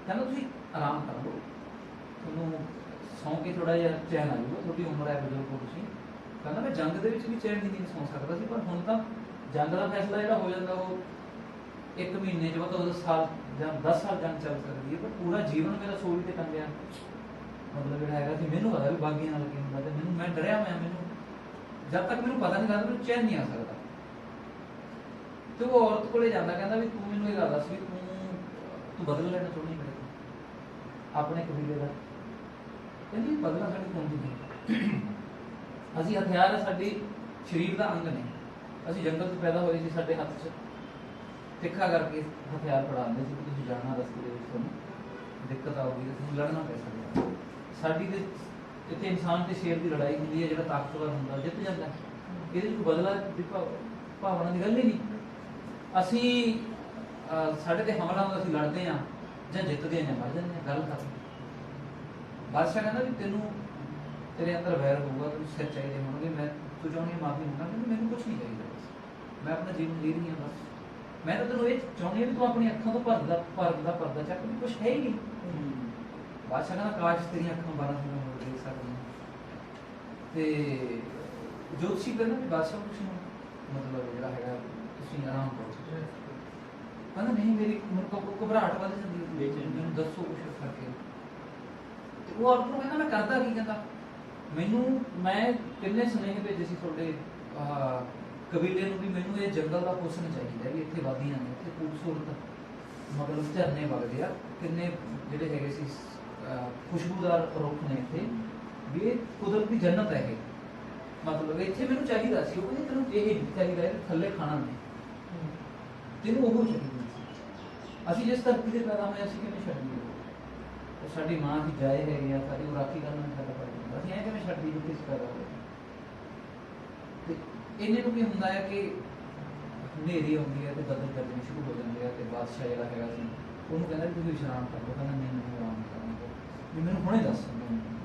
Speaker 3: ਕਹਿੰਦਾ ਤੁਸੀਂ ਆਰਾਮ ਕਰ ਲਓ, ਤੁਹਾਨੂੰ ਸੌਂ ਕੇ ਥੋੜਾ ਜਿਹਾ ਚੈਨ ਆ ਜਾਊਗਾ, ਤੁਹਾਡੀ ਉਮਰ ਹੈ ਬਜ਼ੁਰਗ ਹੋ ਤੁਸੀਂ। ਕਹਿੰਦਾ ਮੈਂ ਜੰਗ ਦੇ ਵਿੱਚ ਵੀ ਚੈਨ ਦੀ ਨੀਂਦ ਸੌਂ ਸਕਦਾ ਸੀ, ਪਰ ਹੁਣ ਤਾਂ ਜੰਗ ਦਾ ਫੈਸਲਾ ਜਿਹੜਾ ਹੋ ਜਾਂਦਾ ਉਹ 1 ਮਹੀਨੇ 'ਚ ਮਤਲਬ 10 ਸਾਲ ਜਾਂ 10 ਸਾਲ ਜੰਗ ਚੱਲ ਸਕਦੀ ਹੈ, ਪਰ ਪੂਰਾ ਜੀਵਨ ਮੇਰਾ ਸੋਈ ਤੇ ਟੰਗਿਆ। ਮਤਲਬ ਜਿਹੜਾ ਹੈਗਾ ਸੀ ਮੈਨੂੰ ਪਤਾ ਵੀ ਬਾਗੀਆਂ ਨਾਲ ਕੀ ਹੁੰਦਾ, ਤੇ ਮੈਨੂੰ ਮੈਂ ਡਰਿਆ ਹੋਇਆ, ਮੈਨੂੰ ਜਦ ਤੱਕ ਮੈਨੂੰ ਪਤਾ ਨਹੀਂ ਲੱਗਦਾ ਮੈਨੂੰ ਚੈਨ ਨਹੀਂ ਆ ਸਕਦਾ। ਤੇ ਉਹ ਔਰਤ ਕੋਲੇ ਜਾਂਦਾ, ਕਹਿੰਦਾ ਵੀ ਤੂੰ ਮੈਨੂੰ ਇਹ ਗੱਲ ਦੱਸ ਵੀ ਤੂੰ ਬਦਲ ਲੈਣਾ ਚਾਹੁੰਦੀ ਮੇਰੇ ਤੋਂ ਆਪਣੇ ਕਬੀਲੇ ਦਾ? ਕਹਿੰਦੀ ਬਦਲਾ ਸਾਡੀ ਕੌਣ ਦੀ ਅਸੀਂ ਹਥਿਆਰ ਹੈ, ਸਾਡੀ ਸਰੀਰ ਦਾ ਅੰਗ ਨੇ, ਅਸੀਂ ਜੰਗਲ 'ਚ ਪੈਦਾ ਹੋਏ ਸੀ, ਸਾਡੇ ਹੱਥ 'ਚ ਤਿੱਖਾ ਕਰਕੇ ਹਥਿਆਰ ਫੜਾਉਂਦੇ ਸੀ ਕਿ ਤੁਸੀਂ ਜਾਣਾ ਰਸਤੇ ਦੇ ਵਿੱਚ, ਤੁਹਾਨੂੰ ਦਿੱਕਤ ਆਊਗੀ, ਤੁਹਾਨੂੰ ਲੜਨਾ ਪੈ ਸਕਦਾ। ਸਾਡੀ ਤੇ ਇੱਥੇ ਇਨਸਾਨ ਤੇ ਸ਼ੇਰ ਦੀ ਲੜਾਈ ਹੁੰਦੀ ਹੈ, ਜਿਹੜਾ ਤਾਕਤਵਰ ਹੁੰਦਾ ਜਿੱਤ ਜਾਂਦਾ। ਇਹਦੇ 'ਚ ਕੋਈ ਬਦਲਾ ਦੀ ਭਾਵਨਾ ਦੀ ਗੱਲ ਹੀ ਨਹੀਂ। ਅਸੀਂ ਸਾਡੇ ਤੇ ਹਮਲਾ ਹੁੰਦਾ, ਅਸੀਂ ਲੜਦੇ ਹਾਂ ਜਾਂ ਜਿੱਤਦੇ ਹਾਂ ਜਾਂ ਮਰ ਜਾਂਦੇ ਹਾਂ, ਗੱਲ ਖਤਮ। ਬਾਦਸ਼ਾਹ ਕਹਿੰਦਾ ਵੀ ਤੈਨੂੰ ਤੇਰੇ ਅੰਦਰ ਵੈਰ ਹੋਊਗਾ, ਤੈਨੂੰ ਸਿਰ ਚਾਹੀਦੇ ਹੋਣਗੇ, ਮੈਂ ਤੂੰ ਚਾਹੁੰਦੀ ਮਾਫੀ ਮੰਗਾ, ਕਹਿੰਦਾ ਮੈਨੂੰ ਕੁਛ ਨਹੀਂ ਚਾਹੀਦਾ, ਬਸ ਮੈਂ ਆਪਣਾ ਜੀਵਨ ਜੀ ਰਹੀ ਹਾਂ, ਬਸ ਮੈਂ ਤਾਂ ਤੈਨੂੰ ਇਹ ਚਾਹੁੰਦੀ ਹਾਂ ਵੀ ਤੂੰ ਆਪਣੀ ਅੱਖਾਂ ਤੋਂ ਪਰਦਾ ਚੱਕ, ਵੀ ਕੁਛ ਹੈ ਹੀ ਨਹੀਂ। ਬਾਦਸ਼ਾਹ ਕਹਿੰਦਾ ਕਾਸ਼ ਤੇਰੀਆਂ ਅੱਖਾਂ 12 ਸਾਲਾਂ ਹੋ ਦੇਖ ਸਕਦੀਆਂ। ਤੇ ਜੋਤਸ਼ੀ ਕਹਿੰਦਾ ਵੀ ਬਾਦਸ਼ਾਹ ਤੁਸੀਂ ਮਤਲਬ ਜਿਹੜਾ ਹੈਗਾ ਤੁਸੀਂ ਆਰਾਮ ਕਰੋ। ਕਹਿੰਦਾ ਨਹੀਂ, ਮੇਰੀ ਘਬਰਾਹਟ ਵੱਧ ਜਾਂਦੀ ਹੈ, ਮੈਨੂੰ ਦੱਸੋ ਕੁਛ ਕਰਕੇ। ਤੇ ਉਹ ਔਰਤ ਨੂੰ ਕਹਿੰਦਾ ਮੈਂ ਕਰਦਾ ਕੀ? ਕਹਿੰਦਾ ਮੈਂ ਕਿੰਨੇ ਸੁਨੇਹੇ ਭੇਜੇ ਸੀ ਤੁਹਾਡੇ ਕਬੀਲੇ ਨੂੰ ਵੀ ਮੈਨੂੰ ਇਹ ਜੰਗਲ ਦਾ ਹੁਸਨ ਚਾਹੀਦਾ, ਵੀ ਇੱਥੇ ਵਾਦੀਆਂ ਨੇ, ਇੱਥੇ ਖੂਬਸੂਰਤ ਮਤਲਬ ਝਰਨੇ ਵਗਦੇ ਆ, ਕਿੰਨੇ ਜਿਹੜੇ ਹੈਗੇ ਸੀ ਖੁਸ਼ਬੂਦਾਰ ਰੁੱਖ ਨੇ ਇੱਥੇ, ਵੀ ਇਹ ਕੁਦਰਤ ਦੀ ਜੰਨਤ ਹੈ ਇਹ, ਮਤਲਬ ਇੱਥੇ ਮੈਨੂੰ ਚਾਹੀਦਾ ਸੀ। ਉਹ ਕਹਿੰਦੇ ਤੈਨੂੰ ਇਹ ਨਹੀਂ ਚਾਹੀਦਾ, ਇਹ ਥੱਲੇ ਖਾਣਾ ਨਹੀਂ, ਤੈਨੂੰ ਉਹ ਚਾਹੀਦਾ। ਅਸੀਂ ਜਿਸ ਧਰਤੀ ਦੇ ਪੈਦਾ ਹੋਏ ਅਸੀਂ ਕਿਵੇਂ ਛੱਡੀਏ? ਉਹ ਸਾਡੀ ਮਾਂ ਦੀ ਜਾਏ ਹੈਗੀ ਆ, ਸਾਡੀ ਉਹ ਰਾਖੀ ਕਰਨਾ ਸਾਡਾ ਫਰਜ਼, ਅਸੀਂ ਐਂ ਕਿਵੇਂ ਛੱਡ ਦਈਏ ਜਿੱਥੇ ਅਸੀਂ ਪੈਦਾ ਹੋਏ? ਤੇ ਇਹਨੇ ਨੂੰ ਕੀ ਹੁੰਦਾ ਹੈ ਕਿ ਹਨੇਰੀ ਆਉਂਦੀ ਹੈ ਤੇ ਬੱਦਲ ਗਰਜਣੇ ਸ਼ੁਰੂ ਹੋ ਜਾਂਦੇ ਆ, ਤੇ ਬਾਦਸ਼ਾਹ ਜਿਹੜਾ ਹੈਗਾ ਸੀ ਉਹਨੂੰ ਕਹਿੰਦਾ ਵੀ ਤੁਸੀਂ ਵਿਸ਼ਰਾਮ ਕਰ ਲਓ। ਕਹਿੰਦਾ ਨਹੀਂ, ਮੈਨੂੰ ਆਰਾਮ ਕਰਾਂਗਾ, ਵੀ ਮੈਨੂੰ ਹੁਣੇ ਦੱਸ,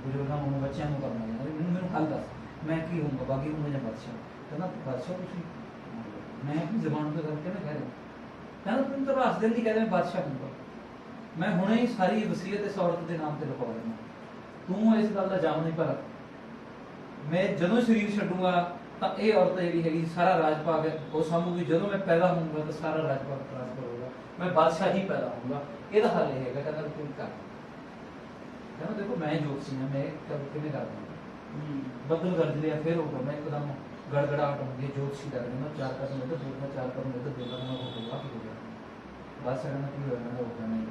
Speaker 3: ਬਜ਼ੁਰਗਾਂ ਨੂੰ ਬੱਚਿਆਂ ਨੂੰ ਕਰਨਾ ਚਾਹੁੰਦਾ ਵੀ ਮੈਨੂੰ ਹੱਲ ਦੱਸ, ਮੈਂ ਕੀ ਹੋਊਂਗਾ, ਬਾਗੀ ਹੋਊਂਗਾ ਜਾਂ ਬਾਦਸ਼ਾਹ? ਕਹਿੰਦਾ ਬਾਦਸ਼ਾਹ ਤੁਸੀਂ, ਮੈਂ ਆਪਣੀ ਜ਼ਬਾਨ ਤੋਂ ਕਰਕੇ ਮੈਂ ਕਹਿ ਰਿਹਾ, ਕਹਿੰਦਾ ਤੈਨੂੰ ਤਾਂ ਬਸ ਦਿਨ ਦੀ ਕਹਿੰਦੇ ਮੈਂ ਬਾਦਸ਼ਾਹ ਹੋਊਂਗਾ, ਮੈਂ ਹੁਣੇ ਹੀ ਸਾਰੀ ਵਸੀਅਤ ਇਸ ਔਰਤ ਦੇ ਨਾਮ ਤੇ ਲਿਖਵਾ ਦੇਣਾ, ਤੂੰ ਇਸ ਗੱਲ ਦਾ ਜਾਮ ਨਹੀਂ ਭਰ। ਮੈਂ ਜਦੋਂ ਸਰੀਰ ਛੱਡੂਗਾ ਤਾਂ ਇਹ ਔਰਤ ਜਿਹੜੀ ਹੈਗੀ ਸਾਰਾ ਰਾਜ ਭਾਗ ਉਹ ਸਾਂਭੂਗੀ, ਜਦੋਂ ਮੈਂ ਪੈਦਾ ਹੋਊਂਗਾ ਤਾਂ ਸਾਰਾ ਰਾਜ ਭਾਗ ਪ੍ਰਾਪਤ ਕਰੂਗਾ, ਮੈਂ ਬਾਦਸ਼ਾਹ ਹੀ ਪੈਦਾ ਹੋਊਂਗਾ। ਇਹਦਾ ਹੱਲ ਇਹ ਹੈਗਾ, ਕਹਿੰਦਾ ਤੂੰ ਕਰ। ਕਹਿੰਦਾ ਦੇਖੋ ਮੈਂ ਜੋਤਸ਼ੀ ਹਾਂ, ਮੈਂ ਕਿਵੇਂ ਕਰਦਾ? ਬੱਦਲ ਗਰਜ ਲਿਆ, ਫਿਰ ਹੋਊਗਾ, ਮੈਂ ਇੱਕਦਮ ਗੜਗੜਾਹਟ ਹੁੰਦੀ ਹੈ, ਜੋਤਸ਼ੀ ਕਰ ਰਿਹਾ, 4 ਕਦਮ ਇੱਧਰ ਬੋਲਣਾ, 4 ਕਦਮ ਇੱਧਰ ਬੋਲਣਾ, ਮੈਂ ਹੋਊਗਾ ਕੀ ਹੋ ਗਿਆ? ਬਾਦਸ਼ਾਹ ਕਹਿੰਦਾ ਕੀ ਹੋਇਆ? ਕਹਿੰਦਾ ਹੋ ਗਿਆ ਨਹੀਂ।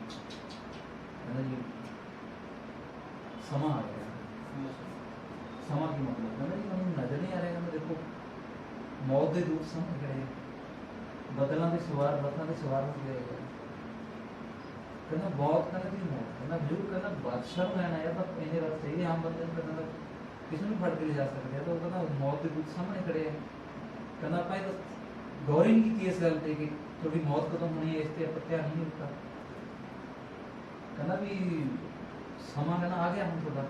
Speaker 3: ਕਹਿੰਦਾ ਜੀ ਸਮਾਂ ਆ ਗਿਆ। ਸਮਾਂ ਕੀ ਮਤਲਬ? ਕਹਿੰਦਾ ਜੀ ਮੈਨੂੰ ਨਜ਼ਰ ਨਹੀਂ ਆ ਰਿਹਾ। ਕਹਿੰਦਾ ਦੇਖੋ ਮੌਤ ਦੇ ਦੂਤ ਸਾਹਮਣੇ ਖੜੇ, ਬਦਲਾਂ ਦੇ ਸਵਾਰ, ਰਥਾਂ ਦੇ ਸਵਾਰ ਹੋ ਗਏ। ਕਹਿੰਦਾ ਬਹੁਤ, ਕਹਿੰਦਾ ਕੀ ਮੌਤ? ਕਹਿੰਦਾ ਜ਼ਰੂਰ, ਕਹਿੰਦਾ ਬਾਦਸ਼ਾਹ ਨੂੰ ਲੈਣਾ ਆਇਆ ਤਾਂ ਇਹਨੇ ਰਥ ਚਾਹੀਦੇ, ਆਮ ਬੰਦੇ ਨੂੰ ਕਹਿੰਦਾ ਕਿਸੇ ਨੂੰ ਫੜ ਕੇ ਲਿਜਾ ਸਕਦੇ ਆ, ਤਾਂ ਉਹ ਕਹਿੰਦਾ ਮੌਤ ਦੇ ਦੂਤ ਸਾਹਮਣੇ ਖੜੇ ਆ। ਕਹਿੰਦਾ ਆਪਾਂ ਇਹ ਤਾਂ ਗੌਰ ਹੀ ਨਹੀਂ ਕੀਤੀ ਇਸ ਗੱਲ ਤੇ ਕਿ ਤੁਹਾਡੀ ਮੌਤ ਕਦੋਂ ਹੋਣੀ ਹੈ, ਇਸ ਤੇ ਆਪਾਂ ਧਿਆਨ ਨਹੀਂ ਦਿੱਤਾ। ਕਹਿੰਦਾ ਵੀ ਸਮਾਂ ਕਹਿੰਦਾ ਆ ਗਿਆ ਹੁਣ ਤੁਹਾਡਾ।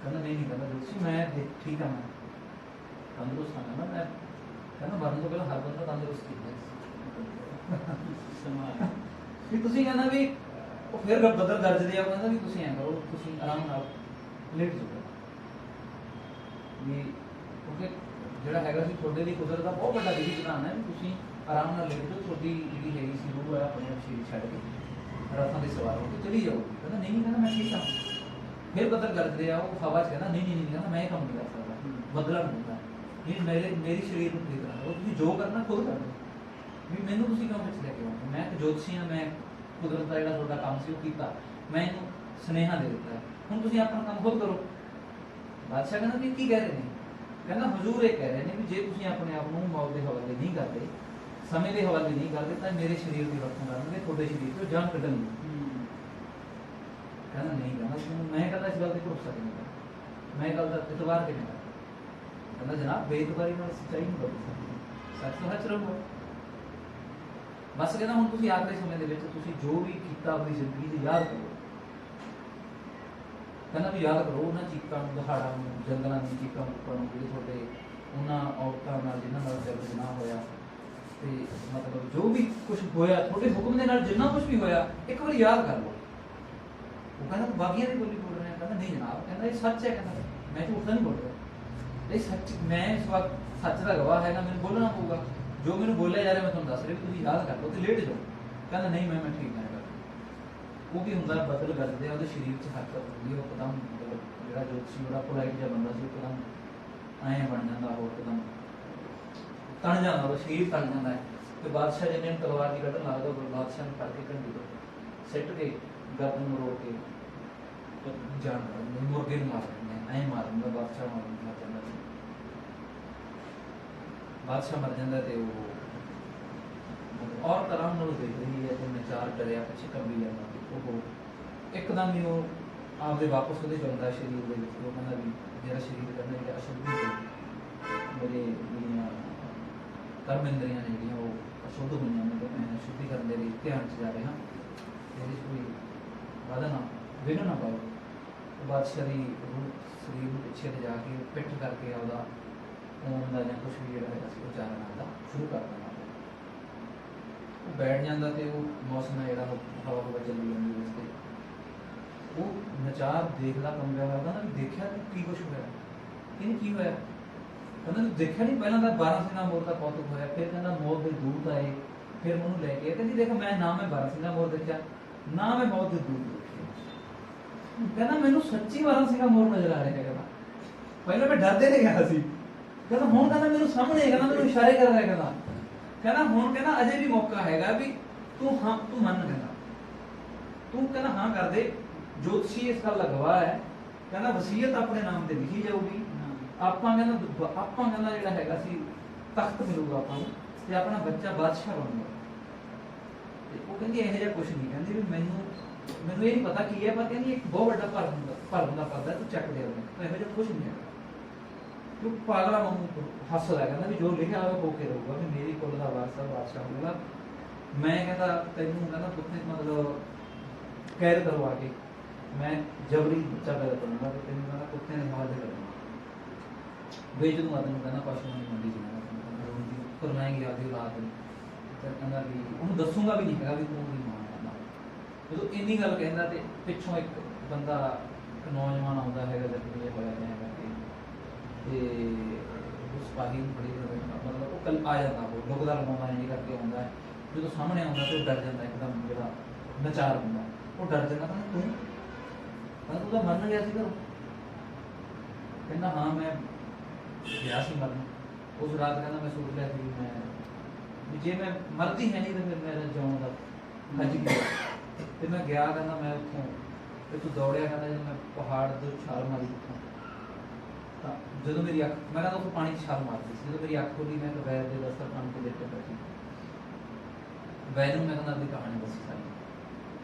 Speaker 3: ਕਹਿੰਦਾ ਨਹੀਂ, ਕਹਿੰਦਾ ਜੋਤਸ਼ੀ ਮੈਂ ਠੀਕ ਆ, ਮੈਂ ਤੰਦਰੁਸਤ ਹਾਂ। ਕਹਿੰਦਾ ਮੈਂ ਕਹਿੰਦਾ ਮਰਨ ਤੋਂ ਪਹਿਲਾਂ ਹਰ ਬੰਦਾ ਤੰਦਰੁਸਤ ਹੀ ਹੈ। ਵੀ ਤੁਸੀਂ ਕਹਿੰਦਾ ਵੀ ਉਹ ਫਿਰ ਬੱਦਲ ਗਰਜਦੇ ਆ, ਕਹਿੰਦਾ ਵੀ ਤੁਸੀਂ ਐਂ ਕਰੋ, ਤੁਸੀਂ ਆਰਾਮ ਨਾਲ ਲੇਟ ਜਾਓ, ਵੀ ਕਿਉਂਕਿ ਜਿਹੜਾ ਹੈਗਾ ਸੀ ਤੁਹਾਡੇ ਲਈ ਕੁਦਰਤ ਦਾ ਬਹੁਤ ਵੱਡਾ ਵਿਧੀ ਵਿਧਾਨ ਹੈ, ਵੀ ਤੁਸੀਂ ਆਰਾਮ ਨਾਲ ਲੇਟ ਜਾਓ, ਤੁਹਾਡੀ ਜਿਹੜੀ ਹੈਗੀ ਸੀ ਰੂਹ ਹੈ ਆਪਣੇ ਸਰੀਰ ਛੱਡ ਕੇ ਰਥਾਂ ਦੇ ਸਵਾਰ ਹੋ ਕੇ ਚਲੀ ਜਾਊਗੀ। ਕਹਿੰਦਾ ਨਹੀਂ, ਕਹਿੰਦਾ ਮੈਂ ਠੀਕ ਹਾਂ। ਫਿਰ ਬੱਦਲ ਗਰਜਦੇ ਆ, ਉਹ ਹਵਾ 'ਚ ਕਹਿੰਦਾ ਨਹੀਂ, ਕਹਿੰਦਾ ਮੈਂ ਇਹ ਕੰਮ ਨਹੀਂ ਕਰ ਸਕਦਾ, ਬਦਲਾ ਨਹੀਂ ਹੁੰਦਾ, ਇਹ ਮੇਰੀ ਸਰੀਰ ਨੂੰ ਠੀਕ ਰੱਖੋ, ਤੁਸੀਂ ਜੋ ਕਰਨਾ ਖੁਦ ਕਰ ਲਓ, ਵੀ ਮੈਨੂੰ ਤੁਸੀਂ ਕਿਉਂ ਵਿੱਚ ਲੈ ਕੇ ਆਉਂਦੇ? ਮੈਂ ਇੱਕ ਜੋਤਸ਼ੀ ਹਾਂ, ਮੈਂ ਕੁਦਰਤ ਦਾ ਜਿਹੜਾ ਤੁਹਾਡਾ ਕੰਮ ਸੀ ਉਹ ਕੀਤਾ, ਮੈਂ ਇਹਨੂੰ ਸੁਨੇਹਾ ਦੇ ਦਿੱਤਾ, ਹੁਣ ਤੁਸੀਂ ਆਪਣਾ ਕੰਮ ਖੁਦ ਕਰੋ। ਬਾਦਸ਼ਾਹ ਕਹਿੰਦਾ ਵੀ ਕੀ ਕਹਿ ਰਹੇ ਨੇ? ਕਹਿੰਦਾ ਹਜ਼ੂਰ ਇਹ ਕਹਿ ਰਹੇ ਨੇ ਵੀ ਜੇ ਤੁਸੀਂ ਆਪਣੇ ਆਪ ਨੂੰ ਮੌਤ ਦੇ ਹਵਾਲੇ ਨਹੀਂ ਕਰਦੇ, ਸਮੇਂ ਦੇ ਹਵਾਲੇ ਨਹੀਂ ਕਰਦੇ, ਤਾਂ ਮੇਰੇ ਸਰੀਰ ਦੀ ਵਰਤੋਂ ਕਰਨਗੇ, ਤੁਹਾਡੇ ਸਰੀਰ ਤੋਂ ਜਾਨ ਕੱਢਣਗੇ। ਕਹਿੰਦਾ ਨਹੀਂ, ਕਹਿੰਦਾ ਮੈਂ ਕਹਿੰਦਾ ਇਸ ਗੱਲ ਤੇ ਭਰੋਸਾ ਨਹੀਂ ਕਰਦਾ, ਮੈਂ ਗੱਲ ਦਾ ਇਤਬਾਰ ਕਿਵੇਂ ਕਰਾਂ? ਕਹਿੰਦਾ ਜਨਾਬ ਬੇਇਤਬਾਰੀ ਨਾਲ ਸੱਚਾਈ ਨਹੀਂ ਬਦਲ ਸਕਦੀ, ਸੱਚ ਤੋਂ ਸੱਚ ਰਹੋ। ਬਸ ਕਹਿੰਦਾ ਹੁਣ ਤੁਸੀਂ ਆਖਰੀ ਸਮੇਂ ਦੇ ਵਿੱਚ ਤੁਸੀਂ ਜੋ ਵੀ ਕੀਤਾ ਆਪਣੀ ਜ਼ਿੰਦਗੀ 'ਚ ਯਾਦ ਕਰੋ। ਕਹਿੰਦਾ ਵੀ ਯਾਦ ਕਰੋ ਉਹਨਾਂ ਚੀਕਾਂ ਨੂੰ, ਦਹਾੜਾਂ ਨੂੰ, ਜੰਗਲਾਂ ਦੀ ਚੀਕਾਂ ਨੂੰ, ਜਿਹੜੇ ਤੁਹਾਡੇ ਉਹਨਾਂ ਔਰਤਾਂ ਨਾਲ ਜਿਨ੍ਹਾਂ ਨਾਲ ਜਬਰ ਜਨਾਹ ਹੋਇਆ, ਤੇ ਮਤਲਬ ਜੋ ਵੀ ਕੁਝ ਹੋਇਆ ਤੁਹਾਡੇ ਹੁਕਮ ਦੇ ਨਾਲ, ਜਿੰਨਾ ਕੁਝ ਵੀ ਹੋਇਆ ਇੱਕ ਵਾਰੀ ਯਾਦ ਕਰ ਲਓ। ਉਹ ਕਹਿੰਦਾ ਤੂੰ ਬਾਗੀਆਂ ਦੀ ਬੋਲੀ ਬੋਲ ਰਿਹਾ? ਕਹਿੰਦਾ ਨਹੀਂ ਜਨਾਬ। ਕਹਿੰਦਾ ਇਹ ਸੱਚ ਹੈ। ਕਹਿੰਦਾ ਮੈਂ ਝੂਠ ਤਾਂ ਨਹੀਂ ਬੋਲ ਰਿਹਾ, ਇਹ ਸੱਚ, ਮੈਂ ਇਸ ਵਕਤ ਸੱਚ ਦਾ ਗਵਾਹ ਹੈਗਾ, ਮੈਨੂੰ ਬੋਲਣਾ ਪਊਗਾ। ਜੋ ਮੈਨੂੰ ਬੋਲਿਆ ਜਾ ਰਿਹਾ ਮੈਂ ਤੁਹਾਨੂੰ ਦੱਸ ਰਿਹਾ, ਤੁਸੀਂ ਯਾਦ ਕਰ ਲਓ ਤੇ ਲੇਟ ਜਾਓ। ਕਹਿੰਦਾ ਨਹੀਂ ਮੈਂ ਠੀਕ ਹੈ। ਉਹ ਵੀ ਹੁੰਦਾ ਬਦਲ ਕਰਦੇ ਆ, ਉਹਦੇ ਸਰੀਰ 'ਚ ਹਰਕਤ ਹੁੰਦੀ ਹੈ, ਉਹ ਇੱਕਦਮ ਜਿਹੜਾ ਜੋਤਸ਼ੀ ਬੜਾ ਪੋਲਾਈਟ ਜਿਹਾ ਬੰਦਾ ਸੀ, ਇੱਕਦਮ ਐਂ ਬਣ ਜਾਂਦਾ, ਉਹ ਇੱਕਦਮ ਤਣ ਜਾਂਦਾ, ਉਹਦਾ ਸਰੀਰ ਤਣ ਜਾਂਦਾ ਹੈ। ਤੇ ਬਾਦਸ਼ਾਹ ਜਿਹਨੇ ਨੂੰ ਤਲਵਾਰ ਦੀ ਕੱਢਣ ਲੱਗਦਾ, ਉਹ ਬਾਦਸ਼ਾਹ ਨੂੰ ਕਰਕੇ ਘੰਟੀ ਤੋਂ ਸਿੱਟ ਕੇ ਗਰਦਨ ਨੂੰ ਰੋਕ ਕੇ ਜਾਣ ਮੁਰਗੇ ਨੂੰ ਮਾਰ ਦਿੰਦੇ, ਐਂ ਮਾਰ ਦਿੰਦਾ, ਬਾਦਸ਼ਾਹ ਮਰ ਜਾਂਦਾ ਸੀ। ਬਾਦਸ਼ਾਹ ਮਰ ਜਾਂਦਾ ਤੇ ਉਹ ਔਰ ਤਰ੍ਹਾਂ ਨਾਲ ਦੇਖ ਰਹੀ ਹੈ ਤੇ ਨਚਾਰ ਡਰਿਆ ਪਿੱਛੇ ਕੰਬੀ ਜਾਂਦਾ। ਉਹ ਇੱਕਦਮ ਹੀ ਉਹ ਆਪਦੇ ਵਾਪਸ ਉਹਦੇ ਜਾਂਦਾ ਸਰੀਰ ਦੇ ਵਿੱਚ। ਉਹ ਕਹਿੰਦਾ ਵੀ ਮੇਰਾ ਸਰੀਰ ਕਹਿੰਦਾ ਜਿਹੜਾ ਅਸ਼ੁੱਧ ਹੋ ਮੇਰੇ ਜਿਹੜੀਆਂ ਕਰਮ ਇੰਦਰੀਆਂ ਨੇ ਜਿਹੜੀਆਂ ਉਹ ਅਸ਼ੁੱਧ ਹੋਈਆਂ ਨੇ, ਤੇ ਮੈਂ ਸ਼ੁੱਧੀ ਕਰਨ ਦੇ ਲਈ ਧਿਆਨ 'ਚ ਜਾ ਰਿਹਾ। ਇਹਦੇ 'ਚ ਕੋਈ ਵਾਧਾ ਨਾ ਵਿਘਨ ਨਾ ਪਾਓ। ਬਾਦਸ਼ਾਹ ਦੀ ਰੂਹ ਸਰੀਰ ਨੂੰ ਪਿੱਛੇ ਲਿਜਾ ਕੇ ਪਿੱਠ ਕਰਕੇ ਆਪਦਾ ਓਮ ਦਾ ਜਾਂ ਕੁਛ ਵੀ ਜਿਹੜਾ ਹੈਗਾ ਸੀ ਉਚਾਰਨ ਆਉਂਦਾ ਸ਼ੁਰੂ ਕਰ ਦਿੰਦਾ। ਉਹ ਬੈਠ ਜਾਂਦਾ ਤੇ ਉਹ ਮੌਸਮ ਹੈ ਜਿਹੜਾ ਹਵਾ ਹਵਾ ਚੱਲੀ ਜਾਂਦੀ ਉਸ 'ਤੇ। ਉਹ ਨਚਾਰ ਦੇਖਦਾ ਕੰਬਿਆ ਹੋਇਆ ਉਹਦਾ ਨਾ ਦੇਖਿਆ ਕੀ ਕੁਛ ਹੋਇਆ, ਇਹਨੂੰ ਕੀ ਹੋਇਆ? ਕਹਿੰਦਾ ਦੇਖਿਆ ਨਹੀਂ ਪਹਿਲਾਂ ਤਾਂ 12 ਸਿੰਘਾਂ ਮੋਰ ਦਾ ਕੌਤਕ ਹੋਇਆ, ਫਿਰ ਕਹਿੰਦਾ ਮੌਤ ਦੇ ਦੂਤ ਆਏ, ਫਿਰ ਉਹਨੂੰ ਲੈ ਕੇ ਕਹਿੰਦੀ ਦੇਖ ਮੈਂ ਨਾ ਮੈਂ 12 ਸਿੰਘਾਂ ਮੋਰ ਦੇਖਿਆ, ਨਾ ਮੈਂ ਮੌਤ ਦੇ ਦੂਤ ਦੇਖੇ। ਕਹਿੰਦਾ ਮੈਨੂੰ ਸੱਚੀ 12 ਸਿੰਘਾਂ ਮੋਰ ਨਜ਼ਰ ਆ ਰਿਹਾ। ਕਹਿੰਦਾ ਪਹਿਲਾਂ ਮੈਂ ਡਰਦੇ ਨੇ ਗਿਆ ਸੀ, ਕਹਿੰਦਾ ਹੁਣ ਕਹਿੰਦਾ ਮੈਨੂੰ ਸਾਹਮਣੇ, ਕਹਿੰਦਾ ਮੈਨੂੰ ਇਸ਼ਾਰੇ ਕਰ ਰਿਹਾ। ਕਹਿੰਦਾ ਹੁਣ ਕਹਿੰਦਾ ਅਜੇ ਵੀ ਮੌਕਾ ਹੈਗਾ ਵੀ ਤੂੰ ਹਾਂ ਤੂੰ ਮੰਨ, ਕਹਿੰਦਾ ਤੂੰ ਕਹਿੰਦਾ ਹਾਂ ਕਰ ਦੇ। ਜੋਤਸ਼ੀ ਇਸ ਗੱਲ ਦਾ ਗਵਾਹ ਹੈ। ਕਹਿੰਦਾ ਵਸੀਅਤ ਆਪਣੇ ਨਾਮ ਤੇ ਲਿਖੀ ਜਾਊਗੀ, ਆਪਾਂ ਕਹਿੰਦਾ ਜਿਹੜਾ ਹੈਗਾ ਸੀ ਤਖਤ ਮਿਲੂਗਾ ਆਪਾਂ ਨੂੰ, ਤੇ ਆਪਣਾ ਬੱਚਾ ਬਾਦਸ਼ਾਹ ਬਣੂਗਾ। ਤੇ ਉਹ ਕਹਿੰਦੀ ਇਹੋ ਜਿਹਾ ਕੁਛ ਨਹੀਂ, ਕਹਿੰਦੀ ਵੀ ਮੈਨੂੰ ਇਹ ਨਹੀਂ ਪਤਾ ਕੀ ਹੈ, ਪਰ ਕਹਿੰਦੀ ਇੱਕ ਬਹੁਤ ਵੱਡਾ ਭਰਮ ਦਾ ਪਰਦਾ ਤੂੰ ਚੱਕ ਦੇ ਉਹਨੇ, ਇਹੋ ਜਿਹਾ ਕੁਛ ਨਹੀਂ ਹੈ। ਤੂੰ ਪਾਗਲਾ ਵਾਂਗੂ ਹੱਸਦਾ, ਕਹਿੰਦਾ ਵੀ ਜੋ ਲਿਖਿਆ ਹੋਇਆ ਹੋ ਕੇ ਰਹੂਗਾ, ਵੀ ਮੇਰੀ ਕੁੱਲ ਦਾ ਵਾਰਸਾ ਬਾਦਸ਼ਾਹ ਹੋਊਗਾ। ਮੈਂ ਕਹਿੰਦਾ ਤੈਨੂੰ ਕਹਿੰਦਾ ਕੁੱਤੇ ਮਤਲਬ ਕੈਦ ਕਰਵਾ ਕੇ ਮੈਂ ਜਬਰੀ ਬੱਚਾ ਪੈਦਾ ਕਰੂੰਗਾ, ਤੇ ਤੈਨੂੰ ਕਹਿੰਦਾ ਕੁੱਤੇ ਨੇ ਹਵਾਲੇ ਕਰੂੰਗਾ, ਵੇਚ ਦੂੰਗਾ ਤੈਨੂੰ, ਕਹਿੰਦਾ ਪਸ਼ੂਆਂ ਦੀ ਮੰਡੀ ਚ ਕਰਵਾਏਂਗੇ ਆਪਦੀ ਔਲਾਦ ਨੂੰ। ਤੇ ਕਹਿੰਦਾ ਵੀ ਉਹਨੂੰ ਦੱਸੂਗਾ ਵੀ ਨਹੀਂ ਹੈਗਾ ਵੀ ਤੂੰ ਉਹਦੀ ਮਾਂ ਕਹਿੰਦਾ। ਜਦੋਂ ਇੰਨੀ ਗੱਲ ਕਹਿੰਦਾ ਤੇ ਪਿੱਛੋਂ ਇੱਕ ਬੰਦਾ ਨੌਜਵਾਨ ਆਉਂਦਾ ਹੈਗਾ, ਜ਼ਖਮੀ ਹੋਇਆ ਹੈਗਾ, ਤੇ ਉਹ ਸਿਪਾਹੀ ਨੂੰ ਬੜੀ ਮਤਲਬ ਉਹ ਕੱਲ ਆ ਜਾਂਦਾ, ਉਹ ਲੁਕਦਾ ਲਗਾਉਂਦਾ ਨਹੀਂ ਕਰਕੇ ਆਉਂਦਾ ਹੈ। ਜਦੋਂ ਸਾਹਮਣੇ ਆਉਂਦਾ ਤੇ ਉਹ ਡਰ ਜਾਂਦਾ ਇੱਕਦਮ, ਜਿਹੜਾ ਨਚਾਰ ਹੁੰਦਾ ਉਹ ਡਰ ਜਾਂਦਾ। ਕਹਿੰਦਾ ਤੂੰ ਤਾਂ ਮਰਨ ਗਿਆ ਸੀ ਘਰੋਂ? ਕਹਿੰਦਾ ਹਾਂ ਮੈਂ ਗਿਆ ਸੀ ਮਰਨ। ਉਸ ਰਾਤ ਕਹਿੰਦਾ ਮੈਂ ਸੋਚ ਲਿਆ ਸੀ ਵੀ ਜੇ ਮੈਂ ਮਰਦੀ ਹੈ ਨਹੀਂ ਤਾਂ ਫਿਰ ਮੇਰਾ ਜਿਉਣ ਦਾ ਹੱਜ ਗਿਆ। ਤੇ ਮੈਂ ਗਿਆ, ਕਹਿੰਦਾ ਮੈਂ ਉੱਥੋਂ ਤੇ ਤੂੰ ਦੌੜਿਆ, ਕਹਿੰਦਾ ਜਦੋਂ ਮੈਂ ਪਹਾੜ ਤੋਂ ਛਾਲ ਮਾਰੀ ਉੱਥੋਂ, ਤਾਂ ਜਦੋਂ ਮੇਰੀ ਅੱਖ, ਮੈਂ ਕਹਿੰਦਾ ਉੱਥੋਂ ਪਾਣੀ 'ਚ ਛਾਲ ਮਾਰਦੀ ਸੀ, ਜਦੋਂ ਮੇਰੀ ਅੱਖ ਖੁੱਲੀ ਮੈਂ ਵੈਦ ਦੇ ਦਸਤਰਖਾਨੇ ਤੇ ਲੇਟ ਕੇ ਬੈਠੀ। ਵੈਦ ਨੂੰ ਮੈਂ ਕਹਿੰਦਾ ਆਪਣੀ ਕਹਾਣੀ ਦੱਸੀ ਸਾਰੀ।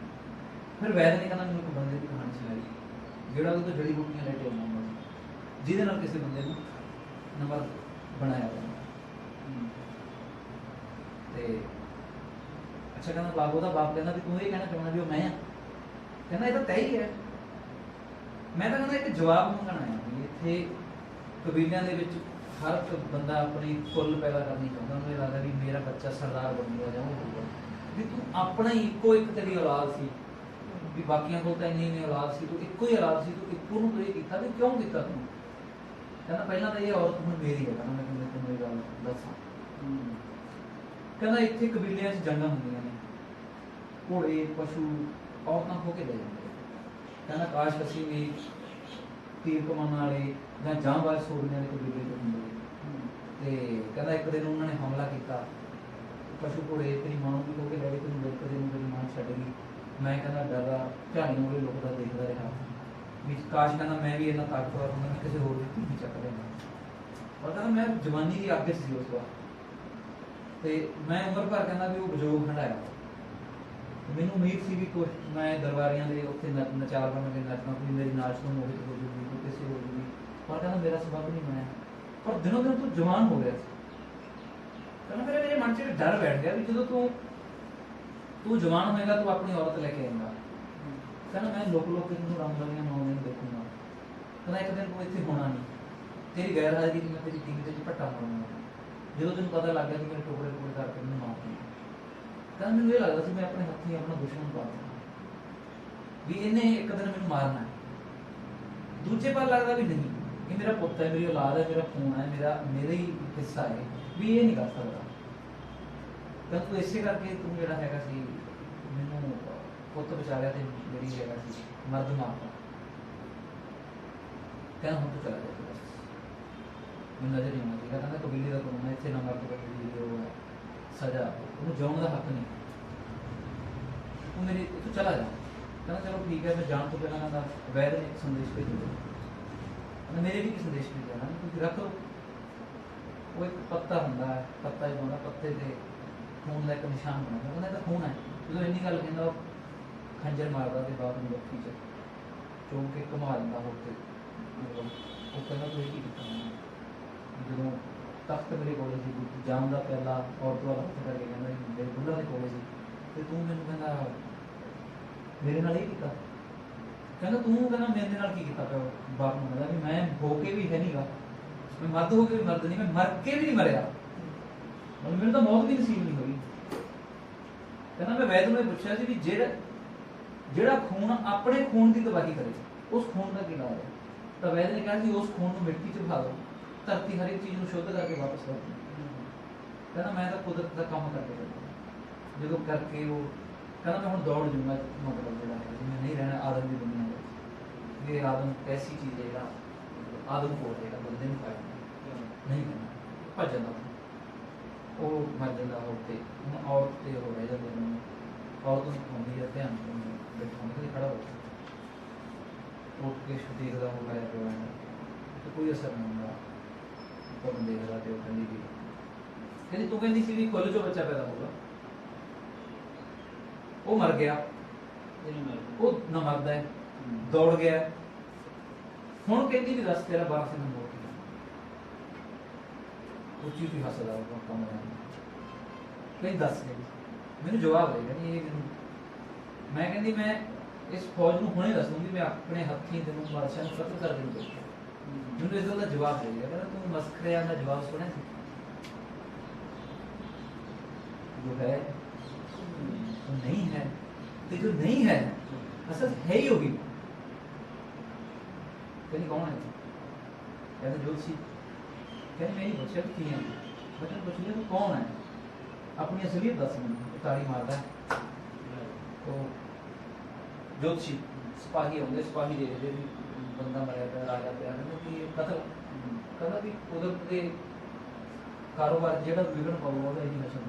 Speaker 3: ਫਿਰ ਵੈਦ ਨੇ ਕਹਿੰਦਾ ਮੈਨੂੰ ਇੱਕ ਬੰਦੇ ਦੀ ਕਹਾਣੀ ਸੁਣਾਈ, ਜਿਹੜਾ ਉਹਦੇ ਤੋਂ ਜੜੀ ਬੂਟੀਆਂ ਲੈ ਕੇ ਆਉਂਦਾ ਹੁੰਦਾ ਸੀ, ਜਿਹਦੇ ਨਾਲ ਕਿਸੇ ਬੰਦੇ ਨੂੰ ਨੰਬਰ ਬਣਾਇਆ ਜਾਂਦਾ। ਤੇ ਅੱਛਾ ਕਹਿੰਦਾ ਬਾਬੂ ਦਾ ਬਾਪ ਕਹਿੰਦਾ ਵੀ ਤੂੰ ਇਹ ਕਹਿਣਾ ਚਾਹੁੰਦਾ ਵੀ ਉਹ ਮੈਂ ਆ? ਕਹਿੰਦਾ ਇਹ ਤਾਂ ਤੈਅ ਹੀ ਹੈ। ਮੈਂ ਤਾਂ ਕਹਿੰਦਾ ਇੱਕ ਜਵਾਬ ਮੰਗਣ ਆਇਆ ਵੀ ਇੱਥੇ ਕਬੀਲਿਆਂ ਦੇ ਵਿੱਚ ਹਰ ਇੱਕ ਬੰਦਾ ਆਪਣੀ ਕੁੱਲ ਪੈਦਾ ਕਰਨੀ ਚਾਹੁੰਦਾ, ਉਹਨੂੰ ਇਹ ਲੱਗਦਾ ਵੀ ਮੇਰਾ ਬੱਚਾ ਸਰਦਾਰ ਬਣੂਗਾ ਜਾਂ ਉਹ ਹੋਊਗਾ, ਵੀ ਤੂੰ ਆਪਣਾ ਹੀ ਇੱਕੋ ਇੱਕ ਤੇਰੀ ਔਲਾਦ ਸੀ, ਵੀ ਬਾਕੀਆਂ ਕੋਲ ਤਾਂ ਇੰਨੀ ਔਲਾਦ ਸੀ, ਤੂੰ ਇੱਕੋ ਹੀ ਔਲਾਦ ਸੀ, ਤੂੰ ਇੱਕੋ ਨੂੰ ਇਹ ਕੀਤਾ, ਵੀ ਕਿਉਂ ਕੀਤਾ ਤੂੰ? ਕਹਿੰਦਾ ਪਹਿਲਾਂ ਤਾਂ ਇਹ ਔਰਤ ਹੁਣ ਮੇਰੀ ਹੈ, ਕਹਿੰਦਾ ਮੈਂ ਤੁਹਾਨੂੰ ਇਹ ਗੱਲ ਦੱਸਾਂ। ਕਹਿੰਦਾ ਇੱਥੇ ਕਬੀਲਿਆਂ 'ਚ ਜੰਗਾਂ ਹੁੰਦੀਆਂ ਨੇ, ਘੋੜੇ ਪਸ਼ੂ ਔਰਤਾਂ ਖੋ ਕੇ ਲੈ ਜਾਂਦੇ। ਕਹਿੰਦਾ ਕਾਸ਼ ਅਸੀਂ ਵੀ ਤੀਰ ਕਮਾਉਣ ਵਾਲੇ ਜਾਂ ਜਾਂਬਾਜ਼ ਸੋੜਨੇ ਵਾਲੇ ਕਬੀਲੇ ਤੋਂ ਹੁੰਦੇ। ਤੇ ਕਹਿੰਦਾ ਇੱਕ ਦਿਨ ਉਹਨਾਂ ਨੇ ਹਮਲਾ ਕੀਤਾ, ਪਸ਼ੂ ਘੋੜੇ ਤੇਰੀ ਮਾਂ ਨੂੰ ਵੀ ਖੋ ਕੇ ਲੈ ਗਏ, ਤੈਨੂੰ ਬਿਲਕੁਲ ਮੇਰੀ ਮਾਂ ਛੱਡ ਗਈ। ਮੈਂ ਕਹਿੰਦਾ ਡਰਦਾ ਝਾੜੀਆਂ ਵਾਲੇ ਲੋਕ ਦਾ ਦੇਖਦਾ ਰਿਹਾ ਵੀ ਕਾਸ਼ ਕਹਿੰਦਾ ਮੈਂ ਵੀ ਇੰਨਾ ਤਾਕਤਵਰ ਹੁੰਦਾ, ਮੈਂ ਕਿਸੇ ਹੋਰ ਦੀ ਧੀ ਚੱਕ ਲੈਂਦਾ। ਪਰ ਕਹਿੰਦਾ ਮੈਂ ਜਵਾਨੀ ਦੀ ਅੱਗ 'ਚ ਸੀ ਉਸ ਵਾਰ, ਤੇ ਮੈਂ ਉਮਰ ਭਰ ਕਹਿੰਦਾ ਵੀ ਉਹ ਬਜੋਗ ਹੰਢਾਇਆ। ਮੈਨੂੰ ਉਮੀਦ ਸੀ ਵੀ ਕੁਛ ਮੈਂ ਦਰਬਾਰੀਆਂ ਦੇ ਉੱਥੇ ਨਚਾਰ ਬਣ ਕੇ ਨੱਚਣਾ, ਕੋਈ ਮੇਰੀ ਨਾਚ ਨੂੰ ਮੋਹਿਤ ਹੋ ਜੂਗੀ, ਕੋਈ ਕਿਸੇ ਹੋ ਜੂਗੀ। ਪਰ ਕਹਿੰਦਾ ਮੇਰਾ ਸਬਬ ਨਹੀਂ ਬਣਿਆ। ਪਰ ਦਿਨੋਂ ਦਿਨ ਤੂੰ ਜਵਾਨ ਹੋ ਰਿਹਾ ਸੀ। ਕਹਿੰਦਾ ਮੇਰੇ ਮਨ 'ਚ ਡਰ ਬੈਠ ਗਿਆ ਵੀ ਜਦੋਂ ਤੂੰ ਜਵਾਨ ਹੋਏਗਾ ਤੂੰ ਆਪਣੀ ਔਰਤ ਲੈ ਕੇ ਆਏਗਾ। ਕਹਿੰਦਾ ਮੈਂ ਲੋਕ ਤੈਨੂੰ ਰੰਗ ਵਾਲੀਆਂ 9 ਦਿਨ ਦੇਖੂੰਗਾ। ਕਹਿੰਦਾ ਇੱਕ ਦਿਨ ਤੂੰ ਇੱਥੇ ਹੋਣਾ ਨਹੀਂ, ਤੇਰੀ ਗੈਰ ਹਾਜ਼ਰੀ ਮੈਂ ਤੇਰੀ ਟੀਮ ਤੇ ਝਪੱਟਾ ਮਾਰੂੰਗਾ। ਜਦੋਂ ਤੈਨੂੰ ਪਤਾ ਲੱਗ ਗਿਆ ਕਿ ਮੇਰੇ ਟੁਕੜੇ ਟੁਕੜੇ ਕਰਕੇ ਮੈਨੂੰ ਮਾਰ ਦਿੱਤਾ। ਕਹਿੰਦਾ ਮੈਨੂੰ ਇਹ ਲੱਗਦਾ ਸੀ ਮੈਂ ਆਪਣੇ ਹੱਥੀਂ ਆਪਣਾ ਦੁਸ਼ਮਣ ਪਾ ਦਿੱਤਾ। ਵੀ ਇਹਨੇ ਇੱਕ ਦਿਨ ਮੈਨੂੰ ਮਾਰਨਾ ਹੈ। ਦੂਜੇ ਪਾਸੇ ਲੱਗਦਾ ਵੀ ਨਹੀਂ, ਇਹ ਮੇਰਾ ਪੁੱਤ ਹੈ, ਮੇਰੀ ਔਲਾਦ ਹੈ, ਮੇਰਾ ਖੂਨ ਹੈ, ਮੇਰਾ ਹੀ ਹਿੱਸਾ ਹੈ, ਵੀ ਇਹ ਨਹੀਂ ਕਰ ਸਕਦਾ। ਤਾਂ ਤੂੰ ਇਸੇ ਕਰਕੇ ਤੂੰ ਜਿਹੜਾ ਹੈਗਾ ਸੀ ਮੈਨੂੰ ਪੁੱਤ ਵਿਚਾਰਿਆ ਤੇ ਮੇਰੀ ਹੈਗਾ ਸੀ ਮਰਦ ਮਾਰਦਾ। ਕਹਿੰਦਾ ਹੁਣ ਤੂੰ ਚਲਾ ਜਾ ਤੂੰ ਬਸ, ਮੈਨੂੰ ਨਜ਼ਰ ਨਹੀਂ ਆਉਣਾ ਚਾਹੀਦਾ। ਕਹਿੰਦਾ ਕਬੀਲੇ ਦਾ ਕਾਨੂੰਨ ਹੈ, ਇੱਥੇ ਨਾ ਮਰਦ ਕਬੀਲੇ ਦੀ ਉਹ ਹੈ ਸਜ਼ਾ, ਉਹਨੂੰ ਜਿਉਣ ਦਾ ਹੱਕ ਨਹੀਂ, ਤੂੰ ਮੇਰੀ ਤੂੰ ਚਲਾ ਜਾ। ਕਹਿੰਦਾ ਚਲੋ ਠੀਕ ਹੈ, ਮੈਂ ਜਾਣ ਤੋਂ ਪਹਿਲਾਂ ਕਹਿੰਦਾ ਵੈਦ ਨੇ ਇੱਕ ਸੰਦੇਸ਼ ਭੇਜਿਆ, ਕਹਿੰਦਾ ਮੇਰੇ ਵੀ ਕੀ ਸੰਦੇਸ਼ ਭੇਜਿਆ ਨਾ, ਤੁਸੀਂ ਰੱਖ ਲਓ। ਉਹ ਇੱਕ ਪੱਤਾ ਹੁੰਦਾ ਹੈ, ਪੱਤਾ ਹੀ ਹੁੰਦਾ, ਪੱਤੇ ਤੇ ਖੂਨ ਦਾ ਇੱਕ ਨਿਸ਼ਾਨ ਬਣਾਉਂਦਾ, ਕਹਿੰਦਾ ਇਹ ਤਾਂ ਖੂਨ ਹੈ। ਜਦੋਂ ਇੰਨੀ ਗੱਲ ਕਹਿੰਦਾ ਉਹ ਖੰਜਰ ਮਾਰਦਾ ਤੇ ਬਾਪ ਨੂੰ ਬੱਖੀ ਚ ਚੋਂ ਕੇ ਘੁਮਾ ਦਿੰਦਾ ਹੋ ਤੇ ਉਹ ਕਹਿੰਦਾ ਤੂੰ ਇਹ ਕੀ ਕੀਤਾ ਮੈਨੂੰ? ਜਦੋਂ ਤਖਤ ਮੇਰੇ ਕੋਲ ਸੀ, ਜਾਮ ਦਾ ਪਹਿਲਾ ਔਰਤ ਵਾਲਾ ਹੱਥ ਕਰਕੇ ਕਹਿੰਦਾ ਮੇਰੇ ਬੁੱਢਾ ਦੇ ਕੋਲ ਸੀ, ਤੇ ਤੂੰ ਮੈਨੂੰ ਕਹਿੰਦਾ ਮੇਰੇ ਨਾਲ ਇਹ ਕੀਤਾ। ਕਹਿੰਦਾ ਤੂੰ ਕਹਿੰਦਾ ਮੇਰੇ ਨਾਲ ਕੀ ਕੀਤਾ ਪਿਆ? ਬਾਪ ਨੂੰ ਕਹਿੰਦਾ ਵੀ ਮੈਂ ਹੋ ਕੇ ਵੀ ਹੈ ਨਹੀਂਗਾ, ਮੈਂ ਮਰਦ ਹੋ ਕੇ ਵੀ ਮਰਦ ਨਹੀਂ, ਮੈਂ ਮਰ ਕੇ ਵੀ ਨਹੀਂ ਮਰਿਆ, ਮਤਲਬ ਮੈਨੂੰ ਤਾਂ ਮੌਤ ਵੀ ਨਸੀਬ ਨਹੀਂ ਹੋਈ। ਕਹਿੰਦਾ ਮੈਂ ਵੈਦ ਨੂੰ ਪੁੱਛਿਆ ਸੀ ਵੀ ਜਿਹੜਾ ਖੂਨ ਆਪਣੇ ਖੂਨ ਦੀ ਤਬਾਹੀ ਕਰੇ ਉਸ ਖੂਨ ਦਾ ਕੀ ਇਲਾਜ ਹੈ? ਤਾਂ ਵੈਦ ਨੇ ਕਿਹਾ ਸੀ ਉਸ ਖੂਨ ਨੂੰ ਮਿੱਟੀ 'ਚ ਬਹਾ ਦਿਓ, ਧਰਤੀ ਹਰ ਇੱਕ ਚੀਜ਼ ਨੂੰ ਸ਼ੁੱਧ ਕਰਕੇ ਵਾਪਸ ਕਰ ਦਿਓ। ਕਹਿੰਦਾ ਮੈਂ ਤਾਂ ਕੁਦਰਤ ਦਾ ਕੰਮ ਕਰਕੇ ਕਰਦਾ। ਜਦੋਂ ਕਰਕੇ ਉਹ ਕਹਿੰਦਾ ਮੈਂ ਹੁਣ ਦੌੜ ਜੂੰਗਾ, ਮਤਲਬ ਜਿਹੜਾ ਹੈ ਜਿਵੇਂ ਨਹੀਂ ਰਹਿਣਾ ਆਦਮ ਦੀ ਦੁਨੀਆ ਵਿੱਚ। ਇਹ ਆਦਮ ਐਸੀ ਚੀਜ਼ ਹੈ ਜਿਹੜਾ ਆਦਮ ਕੋਲ ਜਿਹੜਾ ਬੰਦੇ ਨੂੰ ਪਾਇਆ ਨਹੀਂ ਕਰਨਾ, ਭੱਜ ਜਾਂਦਾ ਉਹ ਮਰ ਜਾਂਦਾ ਹੋ ਕੇ ਹੁਣ ਔਰਤ ਤੇ ਹੋ ਰਹਿ ਜਾਂਦੇ ਨੇ। ਔਰਤ ਨੂੰ ਹੁੰਦੀ ਹੈ ਧਿਆਨ ਬੈਠਾ ਕੇ ਖੜਾ ਹੋ ਉੱਠ ਕੇ ਦੇਖਦਾ ਮੋਬਾਈਲ ਪਿਆ ਤੇ ਕੋਈ ਅਸਰ ਨਹੀਂ ਹੁੰਦਾ। ਉਹ ਦੇਖਦਾ ਤੇ ਉਹ ਕਹਿੰਦੀ ਵੀ ਕਹਿੰਦੀ ਤੂੰ ਕਹਿੰਦੀ ਸੀ ਵੀ ਕੁੱਲ ਚੋਂ ਬੱਚਾ ਪੈਦਾ ਹੋਊਗਾ, ਉਹ ਮਰ ਗਿਆ, ਉਹ ਨਾ ਮਰਦਾ ਹੈ, ਦੌੜ ਗਿਆ। ਹੁਣ ਕਹਿੰਦੀ ਵੀ ਦੱਸ ਤੇਰਾ ਬਾਪ ਸੀ ਨਾ ਮੋੜ ਗਿਆ। ਉੱਚੀ ਉੱਚੀ ਹੱਸਦਾ ਉਹ ਕੰਮ ਨਹੀਂ ਦੱਸ ਦੇ ਮੈਨੂੰ ਜਵਾਬ ਦੇ। ਕਹਿੰਦੀ ਇਹ ਮੈਨੂੰ ਮੈਂ ਕਹਿੰਦੀ ਮੈਂ ਇਸ ਫੌਜ ਨੂੰ ਹੁਣੇ ਦੱਸ ਦੂੰਗੀ, ਮੈਂ ਆਪਣੇ ਹੱਥੀਂ ਤੈਨੂੰ ਬਾਦਸ਼ਾਹ ਨੂੰ ਕਤਲ ਕਰ ਦੇਣੀ। ਮੈਨੂੰ ਇਸ ਗੱਲ ਦਾ ਜਵਾਬ ਦੇ ਗਿਆ। ਕਹਿੰਦਾ ਤੂੰ ਮਸਖਰਿਆਂ ਦਾ ਜਵਾਬ ਸੁਣਿਆ ਸੀ? जो है वो नहीं है, तो जो नहीं है असल है ही होगी। कहनी कौन है? कहते ज्योतिषी। कहनी मैं नहीं पूछा कि है, मैं पूछ लिया तो कौन है, अपनी असलियत दस मिनट ताड़ी मारता है। तो ज्योतिषी सिपाही होंगे, सिपाही दे रहे बंदा मरिया पे राजा पे कि कतल कहना कि उधर के कारोबार जो विघन पाऊगा यही नशा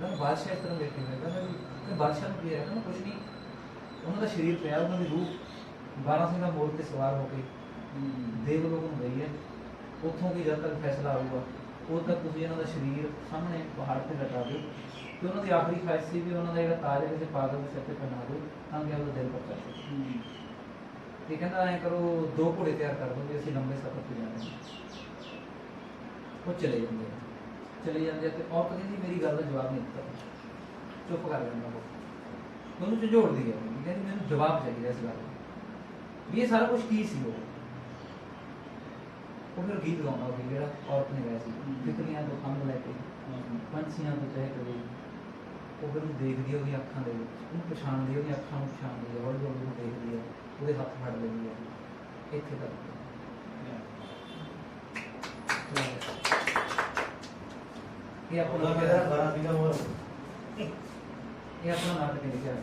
Speaker 3: बादशाह इस तरह देखे हुए बादशाह को ये रखना कुछ नहीं, उन्होंने शरीर पिया, उन्होंने रूह 12 सिंह मोड़ के सवार होकर देवलोक में गई है। उतों की जब तक फैसला होगा उद तक तुम इन्हों का शरीर सामने पहाड़ पर लटा दो, तो उन्होंने आखिरी ख्वाहिश थी भी उन्होंने जो ताज है किसी पागल के सिर पर पहना दो ताकि उसका दिल पक्का सके। तो कहता ऐ करो 2 घोड़े तैयार कर दो, असं लंबे सफर पर जाने। वो चले जाते हैं और कहती मेरी गल का जवाब नहीं दिता, चुप कर लेना। वो उन्होंने झंझोड़ दी है, कहती मैं जवाब चाहिए इस गल भी ये सारा कुछ की सी। वो फिर गीत गाँगा जो औरत ने गाया तितलियां तो खंभ लैके पंछियां तो चहक गई। वो फिर देखती है अखां दे पछाणदी है, अखां पछाणदी है, हौली हौली देखती है, वो हथ फड़ लेंदी है। इत्थे तक ये अपना नाटक है क्या?